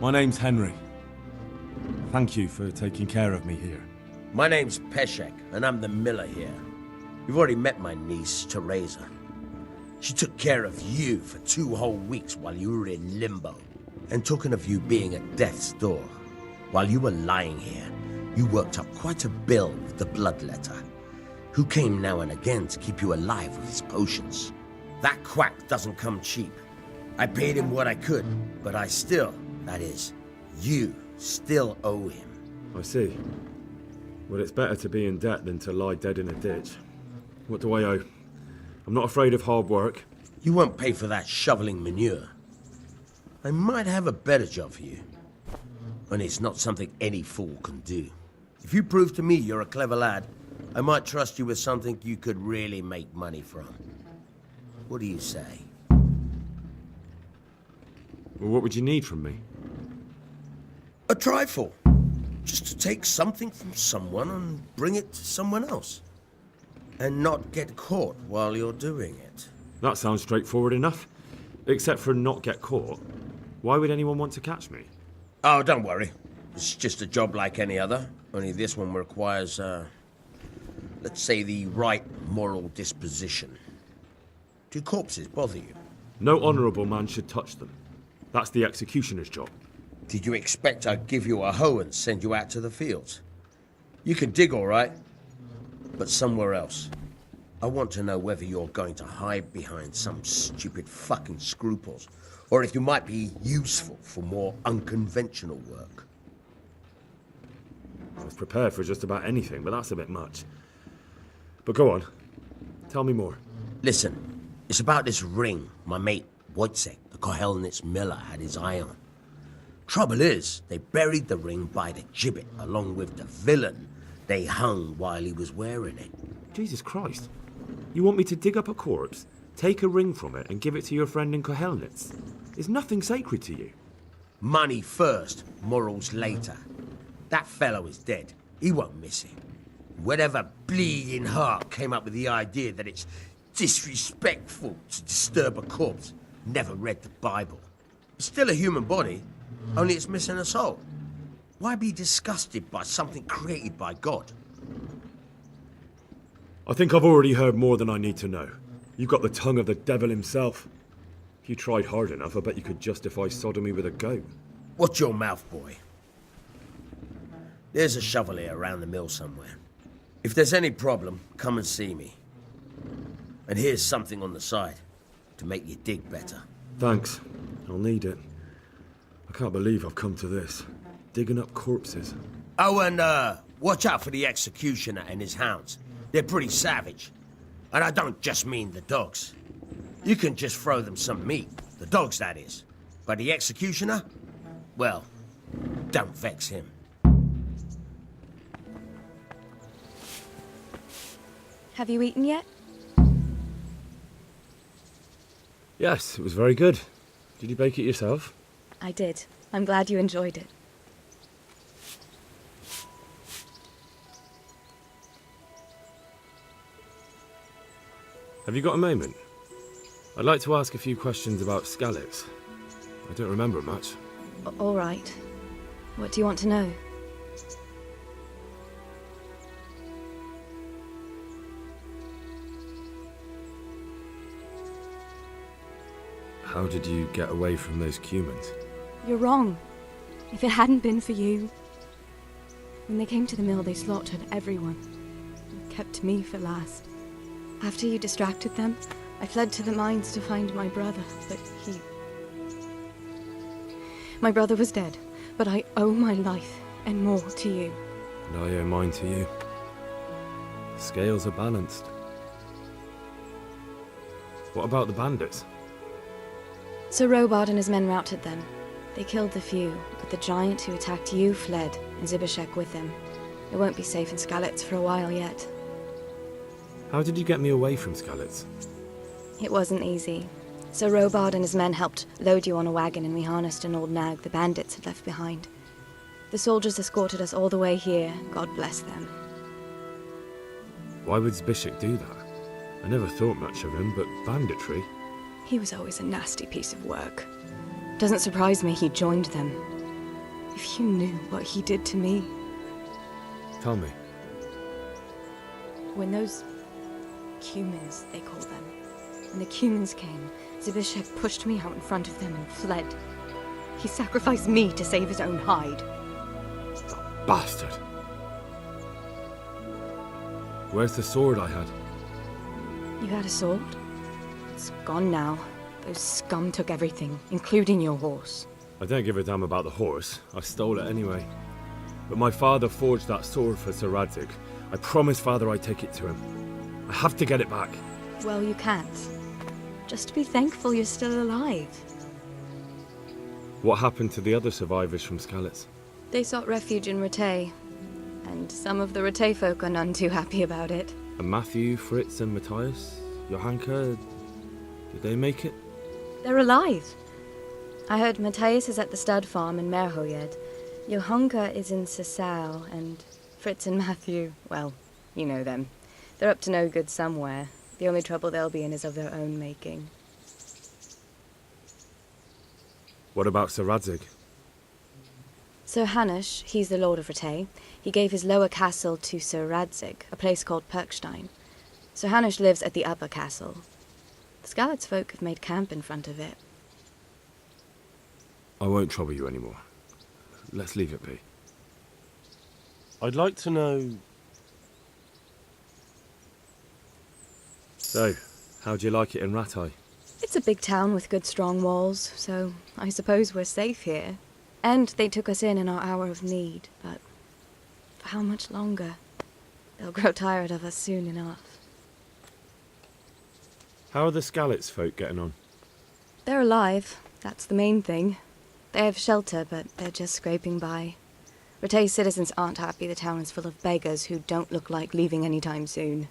My name's Henry. Thank you for taking care of me here. My name's Peshek, and I'm the miller here. You've already met my niece, Teresa. She took care of you for 2 whole weeks while you were in limbo. And talking of you being at death's door, while you were lying here, you worked up quite a bill with the bloodletter, who came now and again to keep you alive with his potions. That quack doesn't come cheap. I paid him what I could, but I still, that is, you still owe him. I see. Well, it's better to be in debt than to lie dead in a ditch. What do I owe? I'm not afraid of hard work. You won't pay for that shoveling manure. I might have a better job for you. And it's not something any fool can do. If you prove to me you're a clever lad, I might trust you with something you could really make money from. What do you say? Well, what would you need from me? A trifle. Just to take something from someone and bring it to someone else. And not get caught while you're doing it. That sounds straightforward enough. Except for not get caught. Why would anyone want to catch me? Oh, don't worry. It's just a job like any other. Only this one requires, let's say, the right moral disposition. Do corpses bother you? No honourable man should touch them. That's the executioner's job. Did you expect I'd give you a hoe and send you out to the fields? You can dig all right, but somewhere else. I want to know whether you're going to hide behind some stupid fucking scruples, or if you might be useful for more unconventional work. I was prepared for just about anything, but that's a bit much. But go on. Tell me more. Listen, it's about this ring my mate Wojciech, the Kohelnitz miller, had his eye on. Trouble is, they buried the ring by the gibbet along with the villain they hung while he was wearing it. Jesus Christ. You want me to dig up a corpse, take a ring from it, and give it to your friend in Kohelnitz? Is nothing sacred to you? Money first, morals later. That fellow is dead. He won't miss it. Whatever bleeding heart came up with the idea that it's disrespectful to disturb a corpse never read the Bible. It's still a human body, only it's missing a soul. Why be disgusted by something created by God? I think I've already heard more than I need to know. You've got the tongue of the devil himself. If you tried hard enough, I bet you could justify sodomy with a goat. Watch your mouth, boy. There's a shovel here around the mill somewhere. If there's any problem, come and see me. And here's something on the side to make you dig better. Thanks. I'll need it. I can't believe I've come to this. Digging up corpses. Oh, and watch out for the executioner and his hounds. They're pretty savage. And I don't just mean the dogs. You can just throw them some meat. The dogs, that is. But the executioner? Well, don't vex him. Have you eaten yet? Yes, it was very good. Did you bake it yourself? I did. I'm glad you enjoyed it. Have you got a moment? I'd like to ask a few questions about Skalitz. I don't remember much. All right. What do you want to know? How did you get away from those Cumans? You're wrong. If it hadn't been for you... When they came to the mill, they slaughtered everyone. And kept me for last. After you distracted them, I fled to the mines to find my brother, but he... My brother was dead, but I owe my life and more to you. And I owe mine to you. The scales are balanced. What about the bandits? Sir Robard and his men routed them. They killed the few, but the giant who attacked you fled, and Zibishek with him. It won't be safe in Skalitz for a while yet. How did you get me away from Skalitz? It wasn't easy. Sir Robard and his men helped load you on a wagon, and we harnessed an old nag the bandits had left behind. The soldiers escorted us all the way here, God bless them. Why would Zbyszek do that? I never thought much of him, but banditry? He was always a nasty piece of work. Doesn't surprise me he joined them. If you knew what he did to me. Tell me. When those Cumans, they call them, when the Cumans came, Zbyszek pushed me out in front of them and fled. He sacrificed me to save his own hide. Bastard! Where's the sword I had? You had a sword? It's gone now. Those scum took everything, including your horse. I don't give a damn about the horse. I stole it anyway. But my father forged that sword for Sir Radzig. I promised father I'd take it to him. I have to get it back. Well, you can't. Just be thankful you're still alive. What happened to the other survivors from Skalitz? They sought refuge in Ratay, and some of the Ratay folk are none too happy about it. And Matthew, Fritz and Matthias? Johanka? Did they make it? They're alive. I heard Matthias is at the stud farm in Merhojed. Johanka is in Sasau, and Fritz and Matthew, well, you know them. They're up to no good somewhere. The only trouble they'll be in is of their own making. What about Sir Radzig? Sir Hanush, he's the Lord of Ratay. He gave his lower castle to Sir Radzig, a place called Perkstein. Sir Hanush lives at the upper castle. The Skalitz folk have made camp in front of it. I won't trouble you anymore. Let's leave it be. I'd like to know... So, how'd you like it in Ratay? It's a big town with good strong walls, so I suppose we're safe here. And they took us in our hour of need, but for how much longer? They'll grow tired of us soon enough. How are the Skalitz folk getting on? They're alive, that's the main thing. They have shelter, but they're just scraping by. Ratay's citizens aren't happy the town is full of beggars who don't look like leaving anytime soon.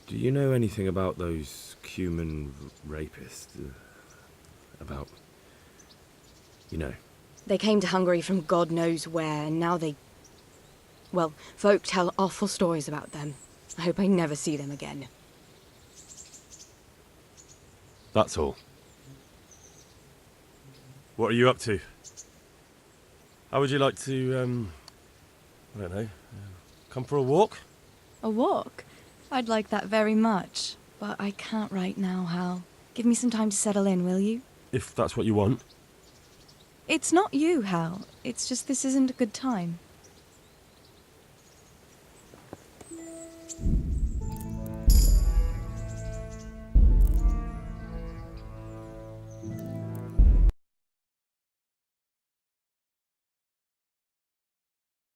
Do you know anything about those Cuman rapists? About... you know. They came to Hungary from God knows where, and now they... Well, folk tell awful stories about them. I hope I never see them again. That's all. What are you up to? How would you like to, I don't know, come for a walk? A walk? I'd like that very much, but I can't right now, Hal. Give me some time to settle in, will you? If that's what you want. It's not you, Hal. It's just this isn't a good time.